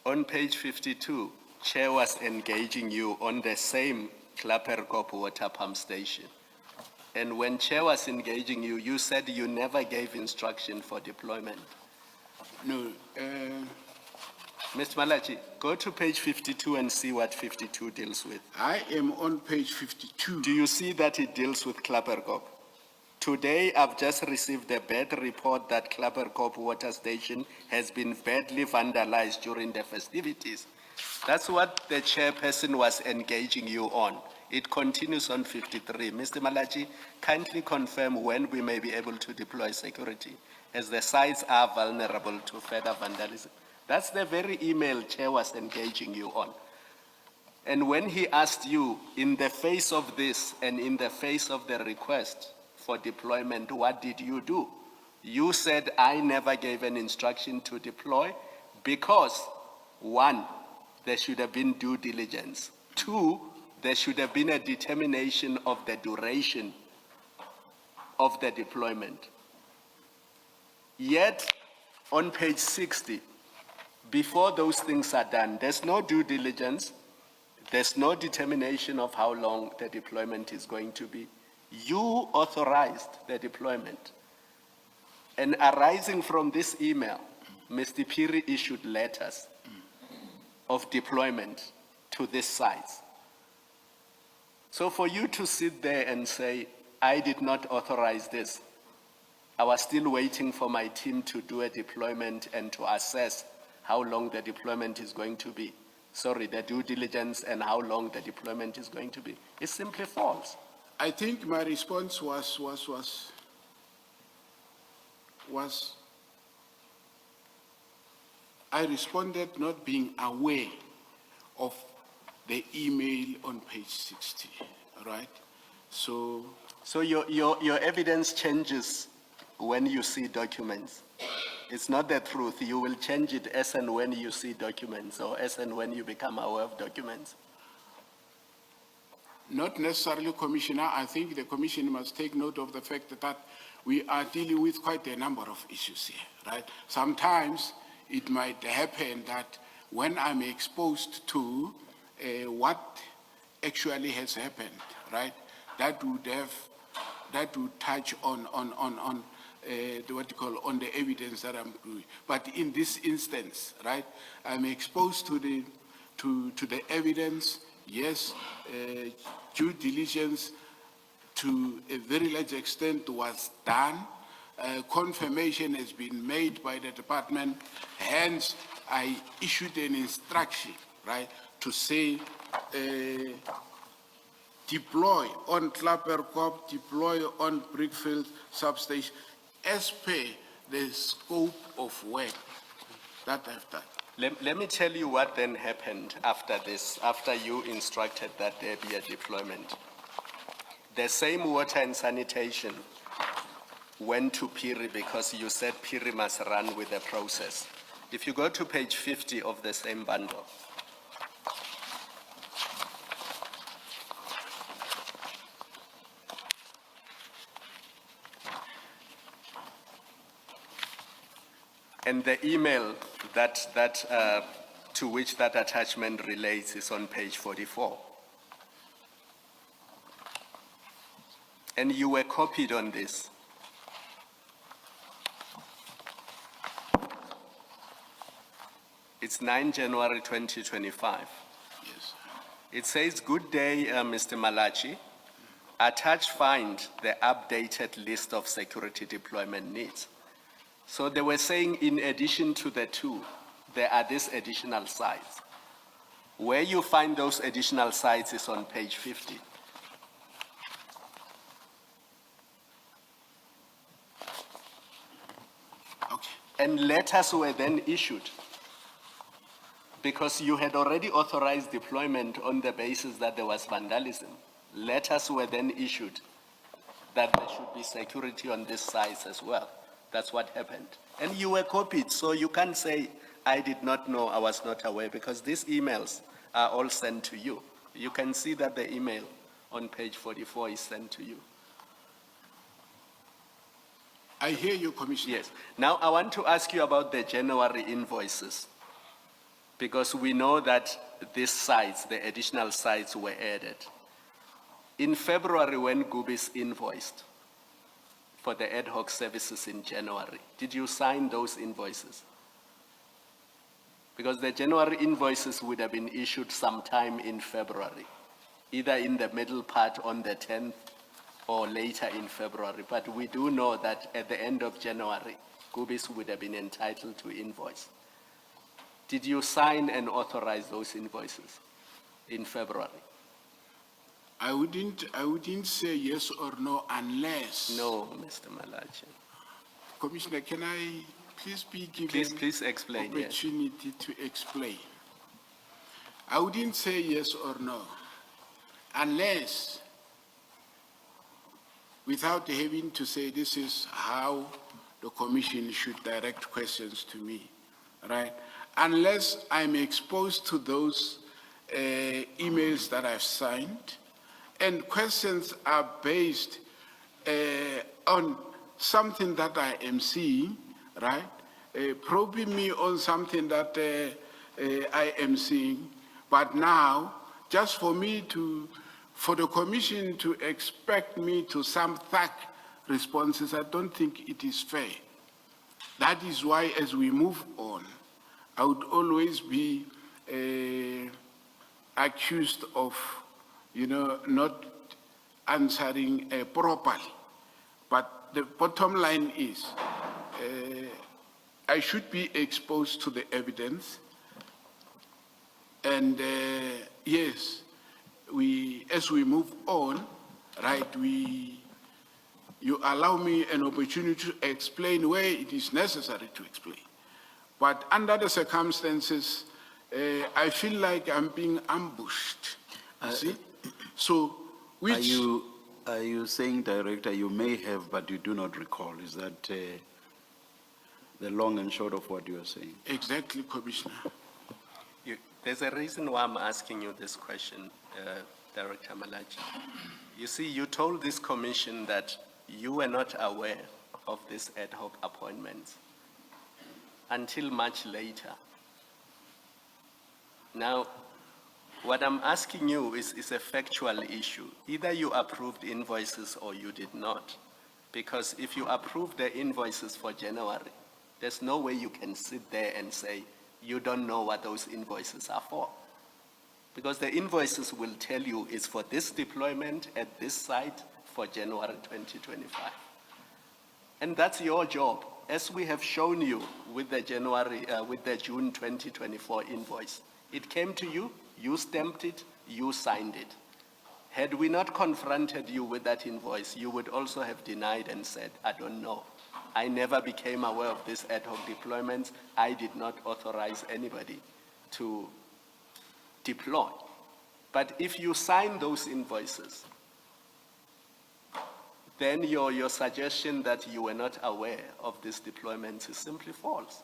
on page 52, Chair was engaging you on the same Klapperkop water pump station. And when Chair was engaging you, you said you never gave instruction for deployment. No. Mr. Malatji, go to page 52 and see what 52 deals with. I am on page 52. Do you see that it deals with Klapperkop? Today, I've just received a bad report that Klapperkop water station has been badly vandalized during the festivities. That's what the chairperson was engaging you on. It continues on 53. Mr. Malatji, kindly confirm when we may be able to deploy security, as the sites are vulnerable to further vandalism. That's the very email Chair was engaging you on. And when he asked you, in the face of this and in the face of the request for deployment, what did you do? You said, I never gave an instruction to deploy because, 1, there should have been due diligence. 2, there should have been a determination of the duration of the deployment. Yet, on page 60, before those things are done, there's no due diligence, there's no determination of how long the deployment is going to be. You authorized the deployment. And arising from this email, Mr. Piri issued letters of deployment to these sites. So for you to sit there and say, I did not authorize this, I was still waiting for my team to do a deployment and to assess how long the deployment is going to be. Sorry, the due diligence and how long the deployment is going to be. It's simply false. I think my response was I responded not being aware of the email on page 60, right? So your evidence changes when you see documents. It's not the truth. You will change it as and when you see documents or as and when you become aware of documents. Not necessarily, Commissioner. I think the Commission must take note of the fact that we are dealing with quite a number of issues here, right? Sometimes it might happen that when I'm exposed to what actually has happened, right, that would touch on on the evidence that I'm doing. But in this instance, right, I'm exposed to the evidence. Yes, due diligence to a very large extent was done. Confirmation has been made by the department. Hence, I issued an instruction, right, to say deploy on Klapperkop, deploy on Brickfield substation as per the scope of work that I've done. Let me tell you what then happened after this, after you instructed that there be a deployment. The same water and sanitation went to Piri because you said Piri must run with the process. If you go to page 50 of the same bundle, and the email to which that attachment relates is on page 44. And you were copied on this. It's 9 January 2025. Yes. It says, "Good day, Mr. Malatji. Attached find the updated list of security deployment needs." So they were saying in addition to the two, there are these additional sites. Where you find those additional sites is on page 50. Okay. And letters were then issued because you had already authorized deployment on the basis that there was vandalism. Letters were then issued that there should be security on these sites as well. That's what happened. And you were copied, so you can't say, I did not know, I was not aware, because these emails are all sent to you. You can see that the email on page 44 is sent to you. I hear you, Commissioner. Yes. Now, I want to ask you about the January invoices, because we know that these sites, the additional sites, were added. In February, when Gubis invoiced for the ad hoc services in January, did you sign those invoices? Because the January invoices would have been issued sometime in February, either in the middle part on the 10th or later in February. But we do know that at the end of January, Gubis would have been entitled to invoice. Did you sign and authorize those invoices in February? I wouldn't say yes or no unless. No, Mr. Malatji. Commissioner, can I please be given Please explain, yes. opportunity to explain? I wouldn't say yes or no unless, without having to say this is how the Commission should direct questions to me, right? Unless I'm exposed to those emails that I've signed, and questions are based on something that I am seeing, right? Probing me on something that I am seeing. But now, just for the Commission to expect me to some thug responses, I don't think it is fair. That is why, as we move on, I would always be accused of not answering properly. But the bottom line is, I should be exposed to the evidence. And yes, as we move on, right, you allow me an opportunity to explain where it is necessary to explain. But under the circumstances, I feel like I'm being ambushed. See? So, which... Are you saying, Director, you may have, but you do not recall? Is that... the long and short of what you are saying. Exactly, Commissioner. There's a reason why I'm asking you this question, Director Malatji. You see, you told this commission that you were not aware of these ad hoc appointments until much later. Now, what I'm asking you is a factual issue. Either you approved invoices or you did not. Because if you approve the invoices for January, there's no way you can sit there and say, you don't know what those invoices are for. Because the invoices will tell you it's for this deployment at this site for January 2025. And that's your job, as we have shown you with the June 2024 invoice. It came to you, you stamped it, you signed it. Had we not confronted you with that invoice, you would also have denied and said, I don't know. I never became aware of these ad hoc deployments. I did not authorize anybody to deploy. But if you sign those invoices, then your suggestion that you were not aware of these deployments is simply false.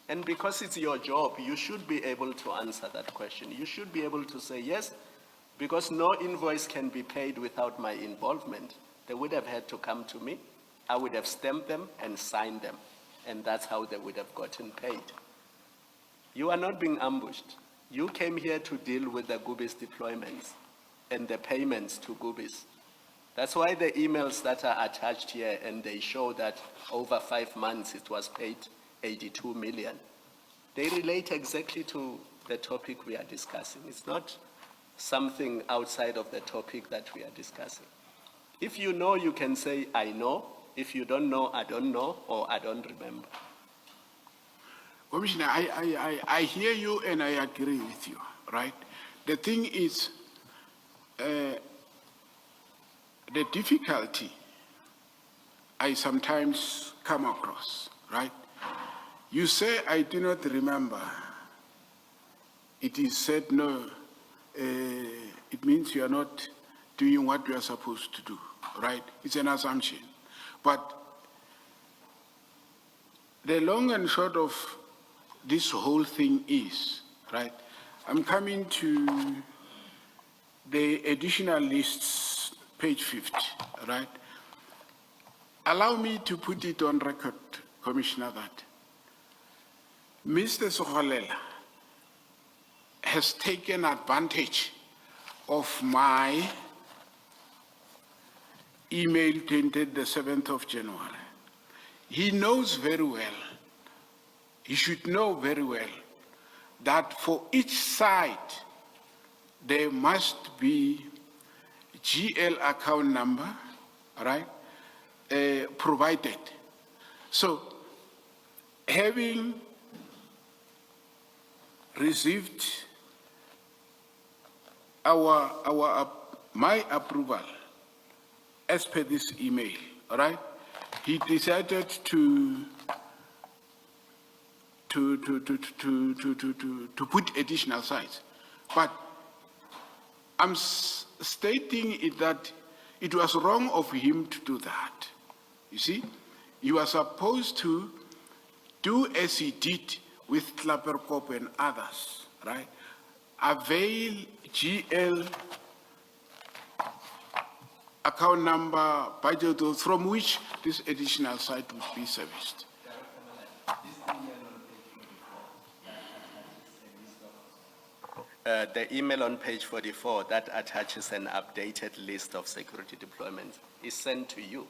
And because it's your job, you should be able to answer that question. You should be able to say, yes, because no invoice can be paid without my involvement. They would have had to come to me. I would have stamped them and signed them. And that's how they would have gotten paid. You are not being ambushed. You came here to deal with the Gubis deployments and the payments to Gubis. That's why the emails that are attached here, and they show that over 5 months it was paid 82 million. They relate exactly to the topic we are discussing. It's not something outside of the topic that we are discussing. If you know, you can say, I know. If you don't know, I don't know, or I don't remember. Commissioner, I hear you and I agree with you, right? The thing is, the difficulty I sometimes come across, right? You say, I do not remember. It is said, no, it means you are not doing what you are supposed to do, right? It's an assumption. But the long and short of this whole thing is, right, I'm coming to the additional lists, page 50, right? Allow me to put it on record, Commissioner, that Mr. Sohalela has taken advantage of my email dated the 7th of January. He knows very well, he should know very well, that for each site, there must be GL account number, right, provided. So, having received my approval as per this email, all right, he decided to put additional sites. But I'm stating it that it was wrong of him to do that. You see, he was supposed to do as he did with Klaperkop and others, right? Avail GL account number budget from which this additional site would be serviced. The email on page 44 that attaches an updated list of security deployments is sent to you.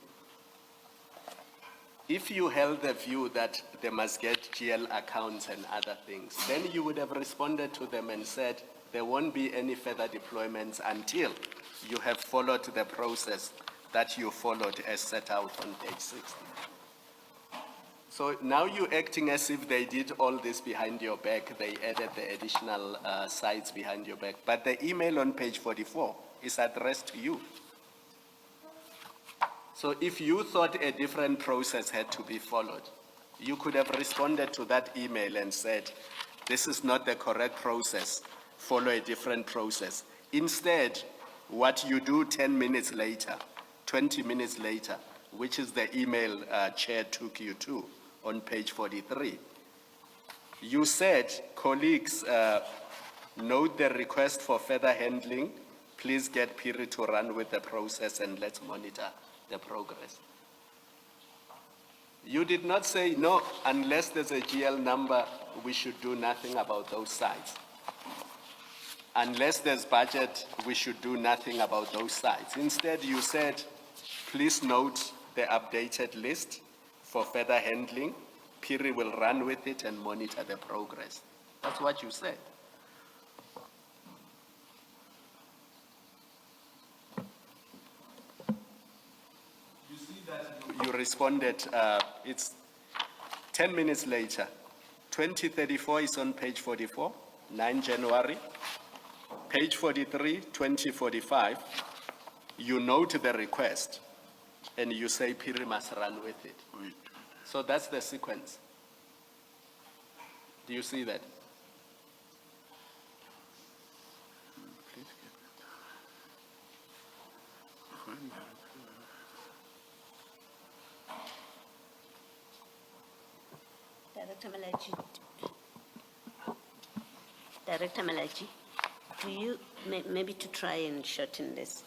If you held the view that they must get GL accounts and other things, then you would have responded to them and said there won't be any further deployments until you have followed the process that you followed as set out on page 60. So now you're acting as if they did all this behind your back. They added the additional sites behind your back. But the email on page 44 is addressed to you. So if you thought a different process had to be followed, you could have responded to that email and said, this is not the correct process, follow a different process. Instead, what you do 10 minutes later, 20 minutes later, which is the email Chair took you to, on page 43. You said, colleagues, note the request for further handling. Please get Piri to run with the process and let's monitor the progress. You did not say, no, unless there's a GL number, we should do nothing about those sites. Unless there's budget, we should do nothing about those sites. Instead, you said, please note the updated list for further handling. Piri will run with it and monitor the progress. That's what you said. You see that you responded, it's 10 minutes later. 2034 is on page 44, 9 January. Page 43, 2045, you note the request and you say Piri must run with it. Wait, So that's the sequence. Do you see that? please get it. Find that. Director Malatji. Director Malatji, do you, maybe to try and shorten this,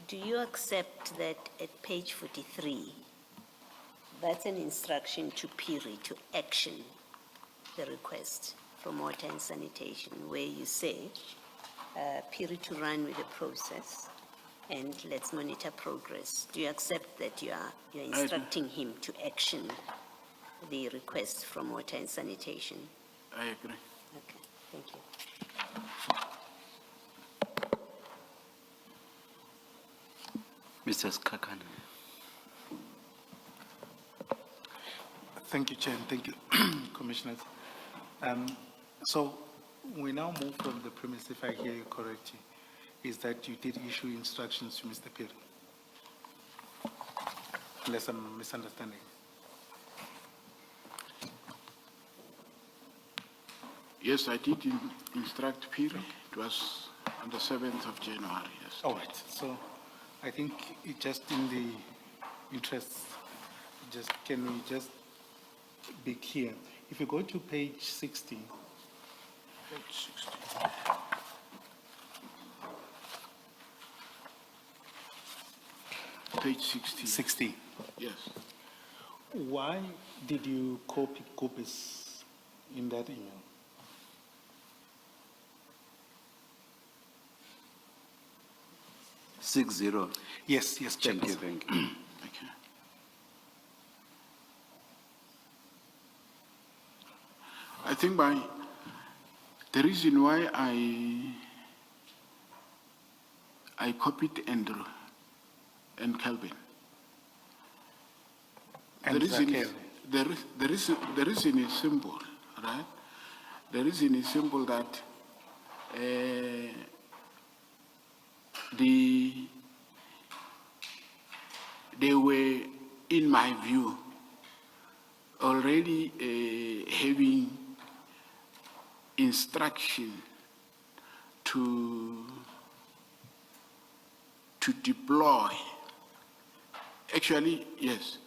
do you accept that at page 43, that's an instruction to Piri to action the request from water and sanitation, where you say, Piri to run with the process and let's monitor progress. Do you accept that you're instructing him to action the request from water and sanitation? I agree. Okay, thank you. Mr. Skakana. Thank you, Chair, and thank you, Commissioners. So we now move from the premise, if I hear you correctly, is that you did issue instructions to Mr. Piri, unless I'm misunderstanding. Yes, I did instruct Piri. It was on the 7th of January, yes. All right, so I think it just in the interest, can we just be clear? If you go to page 60, Page 60. Page 60. 60, Yes. why did you copy copies in that email? Six zero. Yes, Chair. Thank you, thank you. Okay. I think the reason why I copied Andrew and Calvin. And The reason, Zakel. the reason is simple, right? The reason is simple that they were, in my view, already having instruction to deploy, actually, yes,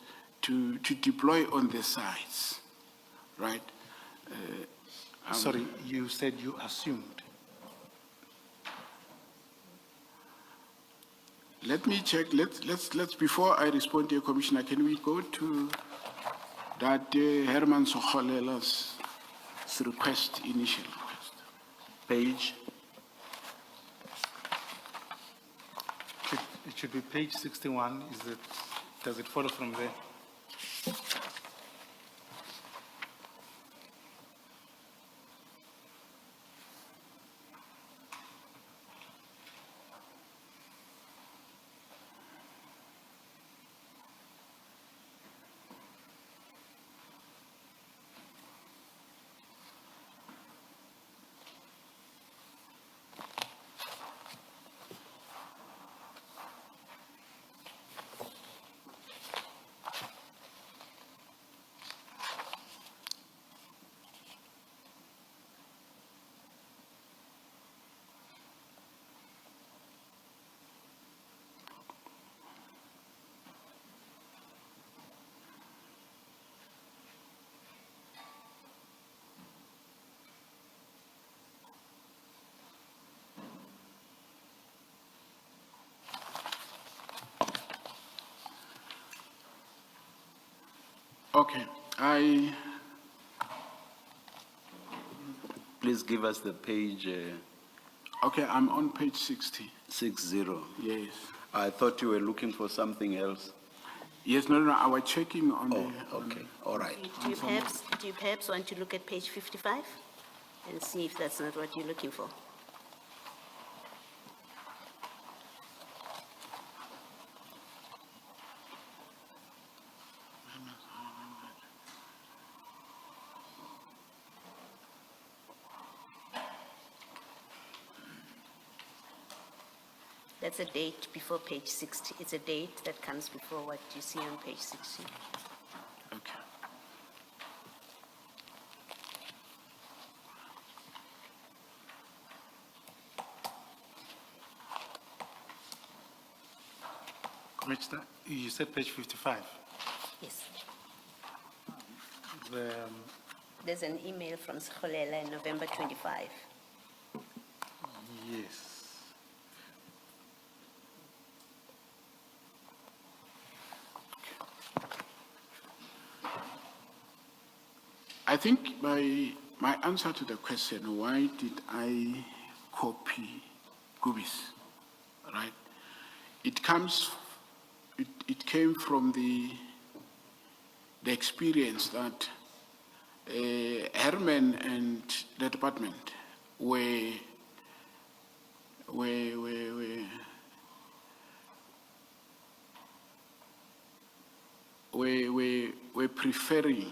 to deploy on the sites, right? Sorry, you said you assumed. Let me check, let's, before I respond to your commissioner, can we go to that Herman Sokholela's request, initial request? Page. It should be page 61, does it follow from there? Okay, Please give us the page okay, I'm on page 60, 60. yes. I thought you were looking for something else. Yes, no, I was checking on Oh, the. okay, all right. Do you perhaps want to look at page 55 and see if that's not what you're looking for? That's a date before page 60. It's a date that comes before what you see on page 60. Okay. Commissioner, you said page 55. Yes. The, There's an email from Sikholela in November 25. yes. I think my answer to the question, why did I copy Gubis, right? It came from the experience that Herman and the department were preferring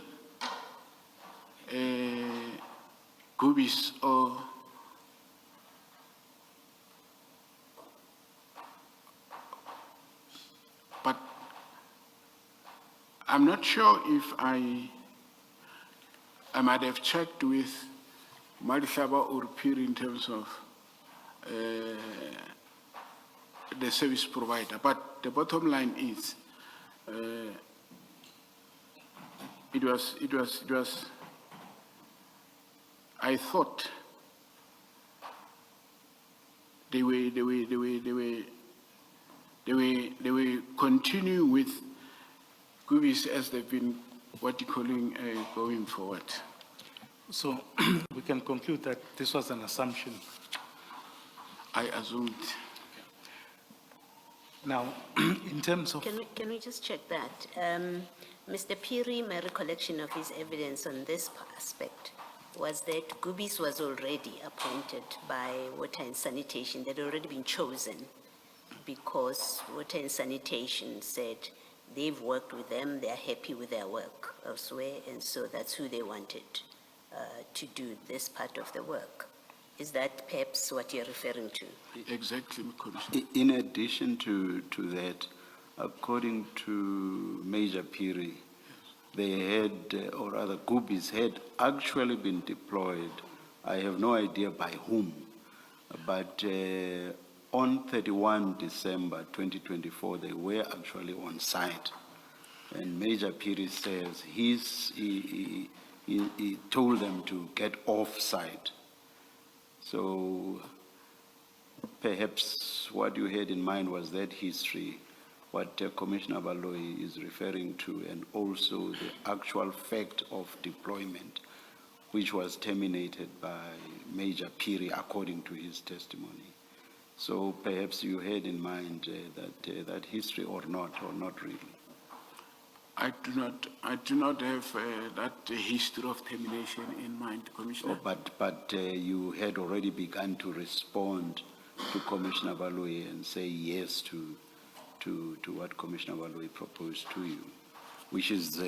Gubis or but I'm not sure if I might have checked with Madlanga or Peer in terms of the service provider, but the bottom line is it was I thought they were continuing with Gubis as they've been what you calling going forward. So we can conclude that this was an assumption. I assumed. Now, in terms of, Can we just check that? Mr. Piri, my recollection of his evidence on this aspect was that Gubis was already appointed by Water and Sanitation. They'd already been chosen because Water and Sanitation said they've worked with them, they're happy with their work elsewhere, and so that's who they wanted to do this part of the work. Is that perhaps what you're referring to? Exactly, Commissioner. In addition to that, according to Major Piri, they had, or rather Gubis had actually been deployed. I have no idea by whom, but on 31 December 2024, they were actually on site. And Major Piri says he told them to get off site. So perhaps what you had in mind was that history, what Commissioner Baloyi is referring to, and also the actual fact of deployment, which was terminated by Major Piri according to his testimony. So perhaps you had in mind that history or not really. I do not have that history of termination in mind, Commissioner. Oh, but you had already begun to respond to Commissioner Baloyi and say yes to what Commissioner Baloyi proposed to you, which is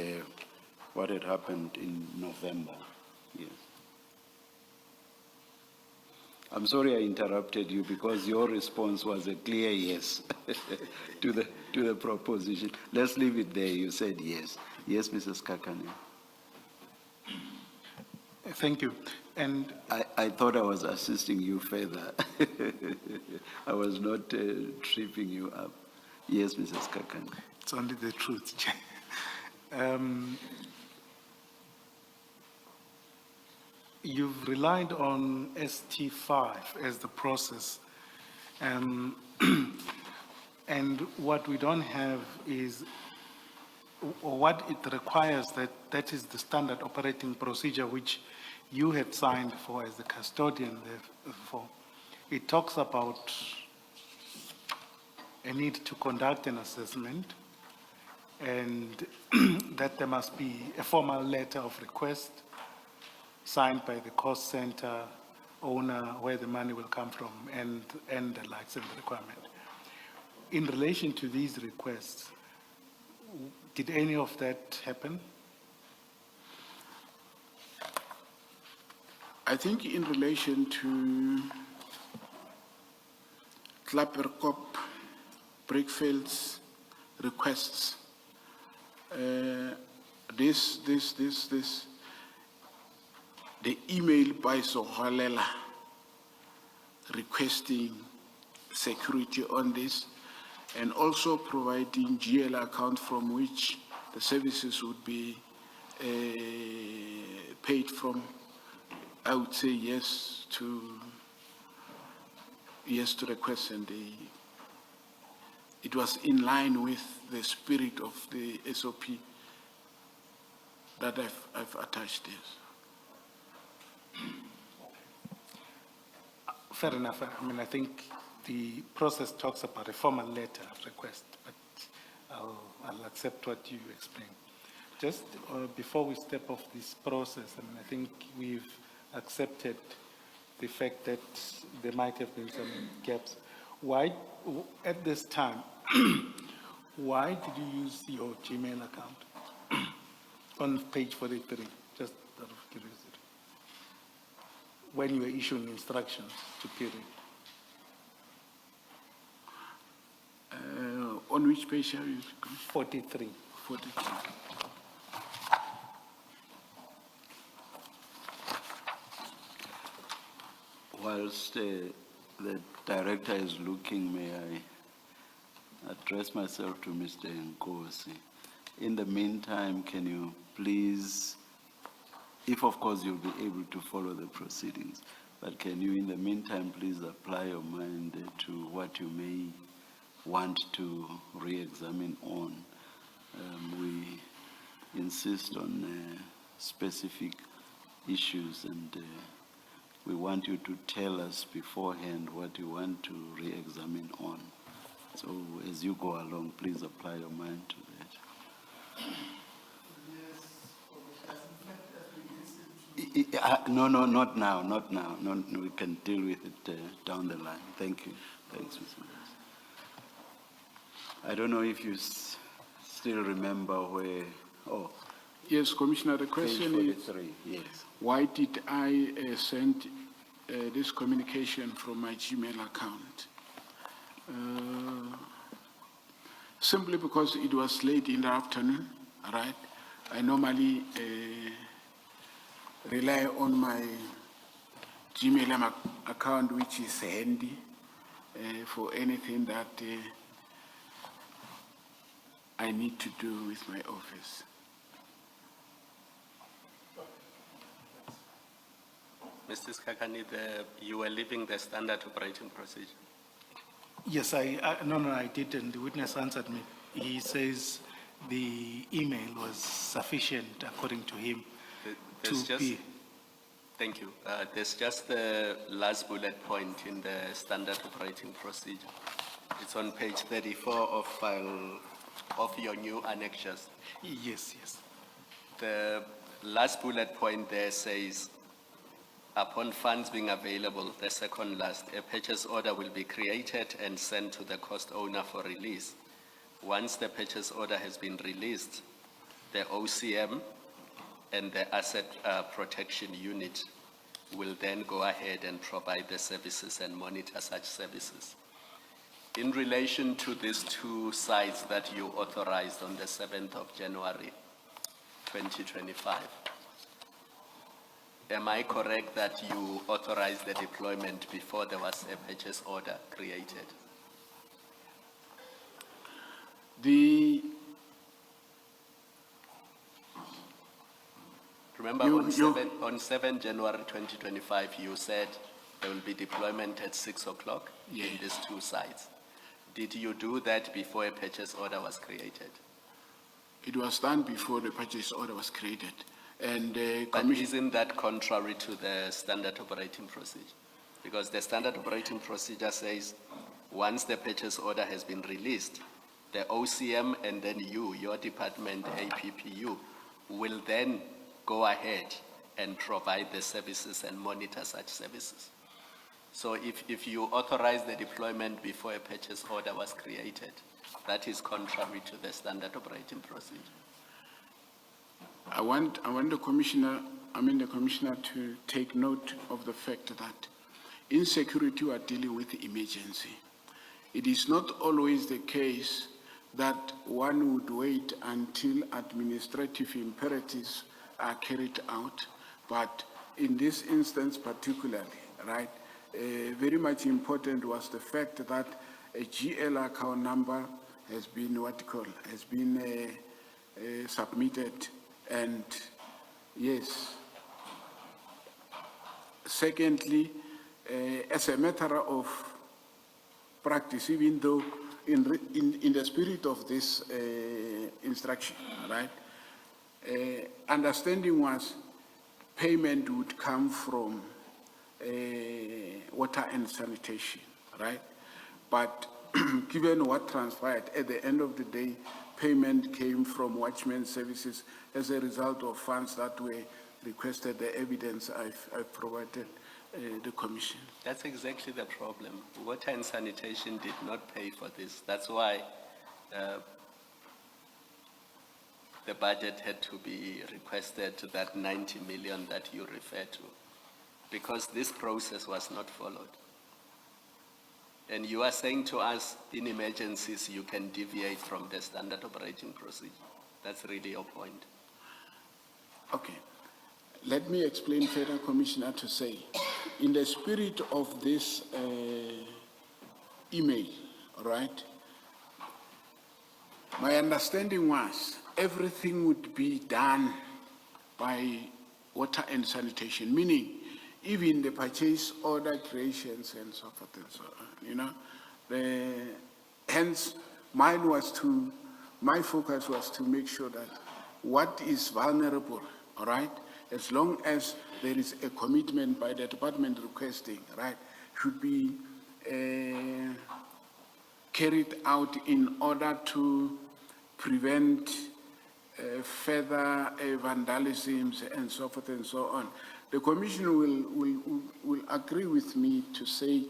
what had happened in November. Yes. I'm sorry I interrupted you because your response was a clear yes to the proposition. Let's leave it there. You said yes. Yes, Mrs. Kakane. thank you. And I thought I was assisting you further. I was not tripping you up. Yes, Mrs. Kakane. it's only the truth. Chair. You've relied on ST5 as the process. And what we don't have is what it requires, that is the standard operating procedure which you had signed for as the custodian for. It talks about a need to conduct an assessment and that there must be a formal letter of request signed by the cost center owner where the money will come from and the license requirement. In relation to these requests, did any of that happen? I think in relation to Klapperkop, Brickfields requests, the email by Sohalela requesting security on this and also providing GL account from which the services would be paid from, I would say yes to request, and it was in line with the spirit of the SOP that I've attached this. Fair enough. I mean, I think the process talks about a formal letter of request, but I'll accept what you explained. Just before we step off this process, I mean, I think we've accepted the fact that there might have been some gaps. Why, at this time, why did you use your Gmail account on page 43, just out of curiosity, when you were issuing instructions to Piri? On which page are you? 43. 43. Whilst the director is looking, may I address myself to Mr. Nkosi? In the meantime, can you please, if of course you'll be able to follow the proceedings, but can you in the meantime please apply your mind to what you may want to re-examine on? We insist on specific issues, and we want you to tell us beforehand what you want to re-examine on. So as you go along, please apply your mind to that. No, not now. No, we can deal with it down the line. Thank you. Thanks, Mr. Minister. I don't know if you still remember where, Yes, Commissioner, the page question 43, is, yes. why did I send this communication from my Gmail account? Simply because it was late in the afternoon, right? I normally rely on my Gmail account, which is handy for anything that I need to do with my office. Mr. Skakani, you were leaving the standard operating procedure. Yes, no, I didn't. The witness answered me. He says the email was sufficient, according to him, Thank you. There's just the last bullet point in the standard operating procedure. It's on page 34 of file of your new annexures. Yes. The last bullet point there says, upon funds being available, the second last, a purchase order will be created and sent to the cost owner for release. Once the purchase order has been released, the OCM and the asset protection unit will then go ahead and provide the services and monitor such services. In relation to these two sites that you authorized on the 7th of January, 2025, am I correct that you authorized the deployment before there was a purchase order created? Remember, on 7 January 2025, you said there will be deployment at 6 o'clock in these two sites. Did you do that before a purchase order was created? It was done before the purchase order was created. And But Commission, isn't that contrary to the standard operating procedure? Because the standard operating procedure says, once the purchase order has been released, the OCM and then you, your department, APPU, will then go ahead and provide the services and monitor such services. So if you authorize the deployment before a purchase order was created, that is contrary to the standard operating procedure. I want the commissioner to take note of the fact that in security we are dealing with emergency. It is not always the case that one would wait until administrative imperatives are carried out, but in this instance particularly, right, very much important was the fact that a GL account number has been submitted, and yes. Secondly, as a matter of practice, even though in the spirit of this instruction, right, understanding was payment would come from water and sanitation, right? But given what transpired, at the end of the day, payment came from Watchman Services as a result of funds that were requested, the evidence I've provided the Commission. That's exactly the problem. Water and sanitation did not pay for this. That's why the budget had to be requested to that 90 million that you refer to, because this process was not followed. And you are saying to us, in emergencies, you can deviate from the standard operating procedure. That's really your point. Okay. Let me explain further, Commissioner, to say, in the spirit of this email, right, my understanding was everything would be done by water and sanitation, meaning even the purchase order creations and so forth and so on, you know. Hence, my focus was to make sure that what is vulnerable, all right, as long as there is a commitment by the department requesting, right, should be carried out in order to prevent further vandalisms and so forth and so on. The Commission will agree with me to say,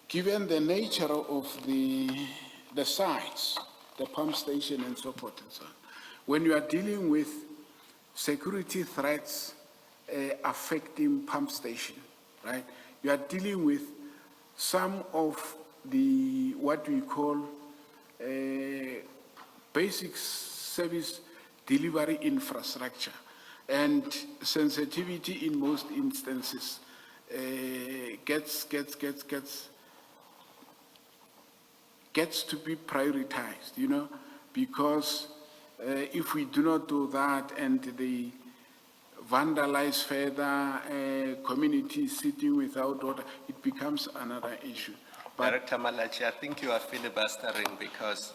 given the nature of the sites, the pump station and so forth and so on, when you are dealing with security threats affecting pump station, right, you are dealing with some of the, what we call basic service delivery infrastructure, and sensitivity in most instances gets to be prioritized, you know, because if we do not do that and they vandalize further, communities sitting without water, it becomes another issue. But Director Malatji, I think you are filibustering because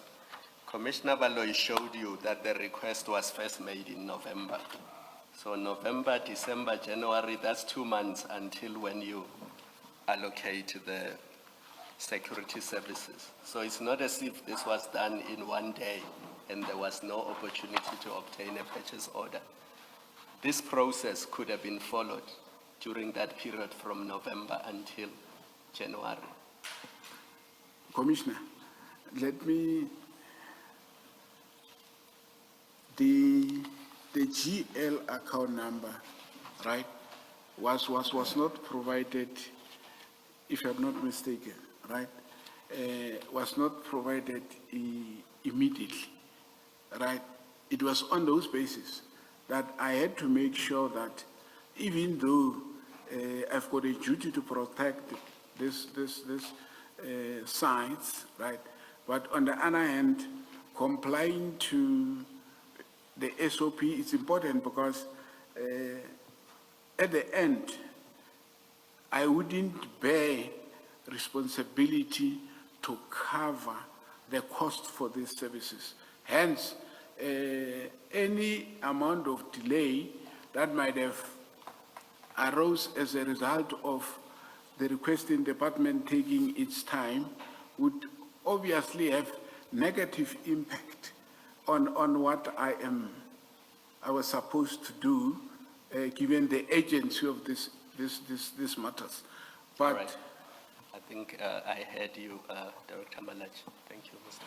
Commissioner Baloyi showed you that the request was first made in November. So November, December, January, that's 2 months until when you allocate the security services. So it's not as if this was done in one day and there was no opportunity to obtain a purchase order. This process could have been followed during that period from November until January. Commissioner, let me, the GL account number, right, was not provided, if I'm not mistaken, right, was not provided immediately, right? It was on those bases that I had to make sure that even though I've got a duty to protect this sites, right, but on the other hand, complying to the SOP is important because at the end, I wouldn't bear responsibility to cover the cost for these services. Hence, any amount of delay that might have arose as a result of the requesting department taking its time would obviously have negative impact on what I was supposed to do, given the urgency of this matters. All But right. I think I heard you, Director Malatji. Thank you, Mr.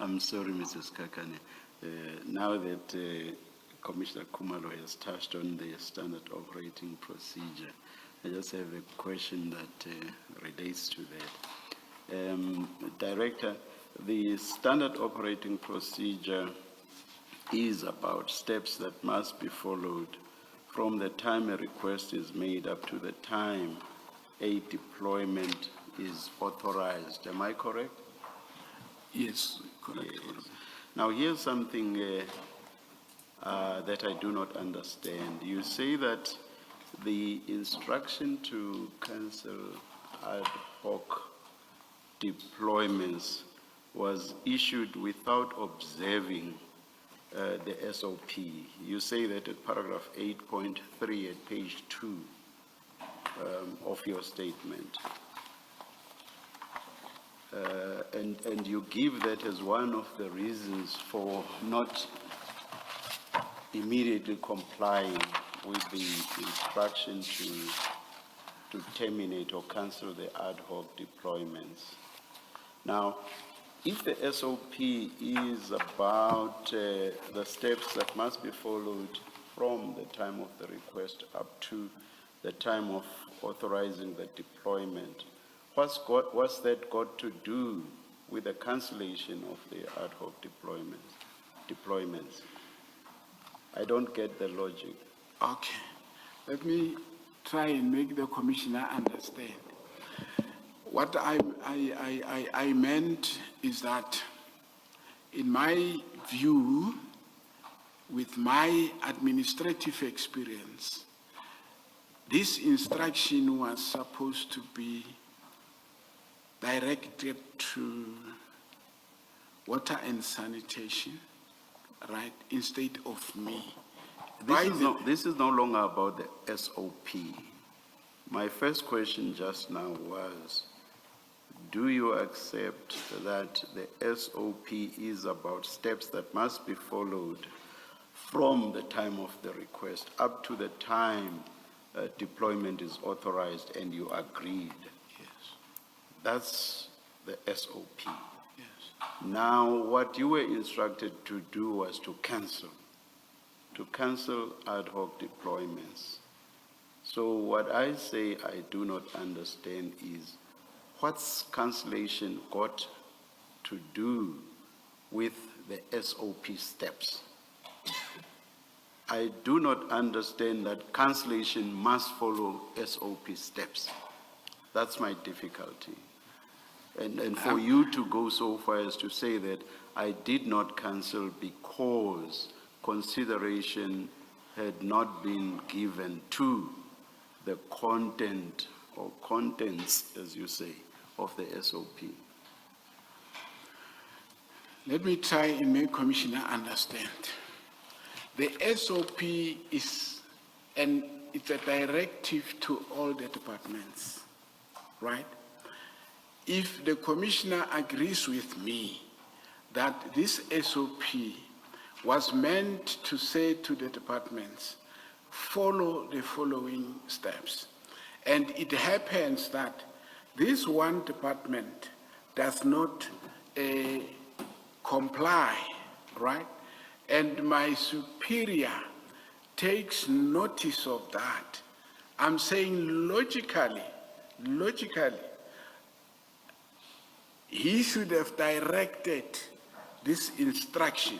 I'm sorry, Mrs. Kakane. Now that Commissioner Kumalo has touched on the standard operating procedure, I just have a question that relates to that. Director, the standard operating procedure is about steps that must be followed from the time a request is made up to the time a deployment is authorized. Am I correct? yes, correct. Yes. Now, here's something that I do not understand. You say that the instruction to cancel ad hoc deployments was issued without observing the SOP. You say that at paragraph 8.3 at page 2 of your statement. And you give that as one of the reasons for not immediately complying with the instruction to terminate or cancel the ad hoc deployments. Now, if the SOP is about the steps that must be followed from the time of the request up to the time of authorizing the deployment, what's that got to do with the cancellation of the ad hoc deployments? I don't get the logic. Okay, let me try and make the commissioner understand. What I meant is that, in my view, with my administrative experience, this instruction was supposed to be directed to water and sanitation, right, instead of me. This is no longer about the SOP. My first question just now was, do you accept that the SOP is about steps that must be followed from the time of the request up to the time deployment is authorized and you agreed? Yes, That's the SOP. yes. Now, what you were instructed to do was to cancel ad hoc deployments. So what I say I do not understand is, what's cancellation got to do with the SOP steps? I do not understand that cancellation must follow SOP steps. That's my difficulty. And for you to go so far as to say that I did not cancel because consideration had not been given to the content or contents, as you say, of the SOP. Let me try and make Commissioner understand. The SOP is, and it's a directive to all the departments, right? If the Commissioner agrees with me that this SOP was meant to say to the departments, follow the following steps, and it happens that this one department does not comply, right? And my superior takes notice of that. I'm saying logically, he should have directed this instruction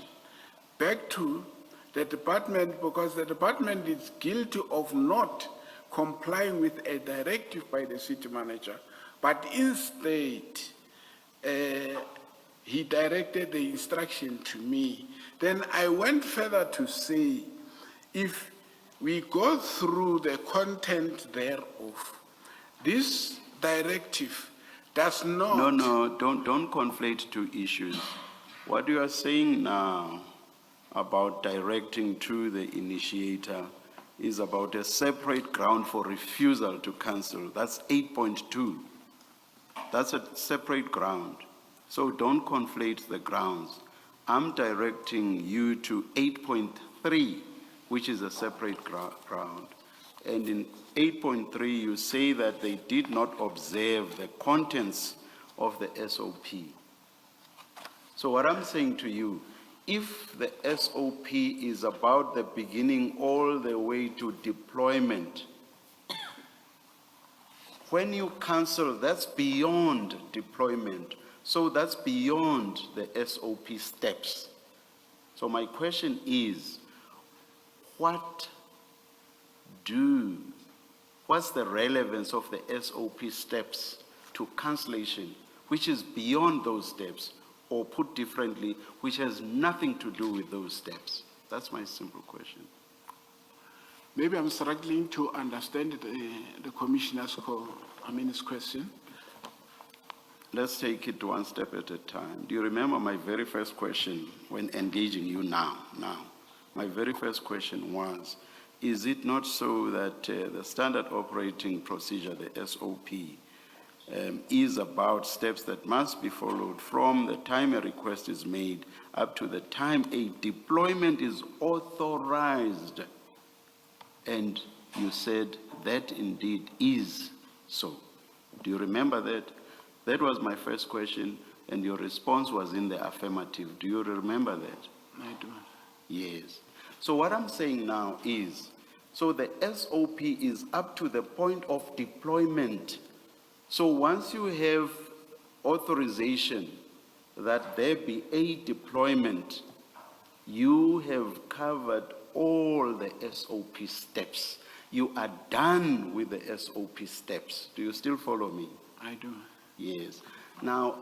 back to the department, because the department is guilty of not complying with a directive by the city manager, but instead he directed the instruction to me. Then I went further to say, if we go through the content thereof, this directive does not. No, don't conflate two issues. What you are saying now about directing to the initiator is about a separate ground for refusal to cancel. That's 8.2. That's a separate ground. So don't conflate the grounds. I'm directing you to 8.3, which is a separate ground. And in 8.3, you say that they did not observe the contents of the SOP. So what I'm saying to you, if the SOP is about the beginning all the way to deployment, when you cancel, that's beyond deployment. So that's beyond the SOP steps. So my question is, what's the relevance of the SOP steps to cancellation, which is beyond those steps, or put differently, which has nothing to do with those steps? That's my simple question. Maybe I'm struggling to understand the commissioner's question. Let's take it one step at a time. Do you remember my very first question when engaging you now? My very first question was, is it not so that the standard operating procedure, the SOP, is about steps that must be followed from the time a request is made up to the time a deployment is authorized? And you said that indeed is so. Do you remember that? That was my first question, and your response was in the affirmative. Do you remember that? I do. Yes. So what I'm saying now is, so the SOP is up to the point of deployment. So once you have authorization that there be a deployment, you have covered all the SOP steps. You are done with the SOP steps. Do you still follow me? I do. Yes. Now,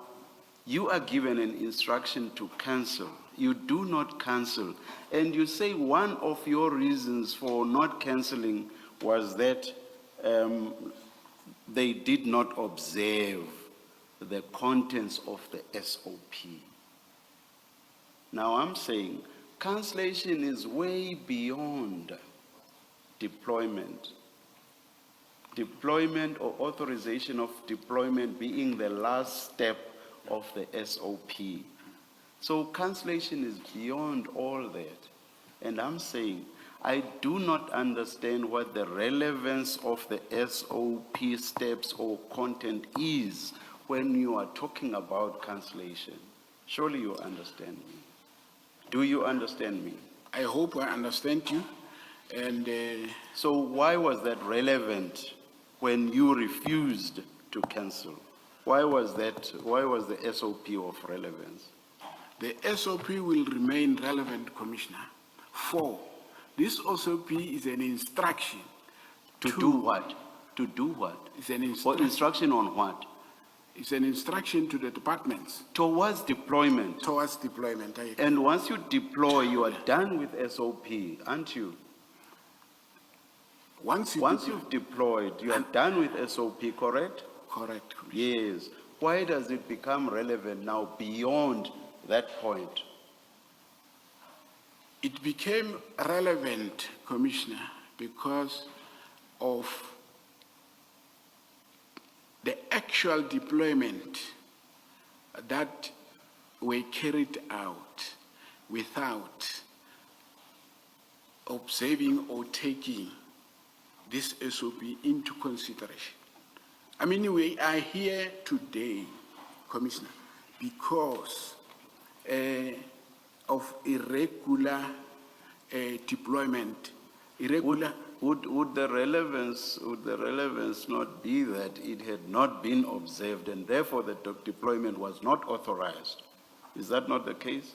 you are given an instruction to cancel. You do not cancel. And you say one of your reasons for not canceling was that they did not observe the contents of the SOP. Now I'm saying cancellation is way beyond deployment. Deployment or authorization of deployment being the last step of the SOP. So cancellation is beyond all that. And I'm saying, I do not understand what the relevance of the SOP steps or content is when you are talking about cancellation. Surely you understand me. Do you understand me? I hope I understand you. And so why was that relevant when you refused to cancel? Why was the SOP of relevance? The SOP will remain relevant, Commissioner. 4, this SOP is an instruction. To do what? To do what? It's an instruction on what? It's an instruction to the departments. Towards deployment. Towards deployment. And once you deploy, you are done with SOP, aren't you? Once you've deployed, you are done with SOP, correct? Correct. Yes. Why does it become relevant now beyond that point? It became relevant, Commissioner, because of the actual deployment that were carried out without observing or taking this SOP into consideration. I mean, we are here today, Commissioner, because of irregular deployment. Would the relevance not be that it had not been observed and therefore the deployment was not authorized? Is that not the case?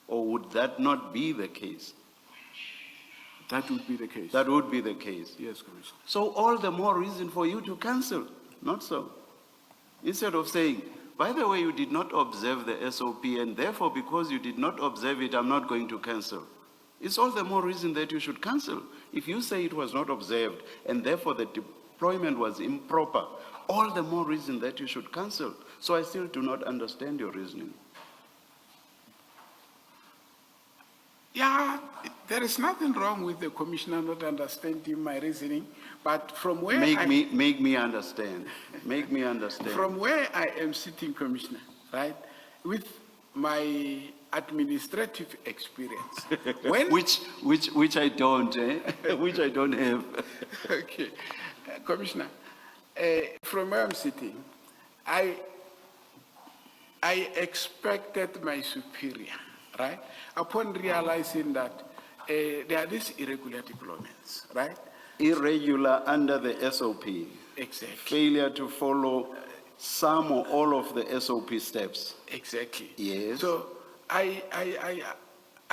Or would that not be the case? That would be the case. That would be the case. Yes, Commissioner. So all the more reason for you to cancel, not so. Instead of saying, by the way, you did not observe the SOP and therefore because you did not observe it, I'm not going to cancel. It's all the more reason that you should cancel. If you say it was not observed and therefore the deployment was improper, all the more reason that you should cancel. So I still do not understand your reasoning. Yeah, there is nothing wrong with the commissioner not understanding my reasoning, but from where Make me understand. Make me understand. From where I am sitting, Commissioner, right, with my administrative experience, when which I don't, which I don't have. okay, Commissioner, from where I'm sitting, I expected my superior, right, upon realizing that there are these irregular deployments, right? Irregular under the SOP. Exactly. Failure to follow some or all of the SOP steps. Exactly. Yes. So I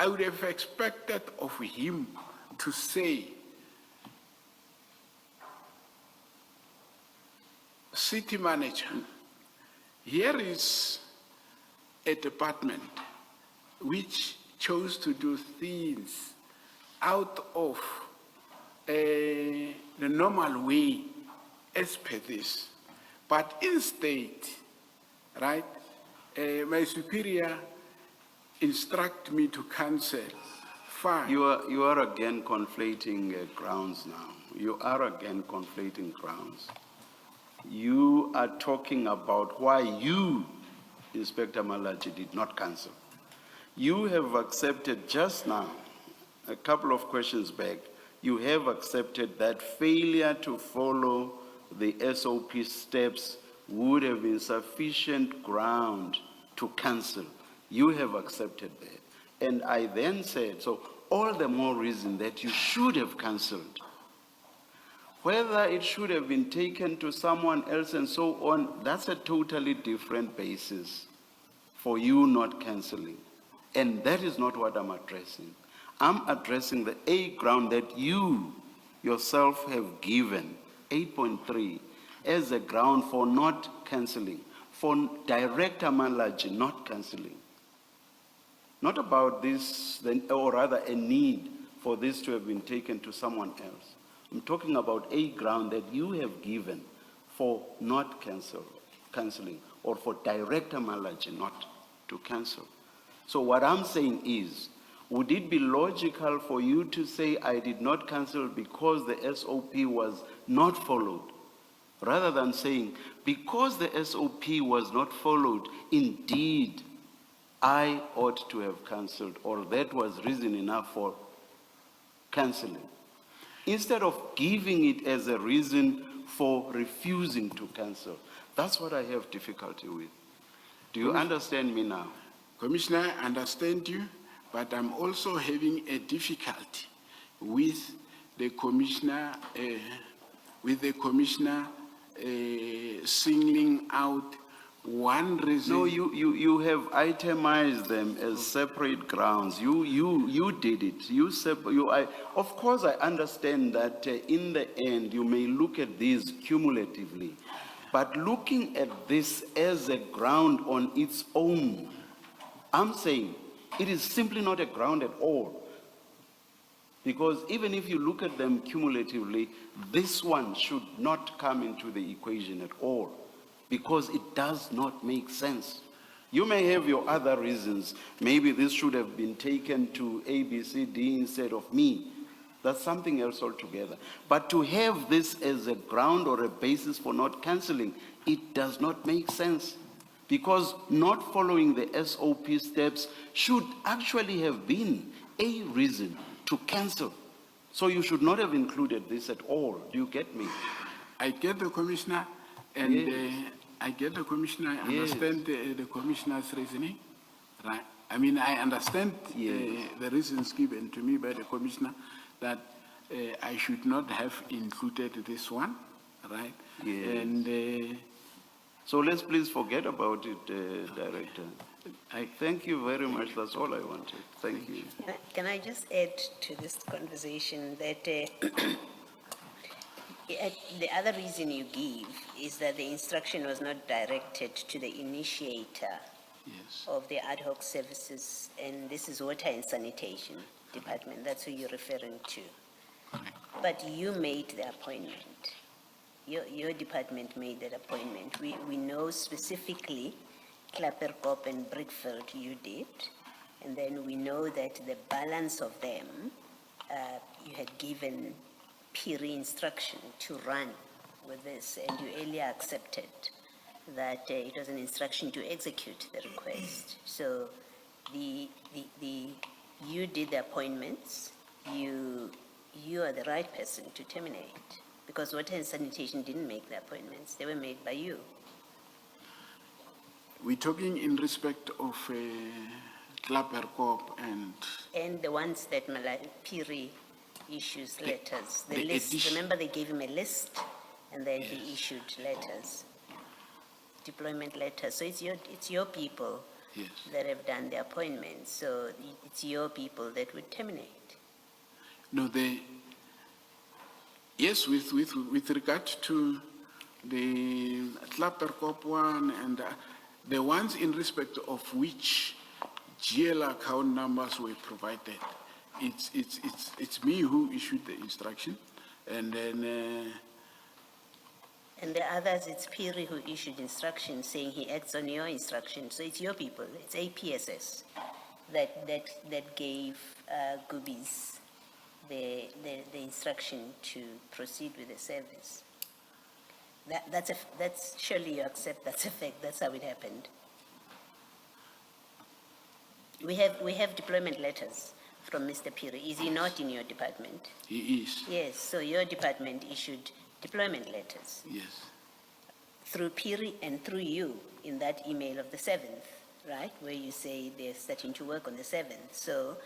would have expected of him to say, city manager, here is a department which chose to do things out of the normal way as per this. But instead, right, my superior instruct me to cancel. Fine. You are again conflating grounds now. You are again conflating grounds. You are talking about why you, Inspector Malatji, did not cancel. You have accepted just now, a couple of questions back, you have accepted that failure to follow the SOP steps would have been sufficient ground to cancel. You have accepted that. And I then said, so all the more reason that you should have canceled. Whether it should have been taken to someone else and so on, that's a totally different basis for you not canceling. And that is not what I'm addressing. I'm addressing the A ground that you yourself have given, 8.3, as a ground for not canceling, for Director Malatji not canceling. Not about this, or rather a need for this to have been taken to someone else. I'm talking about a ground that you have given for not canceling, or for Director Malatji not to cancel. So what I'm saying is, would it be logical for you to say I did not cancel because the SOP was not followed, rather than saying because the SOP was not followed, indeed I ought to have cancelled, or that was reason enough for cancelling, instead of giving it as a reason for refusing to cancel? That's what I have difficulty with. Do you understand me now? Commissioner, I understand you, but I'm also having a difficulty with the commissioner, singling out one reason. No, you have itemized them as separate grounds. You did it. Of course, I understand that in the end, you may look at these cumulatively, but looking at this as a ground on its own, I'm saying it is simply not a ground at all. Because even if you look at them cumulatively, this one should not come into the equation at all, because it does not make sense. You may have your other reasons. Maybe this should have been taken to A, B, C, D instead of me. That's something else altogether. But to have this as a ground or a basis for not cancelling, it does not make sense. Because not following the SOP steps should actually have been a reason to cancel. So you should not have included this at all. Do you get me? I get the commissioner, and Yes. I get the commissioner. I Yes. understand the commissioner's reasoning, right? I mean, I understand Yes. the reasons given to me by the commissioner that I should not have included this one, right? Yes. And So let's please forget about it, Director. I thank you very much. That's all I wanted. Thank you. Can I just add to this conversation that the other reason you give is that the instruction was not directed to the initiator yes, of the ad hoc services, and this is Water and Sanitation Department. That's who you're referring to. But you made the appointment. your department made that appointment. We know specifically Klaperkop and Brickfield you did. And then we know that the balance of them, you had given Piri instruction to run with this, and you earlier accepted that it was an instruction to execute the request. So you did the appointments, you are the right person to terminate, because Water and Sanitation didn't make the appointments, they were made by you. We're talking in respect of Klaperkop And the ones that Piri issues letters, the the list, addition- remember they gave him a list, and then he issued letters, deployment letters. So it's your people Yes. that have done the appointments, so it's your people that would terminate. No, yes, with regard to the Klaperkop one and the ones in respect of which GL account numbers were provided, it's me who issued the instruction, and then And the others, it's Piri who issued instructions saying he acts on your instruction, so it's your people, it's APSS that gave Goobies the instruction to proceed with the service. That's surely you accept that's a fact, that's how it happened. We have deployment letters from Mr. Piri. Is he not in your department? he is, Yes, so your department issued deployment letters yes. through Piri and through you in that email of the 7th, right? Where you say they're starting to work on the 7th. So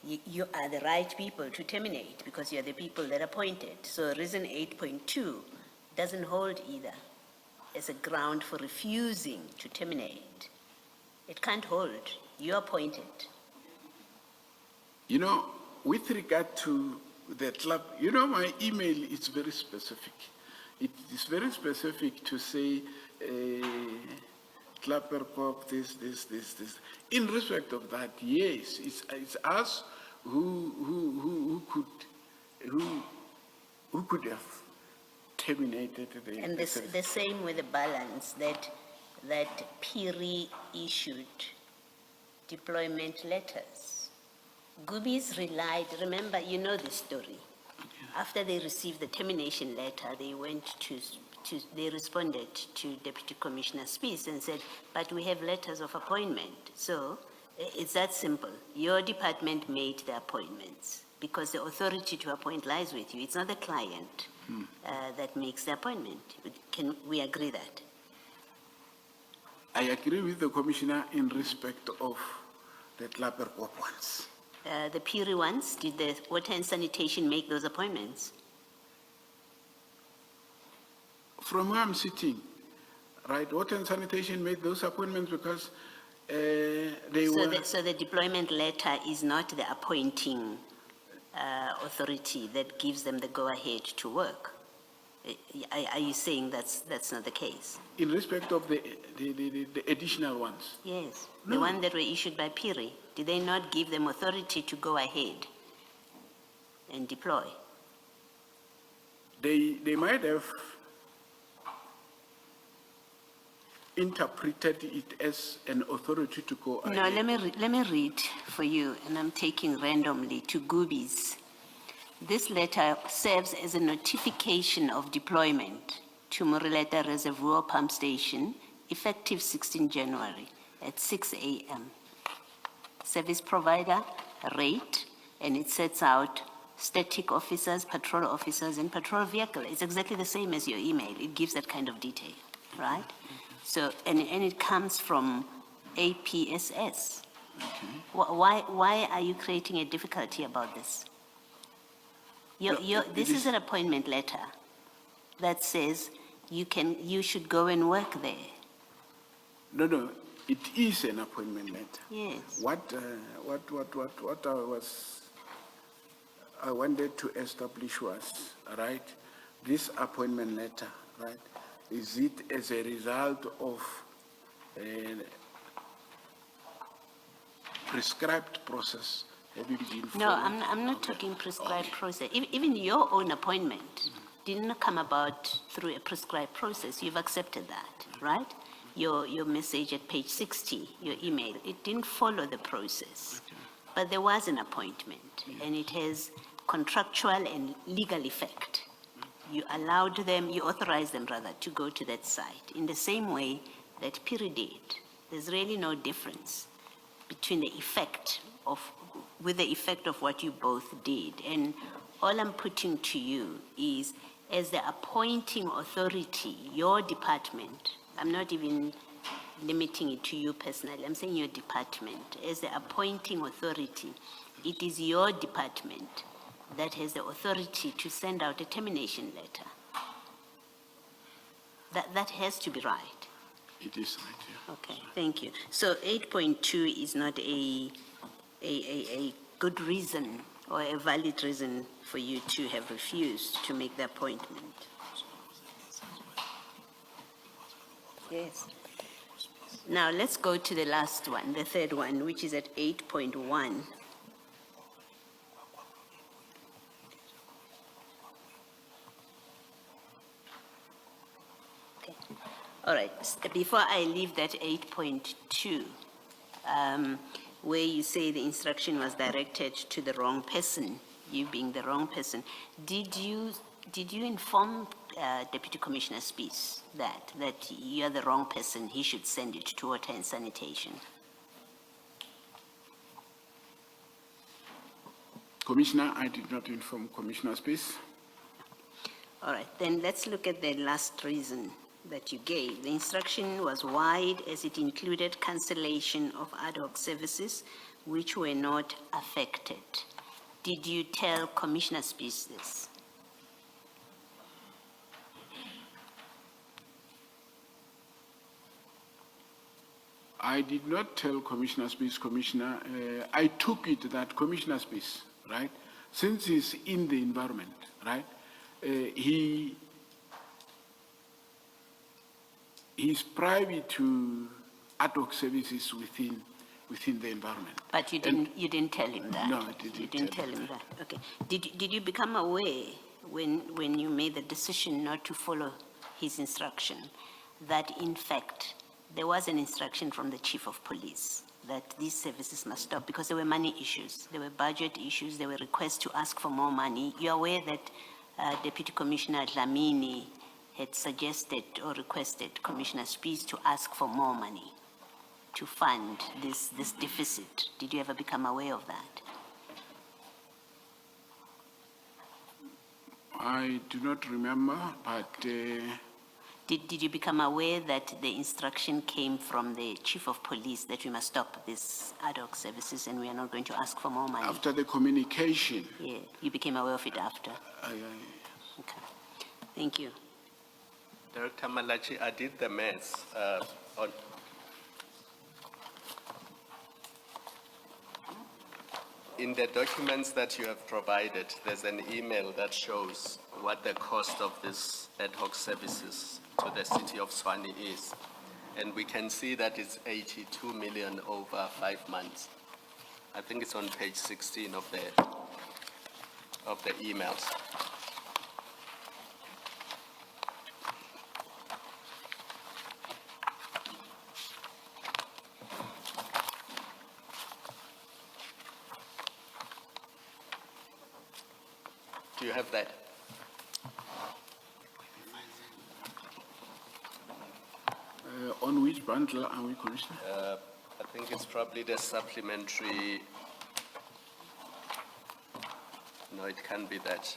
you are the right people to terminate because you're the people that appointed. So reason 8.2 doesn't hold either as a ground for refusing to terminate. It can't hold. You appointed. You know, with regard to the club, you know, my email is very specific. It is very specific to say, Klaperkop, this. In respect of that, yes, it's us who could have terminated the. And the same with the balance that Piri issued deployment letters. Goobies relied, remember, you know this story. After they received the termination letter, they went they responded to Deputy Commissioner Spies and said, but we have letters of appointment. So it's that simple. Your department made the appointments because the authority to appoint lies with you. It's not the client that makes the appointment. Can we agree that? I agree with the Commissioner in respect of the Klaperkop ones. The Piri ones, did the Water and Sanitation make those appointments? From where I'm sitting, right, Water and Sanitation made those appointments because they were. So the deployment letter is not the appointing authority that gives them the go-ahead to work. Are you saying that's not the case? In respect of the additional ones. Yes, the No. one that were issued by Piri, did they not give them authority to go ahead and deploy? They might have interpreted it as an authority to go No, ahead. let me read for you, and I'm taking randomly to Goobies. This letter serves as a notification of deployment to Morileta Reservoir Pump Station, effective 16 January at 6 a.m. Service provider, rate, and it sets out static officers, patrol officers, and patrol vehicle. It's exactly the same as your email. It gives that kind of detail, right? So, and it comes from APSS. Why are you creating a difficulty about this? This is an appointment letter that says you should go and work there. No, it is an appointment letter. Yes. What I wanted to establish was, right, this appointment letter, right, is it as a result of a prescribed process having been No, followed? I'm not talking prescribed process. Even your own appointment, didn't come about through a prescribed process. You've accepted that, right? Your message at page 60, your email, it didn't follow the process. But there was an appointment, and it has contractual and legal effect. You allowed them, you authorized them rather, to go to that site in the same way that Piri did. There's really no difference between the effect of what you both did. And all I'm putting to you is, as the appointing authority, your department, I'm not even limiting it to you personally, I'm saying your department, as the appointing authority, it is your department that has the authority to send out a termination letter. That has to be right. It is right, yeah. Okay, thank you. So 8.2 is not a good reason or a valid reason for you to have refused to make the appointment. Yes. Now let's go to the last one, the third one, which is at 8.1. Okay. All right, before I leave that 8.2, where you say the instruction was directed to the wrong person, you being the wrong person, did you inform Deputy Commissioner Spies that you're the wrong person, he should send it to water and sanitation? Commissioner, I did not inform Commissioner Space. All right, then let's look at the last reason that you gave. The instruction was wide as it included cancellation of ad hoc services which were not affected. Did you tell Commissioner Spies this? I did not tell Commissioner Space, Commissioner. I took it that Commissioner Space, right, since he's in the environment, right, he's privy to ad hoc services within the environment. But you didn't tell him that? No, I didn't. You didn't tell him that, okay. Did you become aware when you made the decision not to follow his instruction that in fact there was an instruction from the Chief of Police that these services must stop because there were money issues, there were budget issues, there were requests to ask for more money? You're aware that Deputy Commissioner Dlamini had suggested or requested Commissioner Spies to ask for more money to fund this deficit. Did you ever become aware of that? I do not remember, but Did you become aware that the instruction came from the Chief of Police that we must stop this ad hoc services and we are not going to ask for more money? after the communication, Yeah, you became aware of it after? Okay, thank you. Director Malatji, I did the maths on. In the documents that you have provided, there's an email that shows what the cost of this ad hoc services to the city of Tshwane is. And we can see that it's 82 million over 5 months. I think it's on page 16 of the emails. Do you have that? on which bundle are we, Commissioner? I think it's probably the supplementary. No, it can't be that.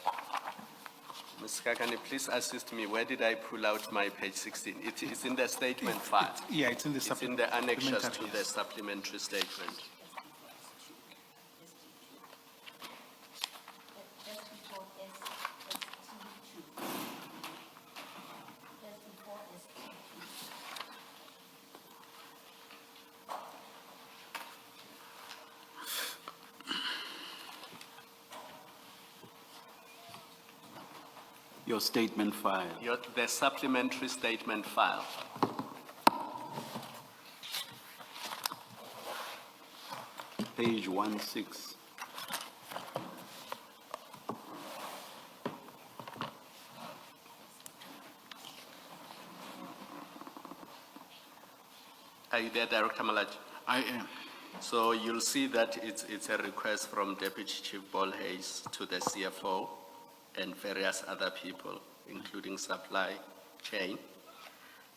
Ms. Kakani, please assist me. Where did I pull out my page 16? It is in the statement file. Yeah, it's in the It's in the annexures to supplementary, the yes. supplementary statement. Your statement file. The supplementary statement file. Page 16. Are you there, Director Malatji? I am. So you'll see that it's a request from Deputy Chief Paul Hayes to the CFO and various other people, including supply chain.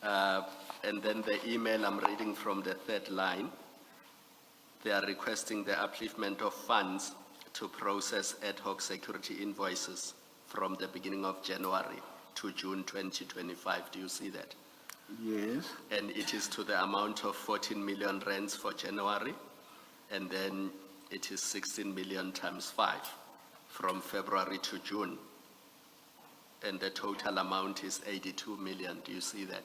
And then the email I'm reading from the third line, they are requesting the upliftment of funds to process ad hoc security invoices from the beginning of January to June 2025. Do you see that? Yes. And it is to the amount of 14 million rands for January, and then it is 16 million times 5 from February to June. And the total amount is 82 million. Do you see that?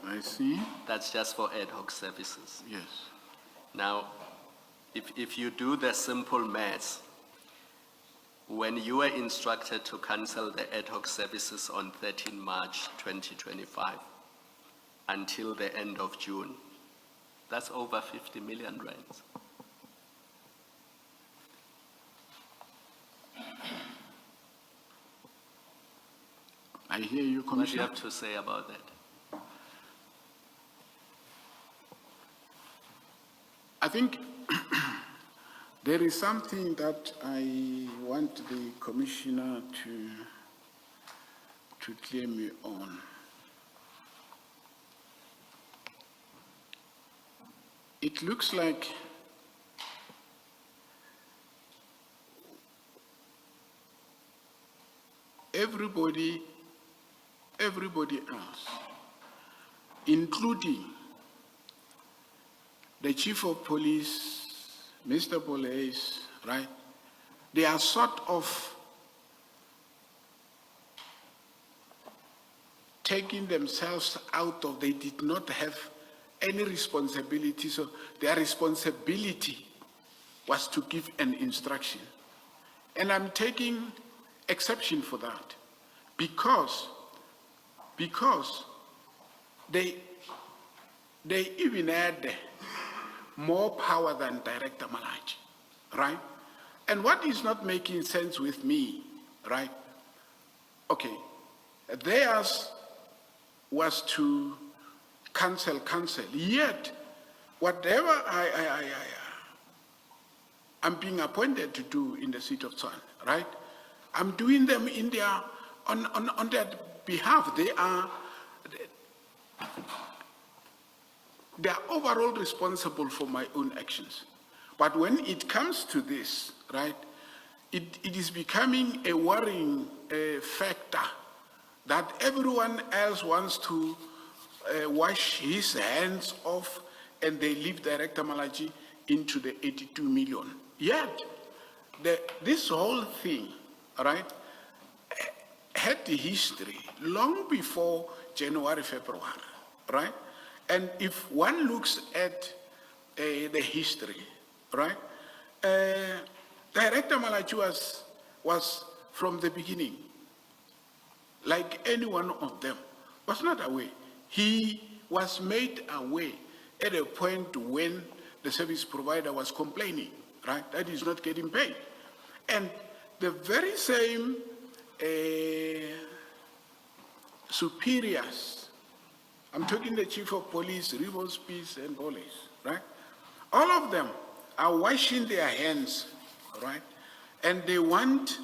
I see. That's just for ad hoc services. Yes. Now, if you do the simple maths, when you were instructed to cancel the ad hoc services on 13 March 2025 until the end of June, that's over 50 million rands. I hear you, What do you Commissioner. have to say about that? I think there is something that I want the Commissioner to clear me on. It looks like everybody else, including the Chief of Police, Mr. Police, right? They are sort of taking themselves out of, they did not have any responsibility, so their responsibility was to give an instruction. And I'm taking exception for that because they even had more power than Director Malatji, right? And what is not making sense with me, right? Okay, theirs was to cancel, yet whatever I'm being appointed to do in the seat of Tshwane, right? I'm doing them in their, on their behalf. They are overall responsible for my own actions. But when it comes to this, right, it is becoming a worrying factor that everyone else wants to wash his hands off and they leave Director Malatji into the 82 million. Yet, this whole thing, right, had the history long before January, February, right? And if one looks at the history, right, Director Malatji was from the beginning, like any one of them, was not aware. He was made aware at a point when the service provider was complaining, right, that he's not getting paid. And the very same superiors, I'm talking the Chief of Police, Rivers Peace and Police, right? All of them are washing their hands, right? And they want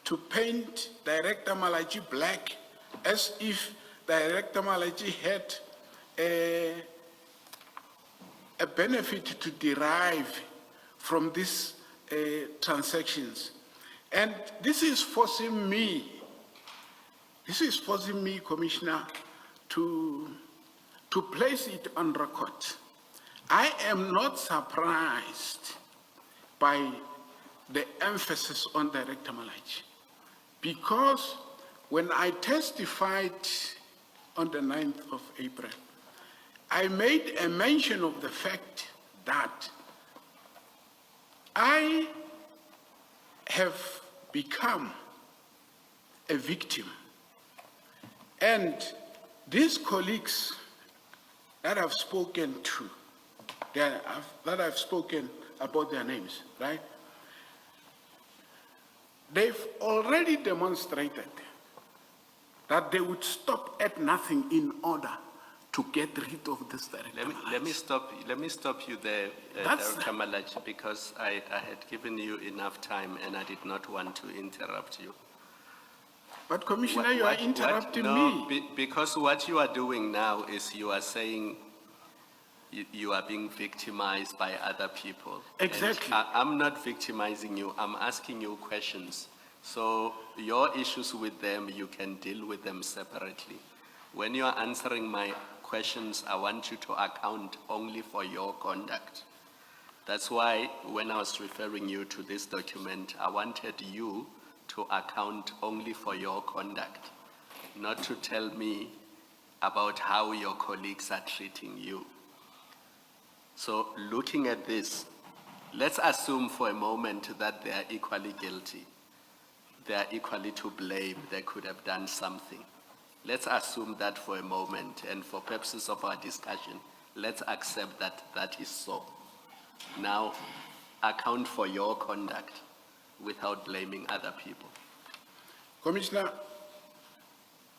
to paint Director Malatji black as if Director Malatji had a benefit to derive from these transactions. And this is forcing me, Commissioner, to place it on record. I am not surprised by the emphasis on Director Malatji, because when I testified on the 9th of April, I made a mention of the fact that I have become a victim. And these colleagues that I've spoken to, that I've spoken about their names, right? They've already demonstrated that they would stop at nothing in order to get rid of this director. Let me stop you there, That's- Director Malatji, because I had given you enough time and I did not want to interrupt you. But Commissioner, you are What- interrupting no, me. because what you are doing now is you are saying you are being victimized by other people. And Exactly. I'm not victimizing you, I'm asking you questions. So your issues with them, you can deal with them separately. When you are answering my questions, I want you to account only for your conduct. That's why when I was referring you to this document, I wanted you to account only for your conduct, not to tell me about how your colleagues are treating you. So looking at this, let's assume for a moment that they are equally guilty. They are equally to blame. They could have done something. Let's assume that for a moment, and for purposes of our discussion, let's accept that that is so. Now, account for your conduct without blaming other people. Commissioner,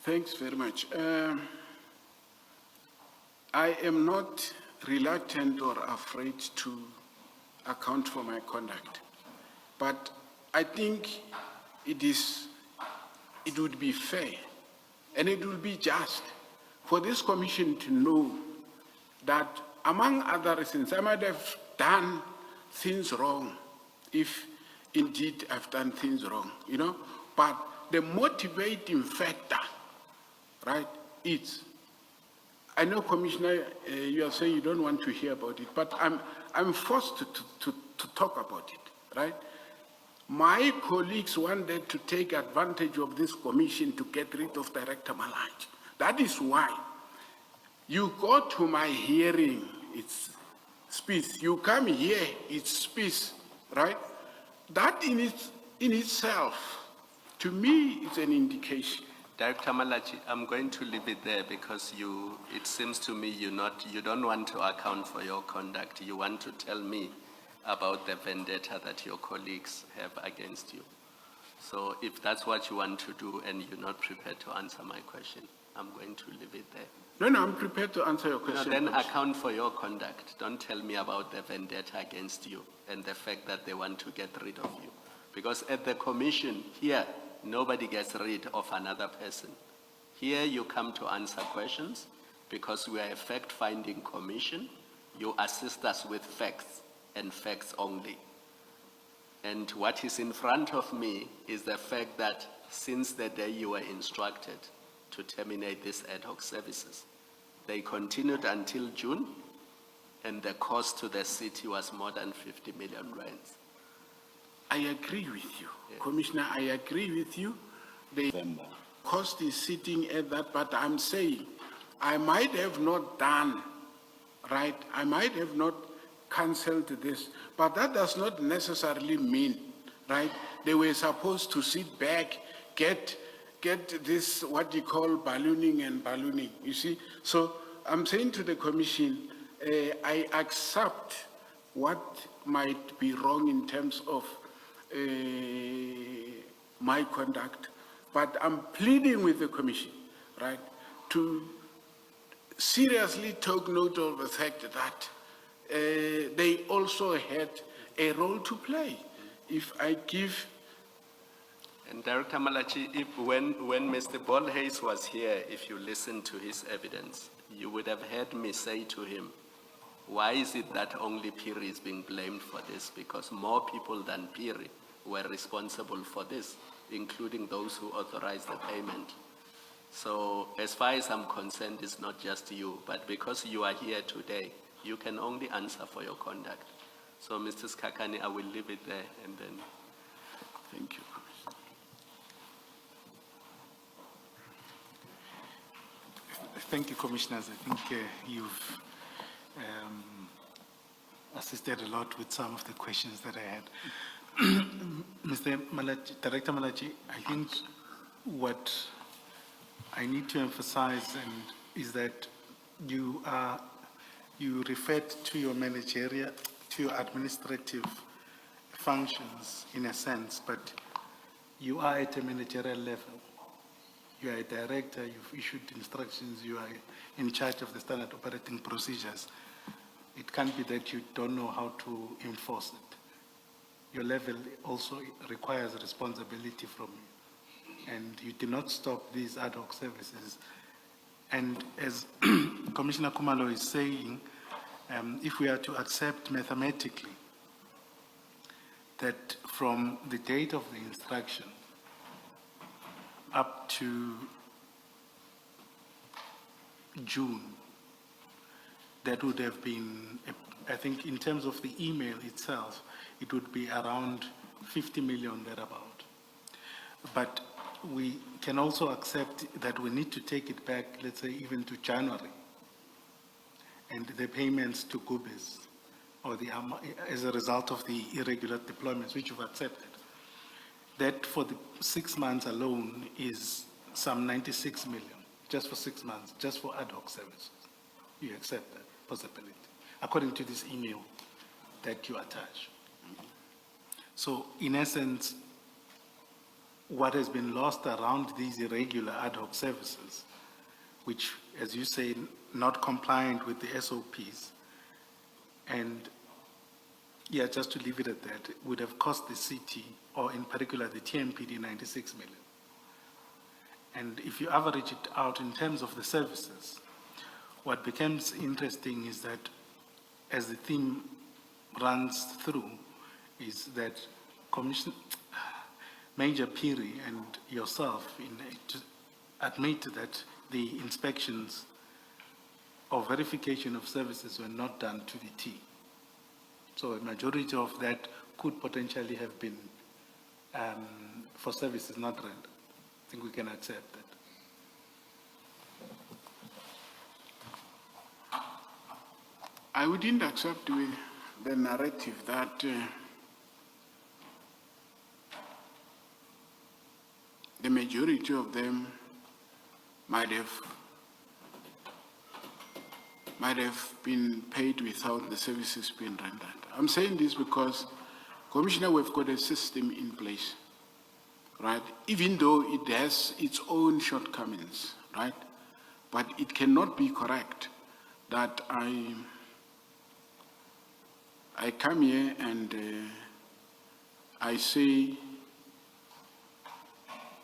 thanks very much. I am not reluctant or afraid to account for my conduct, but I think it would be fair and it will be just for this commission to know that, among other reasons, I might have done things wrong, if indeed I've done things wrong, you know, but the motivating factor, right, is, I know, Commissioner, you are saying you don't want to hear about it, but I'm forced to talk about it, right? My colleagues wanted to take advantage of this commission to get rid of Director Malatji. That is why you go to my hearing, it's speech. You come here, it's speech, right? That in itself, to me, is an indication. Director Malatji, I'm going to leave it there because it seems to me you don't want to account for your conduct. You want to tell me about the vendetta that your colleagues have against you. So if that's what you want to do and you're not prepared to answer my question, I'm going to leave it there. No, I'm prepared to answer your No, question. then account for your conduct. Don't tell me about the vendetta against you and the fact that they want to get rid of you. Because at the commission here, nobody gets rid of another person. Here you come to answer questions because we are a fact-finding commission. You assist us with facts and facts only. And what is in front of me is the fact that since the day you were instructed to terminate these ad hoc services, they continued until June, and the cost to the city was more than 50 million rands. I agree with you. Yes. Commissioner, I agree with you. The November. cost is sitting at that, but I'm saying I might have not done, right? I might have not cancelled this, but that does not necessarily mean, right? They were supposed to sit back, get this, what you call ballooning, you see? So I'm saying to the commission, I accept what might be wrong in terms of my conduct, but I'm pleading with the commission, right, to seriously take note of the fact that they also had a role to play. If I give... And Director Malatji, when Mr. Bolhayes was here, if you listen to his evidence, you would have heard me say to him, why is it that only Piri is being blamed for this? Because more people than Piri were responsible for this, including those who authorized the payment. So as far as I'm concerned, it's not just you, but because you are here today, you can only answer for your conduct. So Mr. Skakani, I will leave it there and then. Thank you. Thank you, Commissioners. I think you've assisted a lot with some of the questions that I had. Mr. Malatji, Director Malatji, I think what I need to emphasize is that you referred to your managerial, to your administrative functions in a sense, but you are at a managerial level. You are a director, you've issued instructions, you are in charge of the standard operating procedures. It can't be that you don't know how to enforce it. Your level also requires responsibility from you. And you did not stop these ad hoc services. And as Commissioner Kumalo is saying, if we are to accept mathematically that from the date of the instruction up to June, that would have been, I think in terms of the email itself, it would be around 50 million thereabout. But we can also accept that we need to take it back, let's say even to January, and the payments to Gubis, or the, as a result of the irregular deployments, which you've accepted. That for the 6 months alone is some 96 million, just for 6 months, just for ad hoc services. You accept that possibility, according to this email that you attach. So in essence, what has been lost around these irregular ad hoc services, which, as you say, not compliant with the SOPs, and yeah, just to leave it at that, would have cost the city, or in particular the TMPD, 96 million. And if you average it out in terms of the services, what becomes interesting is that as the theme runs through, is that Major Piri and yourself admit that the inspections or verification of services were not done to the T. So a majority of that could potentially have been for services not rendered. I think we can accept that. I wouldn't accept with the narrative that the majority of them might have been paid without the services being rendered. I'm saying this because, Commissioner, we've got a system in place, right? Even though it has its own shortcomings, right? But it cannot be correct that I come here and I say,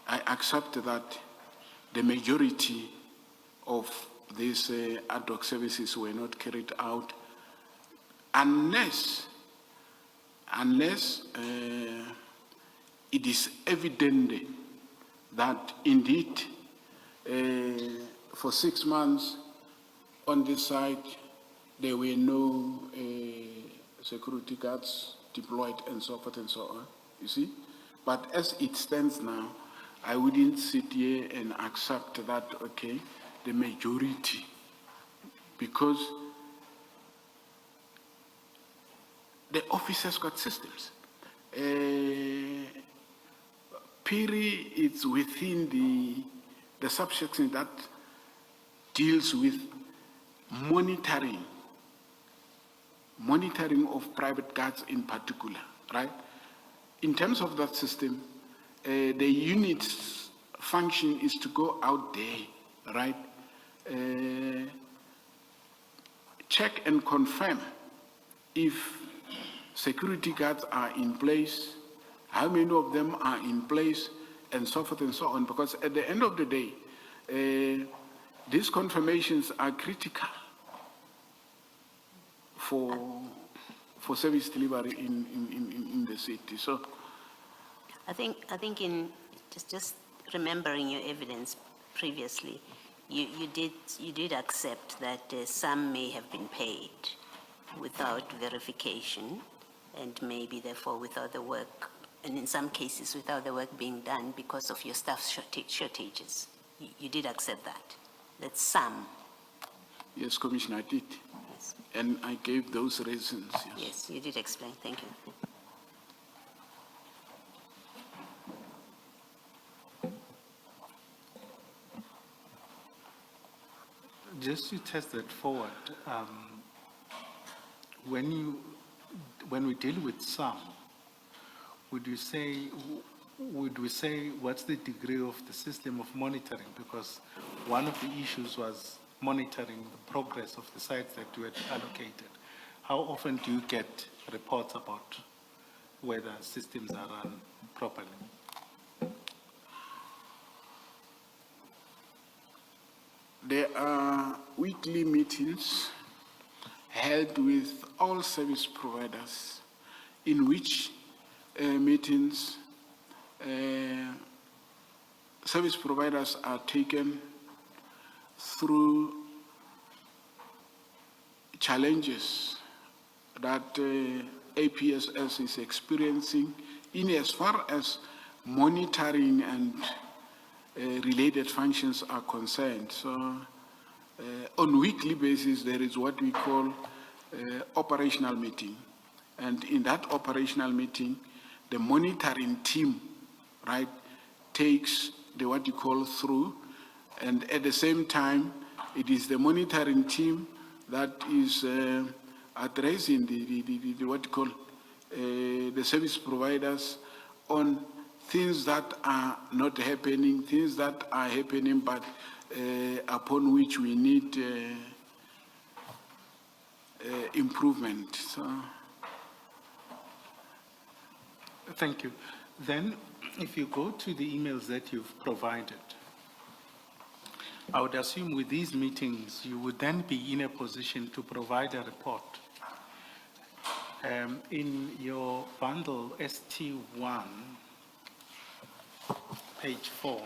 I accept that the majority of these ad hoc services were not carried out unless it is evident that indeed for 6 months on this side there were no security guards deployed and so forth and so on, you see? But as it stands now, I wouldn't sit here and accept that, okay, the majority, because the officers got systems. Piri is within the subsection that deals with monitoring of private guards in particular, right? In terms of that system, the unit's function is to go out there, right? Check and confirm if security guards are in place, how many of them are in place, and so forth and so on. Because at the end of the day, these confirmations are critical for service delivery in the city. So I think in just remembering your evidence previously, you did accept that some may have been paid without verification, and maybe therefore without the work, and in some cases without the work being done because of your staff shortages. You did accept that. That's some. yes, Commissioner, I did. Yes. And I gave those reasons. Yes. Yes, you did explain. Thank you. Just to test that forward, when we deal with some, would you say would we say, what's the degree of the system of monitoring? Because one of the issues was monitoring the progress of the sites that you had allocated. How often do you get reports about whether systems are run properly? There are weekly meetings held with all service providers, in which meetings service providers are taken through challenges that APSS is experiencing in as far as monitoring and related functions are concerned. So on weekly basis, there is what we call operational meeting. And in that operational meeting, the monitoring team, right, takes the what you call through. And at the same time, it is the monitoring team that is addressing the what you call the service providers on things that are not happening, things that are happening, but upon which we need improvement. So, Thank you. Then, if you go to the emails that you've provided, I would assume with these meetings, you would then be in a position to provide a report. In your bundle ST1, page 4,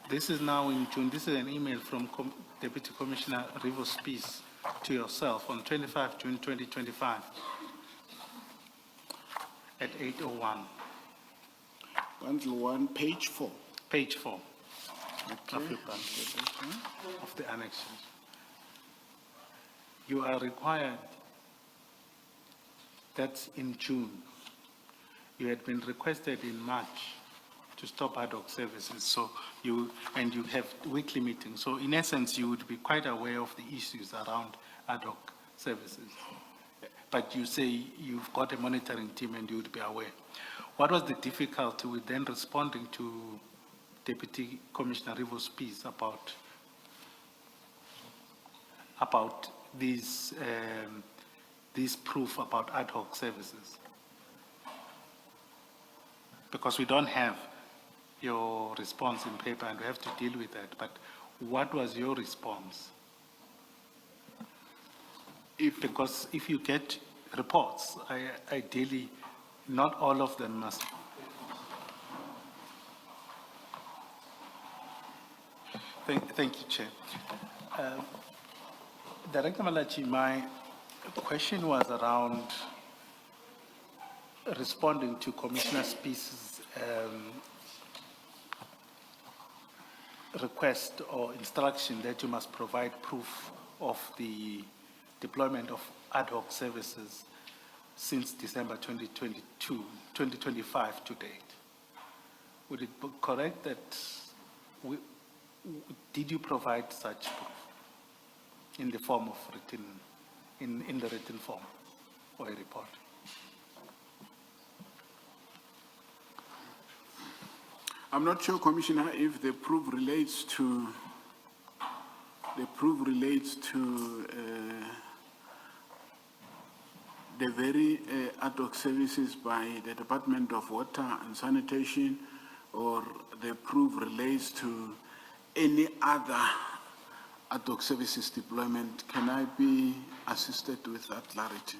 this is now in June. This is an email from Deputy Commissioner Rivo Spies to yourself on 25 June 2025 at 8:01. bundle 1, page 4. Page 4 Okay. of your bundle, of the annexes. You are required, that's in June. You had been requested in March to stop ad hoc services, so you have weekly meetings. So in essence, you would be quite aware of the issues around ad hoc services. But you say you've got a monitoring team and you would be aware. What was the difficulty with then responding to Deputy Commissioner Rivo's piece about these proof about ad hoc services? Because we don't have your response in paper and we have to deal with that, but what was your response? Because if you get reports, ideally, not all of them must. Thank you, Chair. Director Malatji, my question was around responding to Commissioner Spies' request or instruction that you must provide proof of the deployment of ad hoc services since December 2025 to date. Would it be correct that did you provide such proof in the form of written, in the written form or a report? I'm not sure, Commissioner, if the proof relates to the very ad hoc services by the Department of Water and Sanitation, or the proof relates to any other ad hoc services deployment. Can I be assisted with that clarity?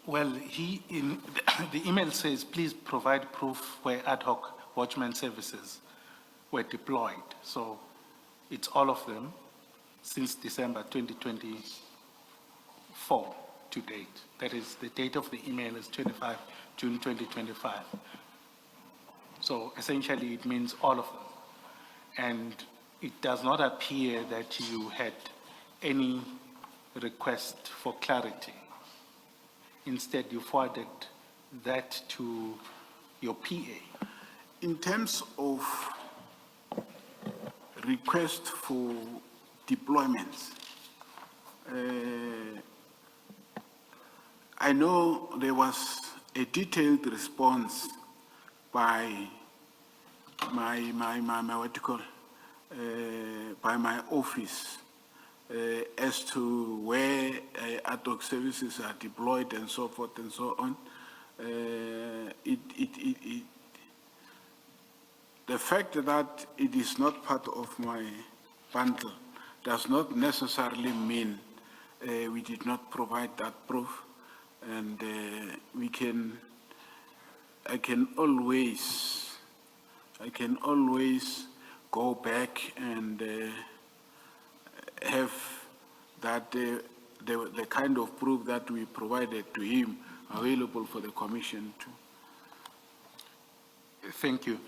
Well, the email says, please provide proof where ad hoc watchman services were deployed. So it's all of them since December 2024 to date. That is, the date of the email is 25 June 2025. So essentially it means all of them. And it does not appear that you had any request for clarity. Instead, you forwarded that to your PA. In terms of request for deployments, I know there was a detailed response by what you call, by my office as to where ad hoc services are deployed and so forth and so on. The fact that it is not part of my bundle does not necessarily mean we did not provide that proof, and I can always go back and have that the kind of proof that we provided to him available for the commission to. Thank you.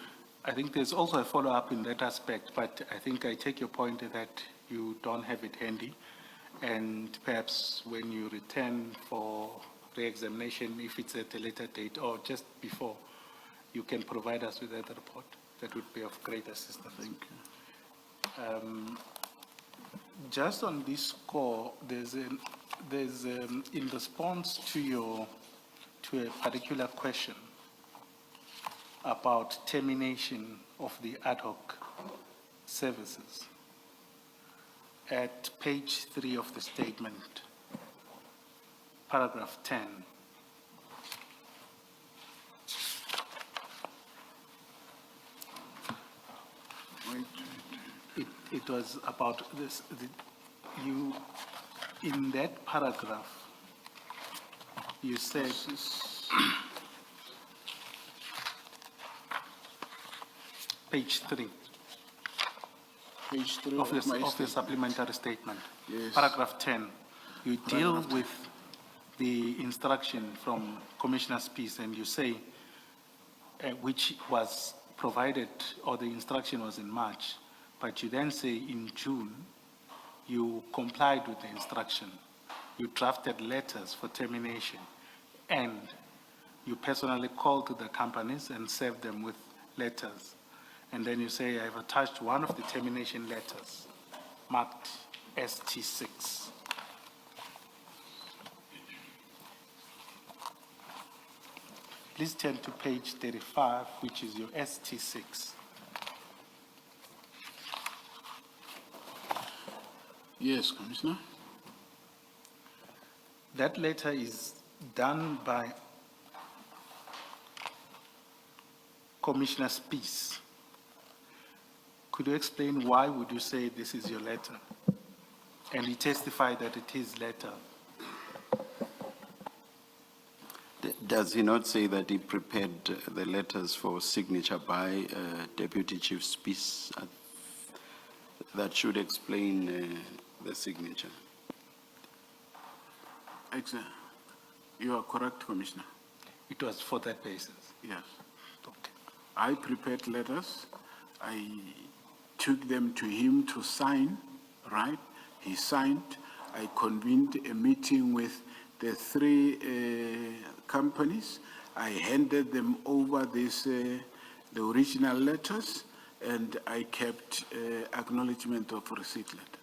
I think there's also a follow-up in that aspect, but I think I take your point that you don't have it handy, and perhaps when you return for re-examination, if it's at a later date or just before, you can provide us with that report. That would be of great assistance. Thank you. Just on this score, there's in response to a particular question about termination of the ad hoc services. At page 3 of the statement, paragraph 10, it was about this, in that paragraph, you said, page 3 Page 3 of my the statement. supplementary statement. Yes. Paragraph 10, you deal with the instruction from Commissioner Spies, and you say, which was provided, or the instruction was in March, but you then say in June, you complied with the instruction. You drafted letters for termination, and you personally called to the companies and served them with letters. And then you say, I've attached one of the termination letters, marked ST6. Please turn to page 35, which is your ST6. Yes, Commissioner. That letter is done by Commissioner Spies. Could you explain why would you say this is your letter? And he testified that it is letter. Does he not say that he prepared the letters for signature by Deputy Chief Spies? That should explain the signature. Excellent. You are correct, Commissioner. It was for that basis. Yes. Okay. I prepared letters. I took them to him to sign, right? He signed. I convened a meeting with the 3 companies. I handed them over the original letters, and I kept acknowledgement of receipt letter.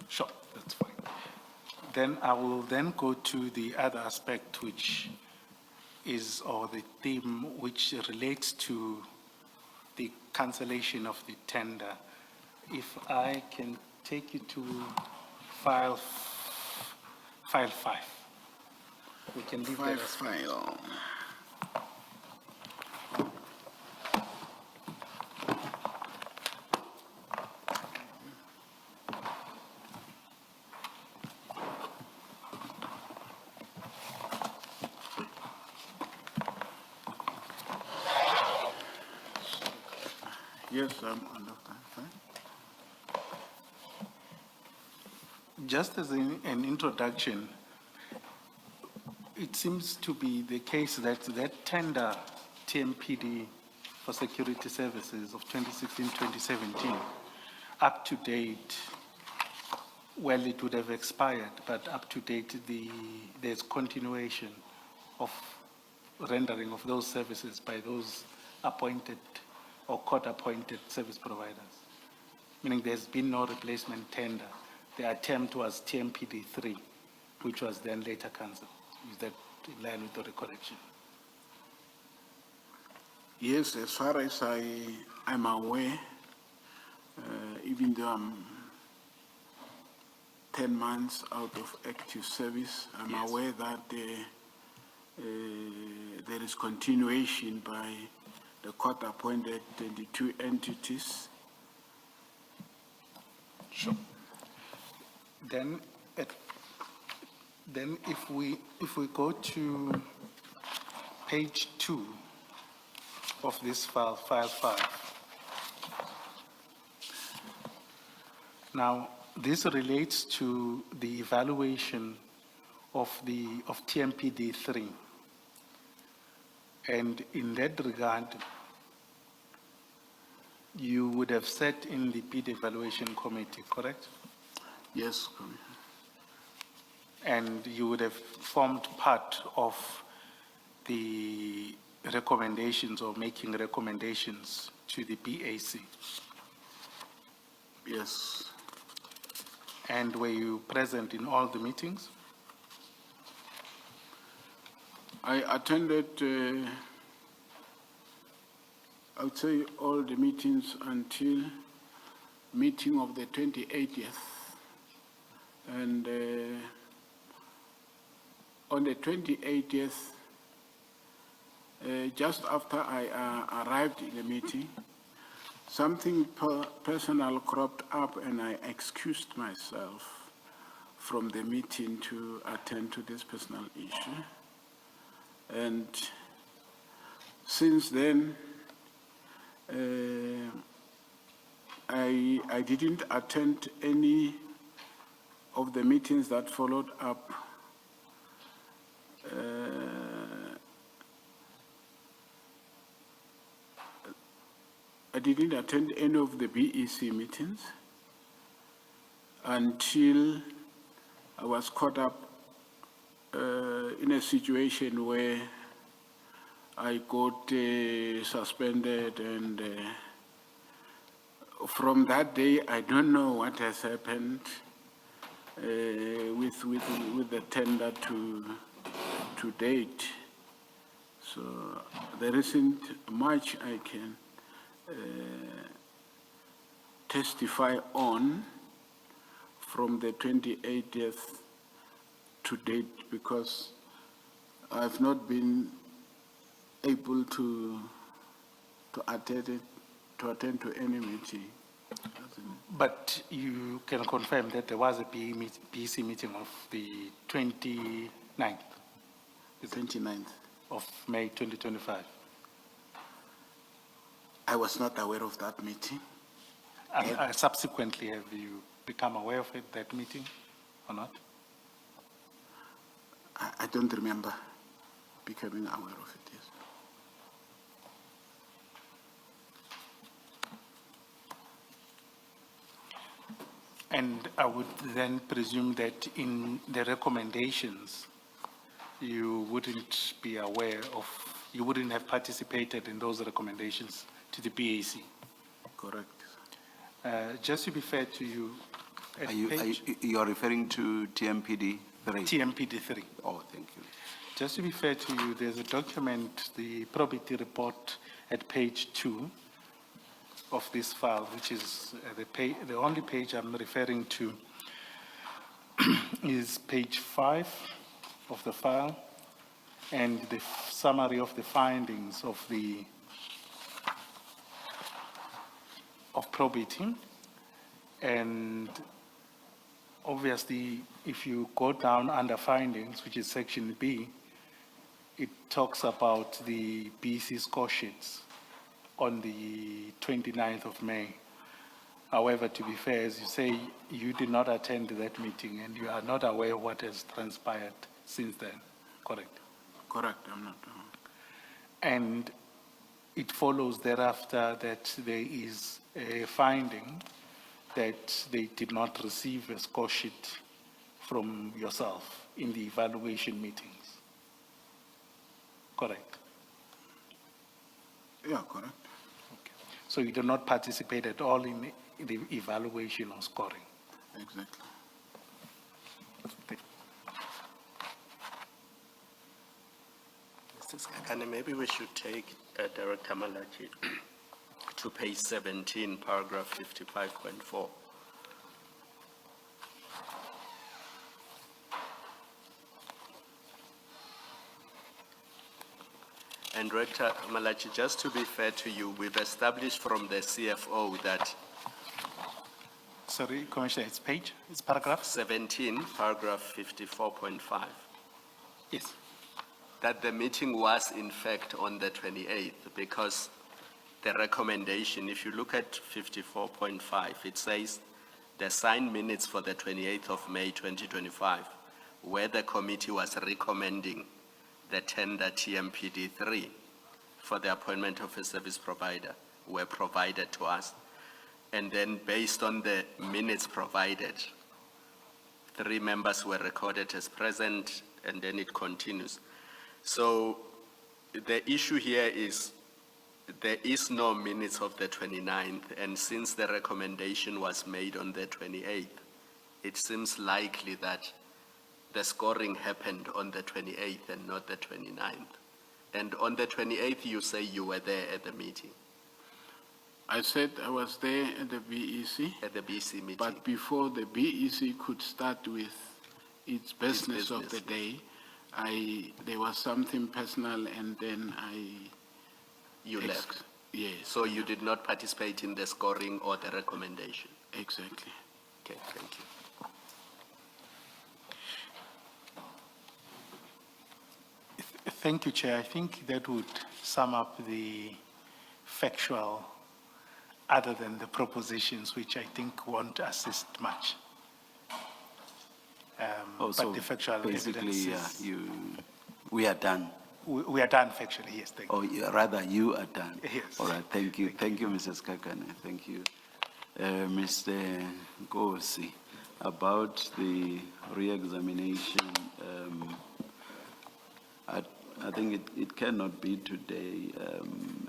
Sure, that's fine. Then I will then go to the other aspect, which is, or the theme which relates to the cancellation of the tender. If I can take you to file 5. We can leave that as File. Yes, I'm on that. Just as an introduction, it seems to be the case that that tender TMPD for security services of 2016-2017, up to date, well, it would have expired, but up to date, there's continuation of rendering of those services by those appointed or court-appointed service providers, meaning there's been no replacement tender. The attempt was TMPD 3. which was then later cancelled. Is that in line with the recollection? Yes, as far as I'm aware, even though I'm 10 months out of active service, I'm Yes. aware that there is continuation by the court-appointed 22 entities. Sure. Then, then if we go to page 2 of this file 5. Now, this relates to the evaluation of TMPD 3. And in that regard, you would have sat in the bid evaluation committee, correct? Yes, Commissioner. And you would have formed part of the recommendations or making recommendations to the BAC. Yes, And were you present in all the meetings? I attended, I would say, all the meetings until meeting of the 28th. And on the 28th, just after I arrived in the meeting, something personal cropped up and I excused myself from the meeting to attend to this personal issue. And since then, I didn't attend any of the meetings that followed up. I didn't attend any of the BEC meetings until I was caught up in a situation where I got suspended, and from that day, I don't know what has happened with the tender to date. So there isn't much I can testify on from the 28th to date, because I've not been able to attend to any meeting. But you can confirm that there was a BEC meeting of the 29th The 29th. of May 2025. I was not aware of that meeting. Subsequently, have you become aware of it, that meeting or not? I don't remember becoming aware of it, yes. And I would then presume that in the recommendations, you wouldn't be aware of, you wouldn't have participated in those recommendations to the BAC. Correct. Just to be fair to you, at You are referring to TMPD 3? TMPD 3. Oh, thank you. Just to be fair to you, there's a document, the probity report at page 2 of this file, which is the only page I'm referring to is page 5 of the file, and the summary of the findings of probity. And obviously, if you go down under findings, which is section B, it talks about the BC score sheets on the 29th of May. However, to be fair, as you say, you did not attend that meeting and you are not aware what has transpired since then, correct? Correct, I'm not. And it follows thereafter that there is a finding that they did not receive a score sheet from yourself in the evaluation meetings, correct? Yeah, correct. Okay. So you did not participate at all in the evaluation or scoring? Exactly. Mr. Skakane, maybe we should take Director Malatji to page 17, paragraph 55.4. And Director Malatji, just to be fair to you, we've established from the CFO that Sorry, Commissioner, it's paragraph? 17, paragraph 54.5, Yes. that the meeting was in fact on the 28th, because the recommendation, if you look at 54.5, it says the signed minutes for the 28th of May 2025, where the committee was recommending the tender TMPD3 for the appointment of a service provider were provided to us. And then based on the minutes provided, 3 members were recorded as present, and then it continues. So the issue here is there is no minutes of the 29th, and since the recommendation was made on the 28th, it seems likely that the scoring happened on the 28th and not the 29th. And on the 28th, you say you were there at the meeting, I said I was there at the BEC, at the BC meeting. but before the BEC could start with its business of the business. day, there was something personal, and then You left. Yes, So you did not participate in the scoring or the recommendation. exactly. Okay, thank you. Thank you, Chair. I think that would sum up the factual, other than the propositions, which I think won't assist much. Also, But the factual basically, evidence is, we are done. we are done factually, yes, thank you. Or rather, you are done. Yes. All right, thank you. Thank you, Mrs. Kakane. Thank you. Mr. Gosi, about the re-examination, I think it cannot be today,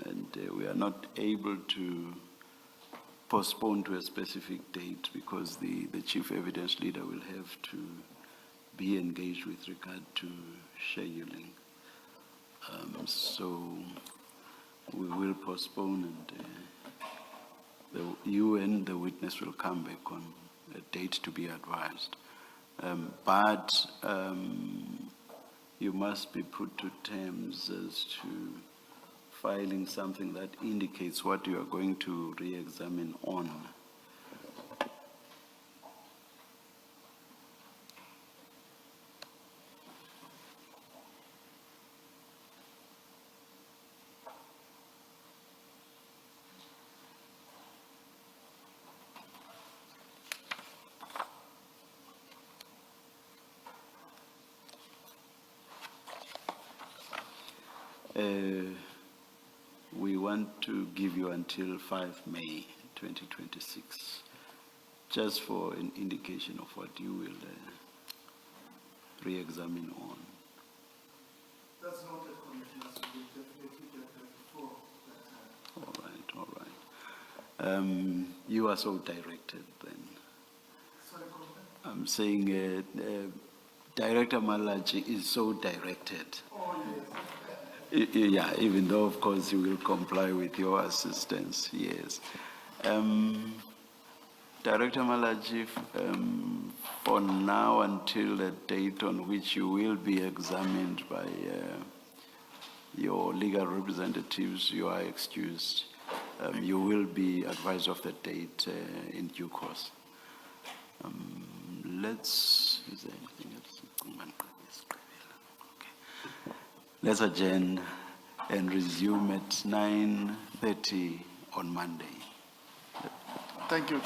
and we are not able to postpone to a specific date because the chief evidence leader will have to be engaged with regard to scheduling. So we will postpone, and you and the witness will come back on a date to be advised. But you must be put to terms as to filing something that indicates what you are going to re-examine on. We want to give you until 5 May 2026, just for an indication of what you will re-examine on. That's not a commissioner, so we definitely get that before that time. All right. You are so directed then. Sorry, Commissioner? I'm saying Director Malatji is so directed. Oh, yes. Yeah, even though, of course, you will comply with your assistance, yes. Director Malatji, for now until the date on which you will be examined by your legal representatives, you are excused. You will be advised of the date in due course. Is there anything else? Okay. Let's adjourn and resume at 9:30 on Monday. Thank you.